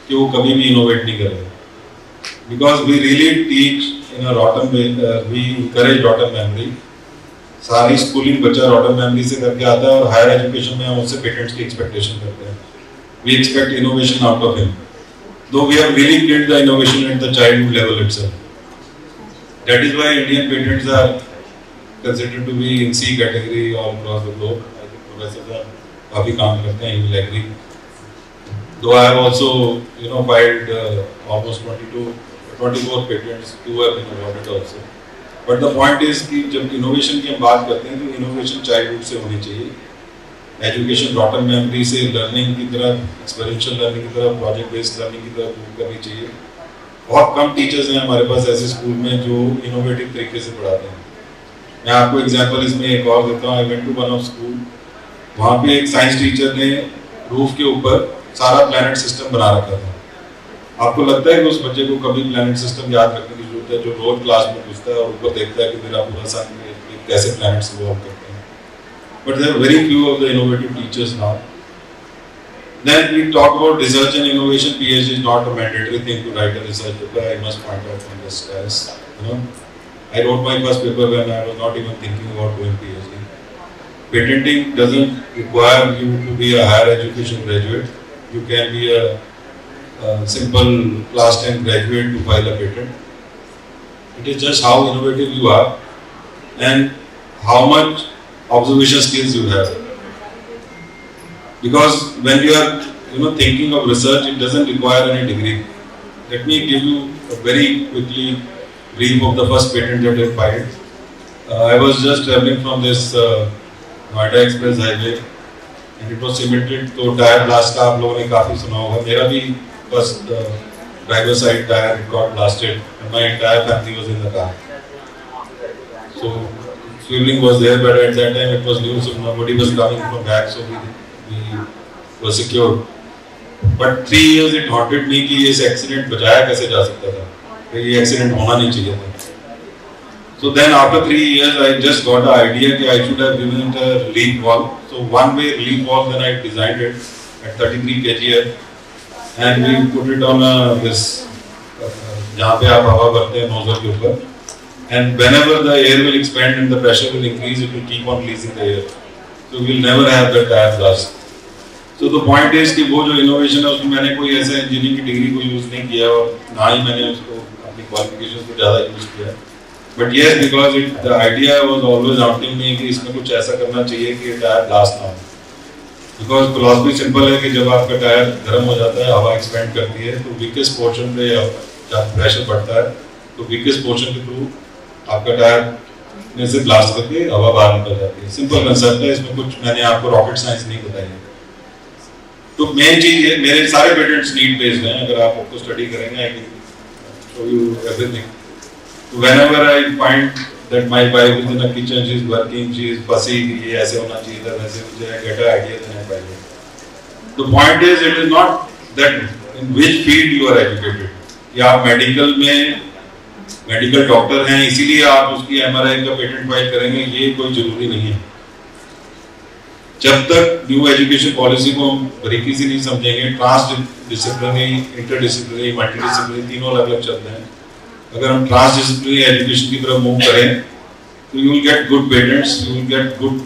कि वो कभी भी इनोवेट नहीं करेगा. Because we really teach in a rotten way, we encourage rotten memory. सारी स्कूलिंग बच्चा रॉटन मेमोरी से करके आता है और हायर एजुकेशन में हम उससे पेटेंट्स की एक्सपेक्टेशन करते हैं. We expect innovation out of him, though we have really killed the innovation at the childhood level itself. That is why Indian patents are considered to be in C category all across the globe. I think professors are काफी काम करते हैं, you will agree. Though I have also, filed almost 24 patents, 2 have been awarded also. But the point is कि जब innovation की हम बात करते हैं तो innovation childhood से होनी चाहिए. एजुकेशन रॉटन मेमोरी से लर्निंग की तरफ, एक्सपेरिमेंशियल लर्निंग की तरफ, प्रोजेक्ट बेस्ड लर्निंग की तरफ मूव करनी चाहिए. बहुत कम टीचर्स हैं हमारे पास ऐसे स्कूल में जो इनोवेटिव तरीके से पढ़ाते हैं. मैं आपको एग्जांपल इसमें एक और देता हूँ. I went to one of school, वहाँ पे एक साइंस टीचर ने रूफ के ऊपर सारा प्लैनेट सिस्टम बना रखा था. आपको लगता है कि उस बच्चे को कभी प्लैनेट सिस्टम याद रखने की जरूरत है, जो रोज क्लास में घुसता है और ऊपर देखता है कि मेरा पूरा सन कैसे प्लैनेट्स इवॉल्व करते हैं. But there are very few of the innovative teachers now. Then we talk about research and innovation. PhD is not a mandatory thing to write a research paper. I must point out from this class. I wrote my first paper when I was not even thinking about doing PhD. Patenting doesn't require you to be a higher education graduate. You can be a simple class 10 graduate to file a patent. It is just how innovative you are and how much observation skills you have. Because when you are thinking of research, it doesn't require any degree. Let me give you a very quickly brief of the first patent that I filed. I was just traveling from this Noida Express Highway and it was cemented. तो tyre blast का आप लोगों ने काफी सुना होगा. मेरा भी first driver side tire got blasted and my entire family was in the car. So fueling was there, but at that time it was new, so nobody was coming from back, so we were secured. But 3 years it haunted me कि इस accident बचाया कैसे जा सकता था, कि ये accident होना नहीं चाहिए था. So then after 3 years I just got the idea कि I should have given it a relief valve. So one way relief valve, then I designed it at 33 kgf and we put it on this जहाँ पे आप हवा भरते हैं nozzle के ऊपर. And whenever the air will expand and the pressure will increase, it will keep on releasing the air. So we will never have the tire blast. So the point is कि वो जो innovation है उसमें मैंने कोई ऐसा engineering की degree को यूज नहीं किया और ना ही मैंने उसको अपनी qualifications को ज़्यादा यूज किया. But yes, because the idea was always haunting me कि इसमें कुछ ऐसा करना चाहिए कि tire blast ना हो. Because philosophy simple है कि जब आपका टायर गर्म हो जाता है, हवा expand करती है, तो weakest portion पे जब pressure बढ़ता है, तो weakest portion के through आपका टायर में से ब्लास्ट करके हवा बाहर निकल जाती है. सिंपल कंसेप्ट है, इसमें कुछ मैंने आपको रॉकेट साइंस नहीं बताई है. तो मेन चीज ये, मेरे सारे पेटेंट्स नीड बेस्ड हैं. अगर आप उसको स्टडी करेंगे I can show you everything. Whenever I find that my wife is in a kitchen, she is working, she is फसी, ये ऐसे होना चाहिए था, वैसे मुझे गेट अ आइडिया देना चाहिए. The point is it is not that in which field you are educated. या आप मेडिकल में मेडिकल डॉक्टर हैं इसीलिए आप उसकी एमआरआई का पेटेंट फाइल करेंगे, ये कोई जरूरी नहीं है. जब तक न्यू एजुकेशन पॉलिसी को हम बारीकी से नहीं समझेंगे, ट्रांस डिसिप्लिनरी, इंटरडिसिप्लिनरी, मल्टीडिसिप्लिनरी तीनों अलग अलग चलते हैं. अगर हम ट्रांस डिसिप्लिनरी एजुकेशन की तरफ मूव करें तो you will get good patents, you will get good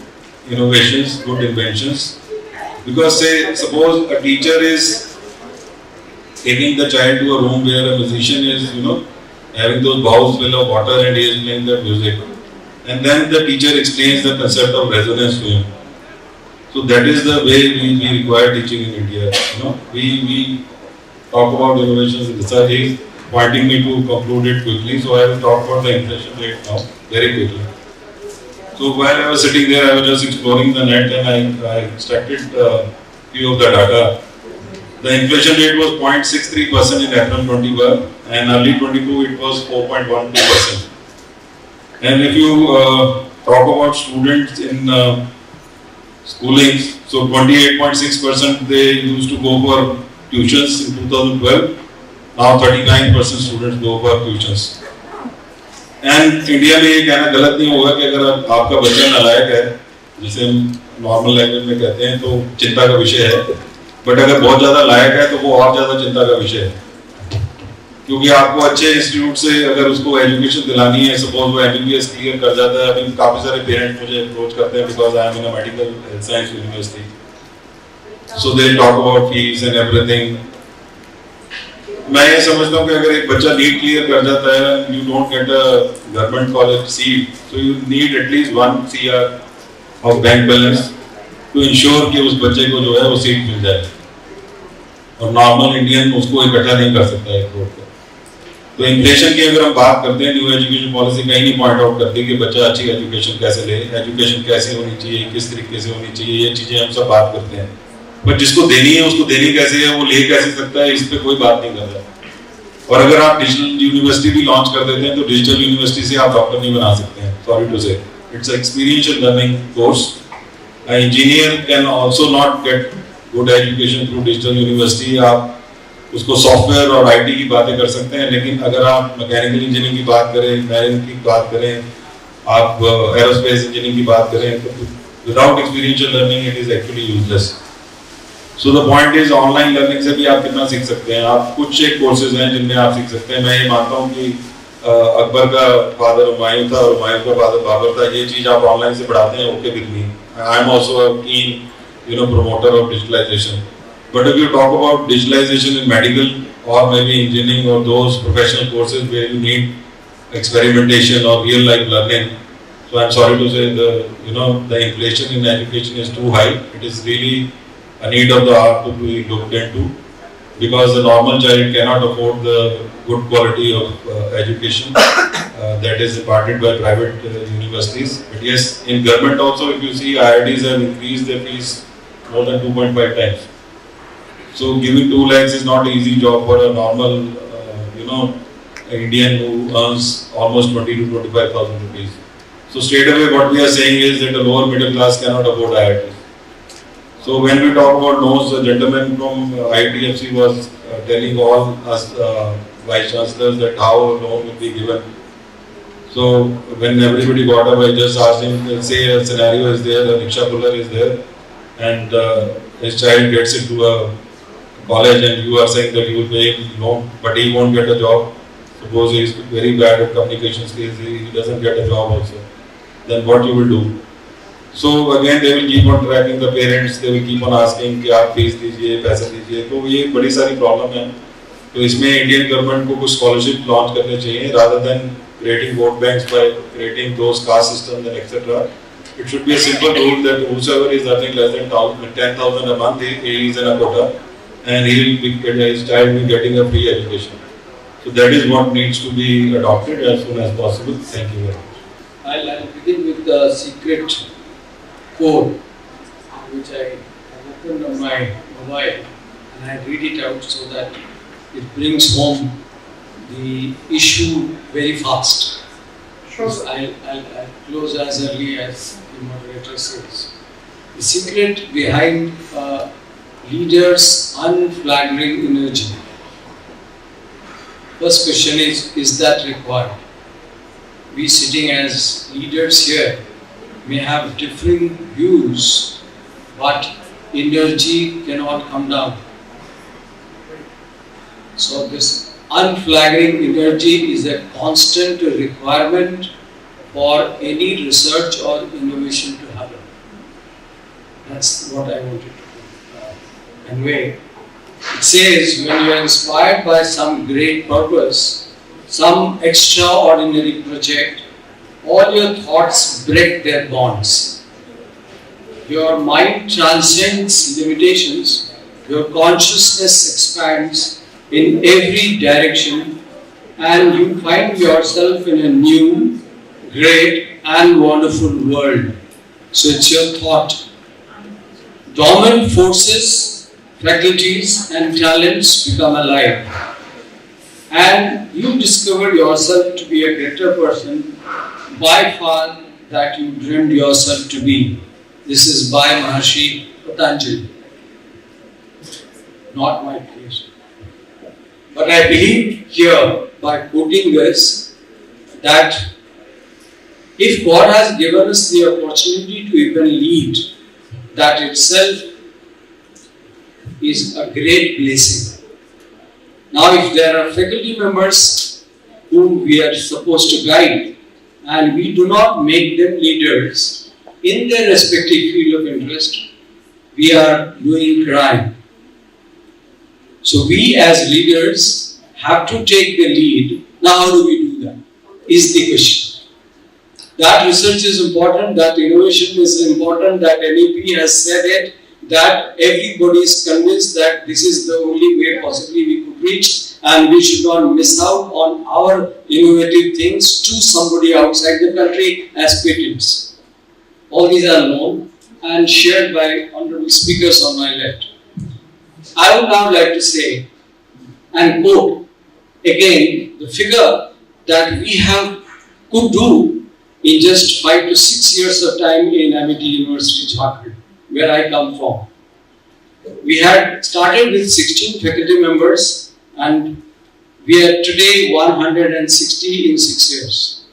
innovations, good inventions. Because say suppose a teacher is taking the child to a room where a musician is having those bowls full of water and he is playing that music, and then the teacher explains the concept of resonance to him. So that is the way we require teaching in India. We talk about innovations and research. He is pointing me to conclude it quickly, so I will talk about the inflation rate now very quickly. So while I was sitting there, I was just exploring the net and I extracted few of the data. The inflation rate was 0.63% in April 21 and early 22 it was 4.12%. And if you talk about students in schooling, so 28.6% they used to go for tuitions in 2012. Now 39% students go for tuitions. And India में ये कहना गलत नहीं होगा कि अगर आपका बच्चा नालायक है, जिसे हम नॉर्मल लैंग्वेज में कहते हैं, तो चिंता का विषय है. बट अगर बहुत ज़्यादा लायक है तो वो और ज़्यादा चिंता का विषय है, क्योंकि आपको अच्छे इंस्टीट्यूट से अगर उसको एजुकेशन दिलानी है, सपोज वो MBBS क्लियर कर जाता है. अभी काफ़ी सारे पेरेंट्स मुझे अप्रोच करते हैं because I am in a medical science university, so they talk about fees and everything. मैं ये समझता हूँ कि अगर एक बच्चा नीट क्लियर कर जाता है, you don't get a government college seat, so you need at least 1 CR of bank balance to ensure कि उस बच्चे को जो है वो सीट मिल जाए. और नॉर्मल इंडियन उसको इकट्ठा नहीं कर सकता है कोर्ट को. तो इन्फ्लेशन की अगर हम बात करते हैं, न्यू एजुकेशन पॉलिसी कहीं नहीं पॉइंट आउट करती कि बच्चा अच्छी एजुकेशन कैसे ले, एजुकेशन कैसे होनी चाहिए, किस तरीके से होनी चाहिए, ये चीज़ें हम सब बात करते हैं. बट जिसको देनी है उसको देनी कैसे है, वो ले कैसे सकता है, इस पे कोई बात नहीं कर रहा. और अगर आप डिजिटल यूनिवर्सिटी भी लॉन्च कर देते हैं तो डिजिटल यूनिवर्सिटी से आप डॉक्टर नहीं बना सकते हैं. सॉरी टू से, it's experiential learning course. Engineer can also not get good education through digital university. आप उसको सॉफ्टवेयर और IT की बातें कर सकते हैं, लेकिन अगर आप मैकेनिकल इंजीनियरिंग की बात करें, मैरिन की बात करें, आप एरोस्पेस इंजीनियरिंग की बात करें, तो without experiential learning it is actually useless. So the point is online learning से भी आप कितना सीख सकते हैं. आप कुछ एक कोर्सेज हैं जिनमें आप सीख सकते हैं. मैं ये मानता हूँ कि अकबर का फादर हुमायूं था और हुमायूं का फादर बाबर था. ये चीज़ आप ऑनलाइन से पढ़ाते हैं, okay with me. I am also a कीन promoter of digitalization. But if you talk about digitalization in medical or maybe engineering or those professional courses where you need experimentation or real life learning, so I'm sorry to say the inflation in education is too high. It is really a need of the hour to be looked into, because the normal child cannot afford the good quality of education that is imparted by private universities. But yes, in government also, if you see, IITs have increased their fees more than 2.5 times. So giving 2 lakhs is not an easy job for a normal, Indian who earns almost 20 to 25,000 rupees. So straight away, what we are saying is that the lower middle class cannot afford IITs. So when we talk about loans, the gentleman from ITFC was telling all us vice chancellors that how a loan will be given. So when everybody got up, I just asked him, say a scenario is there, a rickshaw puller is there, and his child gets into a college, and you are saying that you will pay him loan, but he won't get a job. Suppose he is very bad at communication skills, he doesn't get a job also. Then what you will do? So again they will keep on tracking the parents, they will keep on asking कि आप fees दीजिए, पैसा दीजिए. तो ये बड़ी सारी problem है. तो इसमें इंडियन गवर्नमेंट को कुछ स्कॉलरशिप लॉन्च करने चाहिए, rather than creating vote banks by creating those caste systems and etc. It should be a simple rule that whosoever is earning less than 10,000 a month, he is in a quota, and his child will be getting a free education. So that is what needs to be adopted as soon as possible. Thank you very much. I'll begin with the secret code, which I opened on my mobile, and I read it out so that it brings home the issue very fast. Sure. I'll close as early as the moderator says. The secret behind leaders' unflagging energy. First question is that required? We sitting as leaders here may have differing views, but energy cannot come down. So this unflagging energy is a constant requirement for any research or innovation to happen. That's what I wanted to convey. It says, when you are inspired by some great purpose, some extraordinary project, all your thoughts break their bonds. Your mind transcends limitations, your consciousness expands in every direction, and you find yourself in a new, great and wonderful world. So it's your thought. Dormant forces faculties and talents become alive. And you discover yourself to be a greater person by far that you dreamed yourself to be. This is by Maharshi Patanjali, not my creation. But I believe here, by quoting this, that if God has given us the opportunity to even lead, that itself is a great blessing. Now, if there are faculty members whom we are supposed to guide, and we do not make them leaders in their respective field of interest, we are doing crime. So we as leaders have to take the lead. Now how do we do that? Is the question. That research is important, that innovation is important, that NEP has said it, that everybody is convinced that this is the only way possibly we could reach, and we should not miss out on our innovative things to somebody outside the country as patents. All these are known and shared by honorable speakers on my left. I would now like to say and quote again the figure that we could do in just 5 to 6 years of time in Amity University, Jharkhand, where I come from. We had started with 16 faculty members and we are today 160 in 6 years.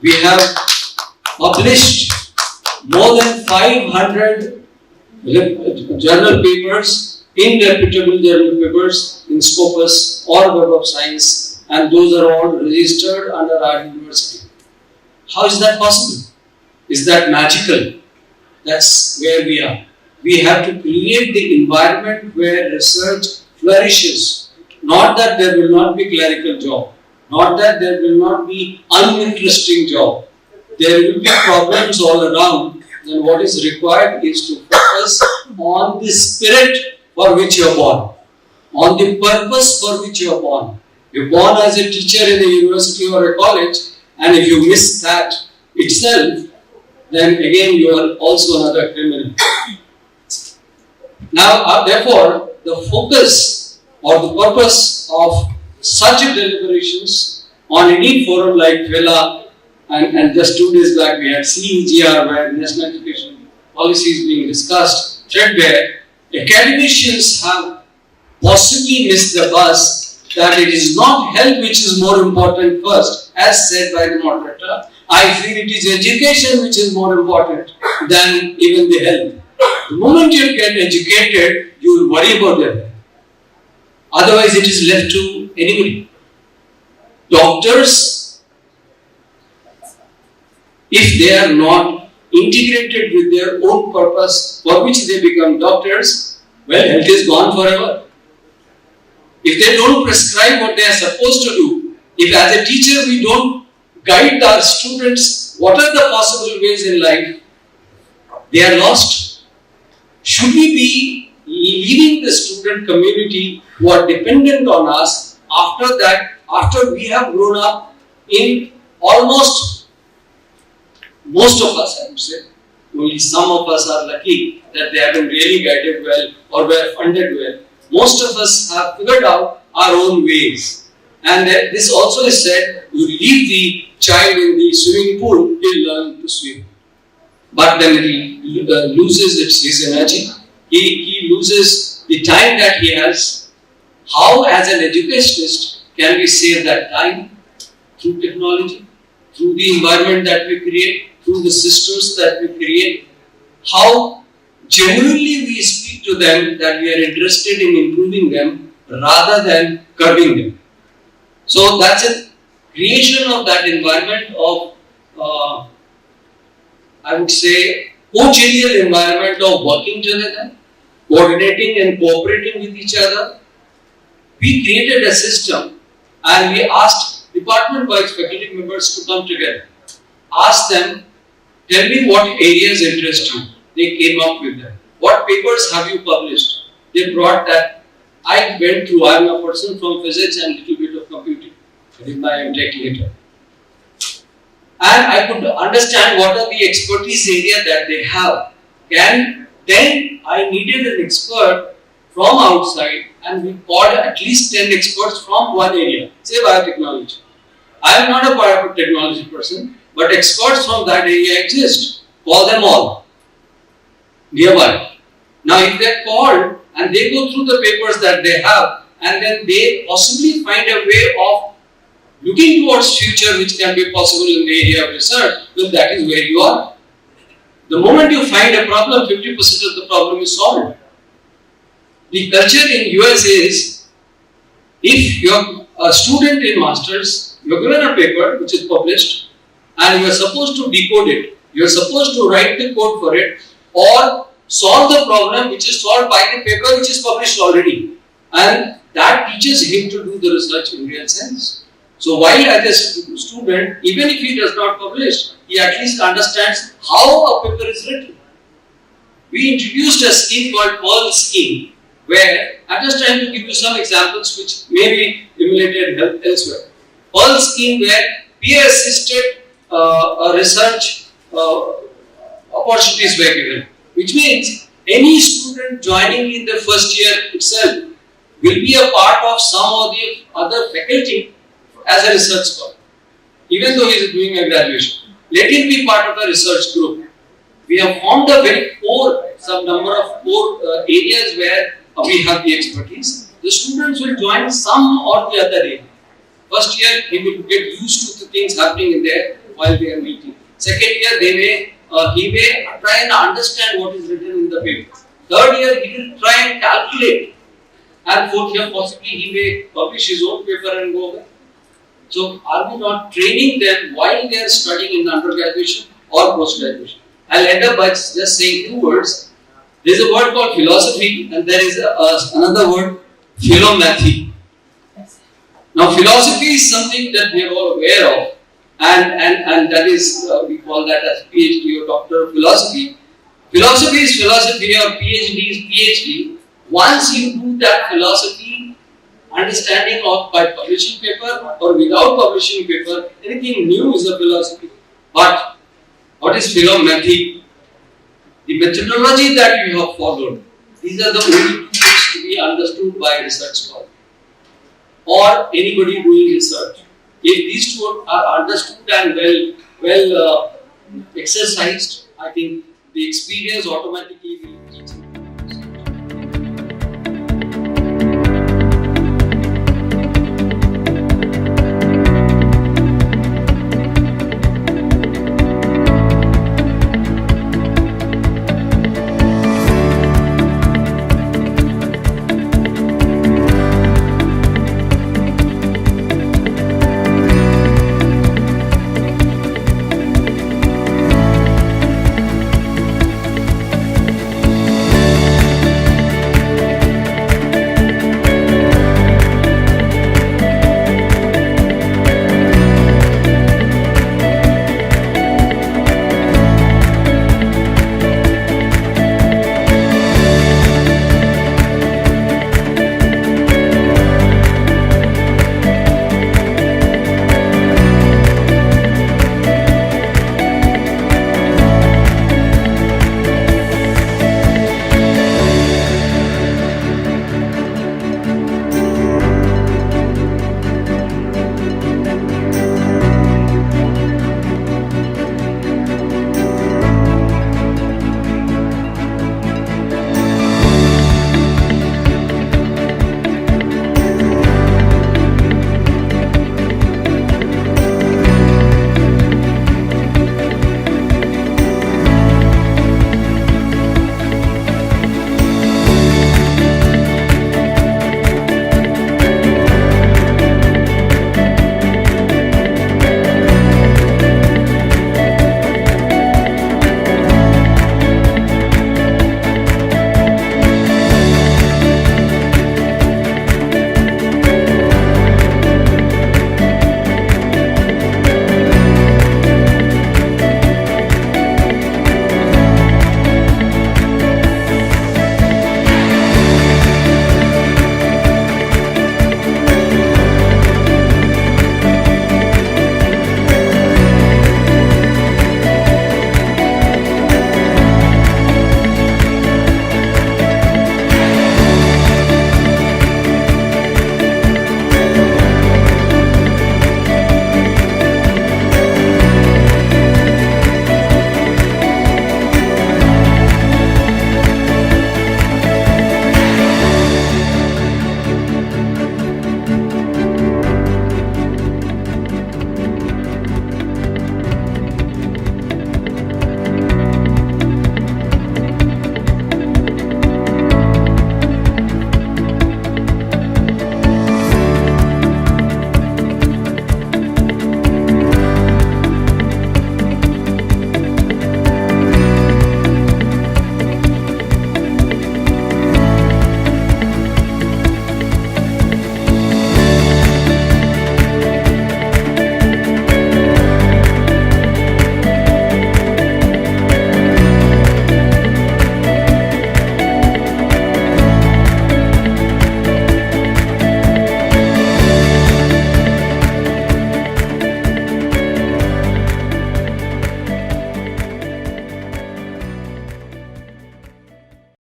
We have published more than 500 journal papers, reputable journal papers in Scopus or Web of Science, and those are all registered under our university. How is that possible? Is that magical? That's where we are. We have to create the environment where research flourishes. Not that there will not be clerical job, not that there will not be uninteresting job. There will be problems all around, and what is required is to focus on the spirit for which you are born, on the purpose for which you are born. You are born as a teacher in a university or a college, and if you miss that itself, then again you are also another criminal. Now, therefore, the focus or the purpose of such deliberations on any forum like FELA, and just 2 days back we had CEGR where national education policy is being discussed, threadbare, academicians have possibly missed the bus that it is not health which is more important first, as said by the moderator. I feel it is education which is more important than even the health. The moment you get educated, you will worry about your health. Otherwise, it is left to anybody. Doctors, if they are not integrated with their own purpose for which they become doctors, well, health is gone forever. If they don't prescribe what they are supposed to do, if as a teacher we don't guide our students what are the possible ways in life, they are lost. Should we be leaving the student community who are dependent on us after that, after we have grown up in almost most of us, I would say, only some of us are lucky that they have been really guided well or were funded well. Most of us have figured out our own ways. And this also is said, you leave the child in the swimming pool, he'll learn to swim. But then he loses his energy. He loses the time that he has. How as an educationist can we save that time? Through technology, through the environment that we create, through the systems that we create. How genuinely we speak to them that we are interested in improving them rather than curbing them. So that's a creation of that environment of, I would say, co-genial environment of working together, coordinating and cooperating with each other. We created a system and we asked department-wise faculty members to come together. Ask them, tell me what areas interest you. They came up with them. What papers have you published? They brought that. I went through, I am a person from physics and little bit of computing. I did my MTech later. And I could understand what are the expertise area that they have. Can Then I needed an expert from outside, and we called at least 10 experts from one area, say biotechnology. I am not a biotechnology person, but experts from that area exist. Call them all nearby. Now, if they are called and they go through the papers that they have, and then they possibly find a way of looking towards future which can be possible in the area of research, well, that is where you are. The moment you find a problem, 50% of the problem is solved. The culture in US is, if you are a student in masters, you are given a paper which is published, and you are supposed to decode it, you are supposed to write the code for it, or solve the problem which is solved by the paper which is published already. And that teaches him to do the research in real sense. So while as a student, even if he does not publish, he at least understands how a paper is written. We introduced a scheme called Pearl scheme, where I'm just trying to give you some examples which may be emulated elsewhere. Pearl scheme where peer-assisted research opportunities were given, which means any student joining in the first year itself will be a part of some or the other faculty as a research scholar, even though he is doing a graduation. Let him be part of the research group. We have formed a very core, some number of core areas where we have the expertise. The students will join some or the other area. First year, he will get used to the things happening in there while they are meeting. Second year, he may try and understand what is written in the paper. Third year, he will try and calculate. And fourth year, possibly he may publish his own paper and go away. So, are we not training them while they are studying in undergraduation or post-graduation? I'll end up by just saying two words. There is a word called philosophy, and there is another word, philomathy. Now, philosophy is something that we are all aware of, and that is, we call that as PhD or Doctor of Philosophy. Philosophy is philosophy, or PhD is PhD. Once you do that philosophy, understanding of by publishing paper or without publishing paper, anything new is a philosophy. But what is philomathy? The methodology that you have followed, these are the only two things to be understood by a research scholar or anybody doing research. If these two are understood and well exercised, I think the experience automatically will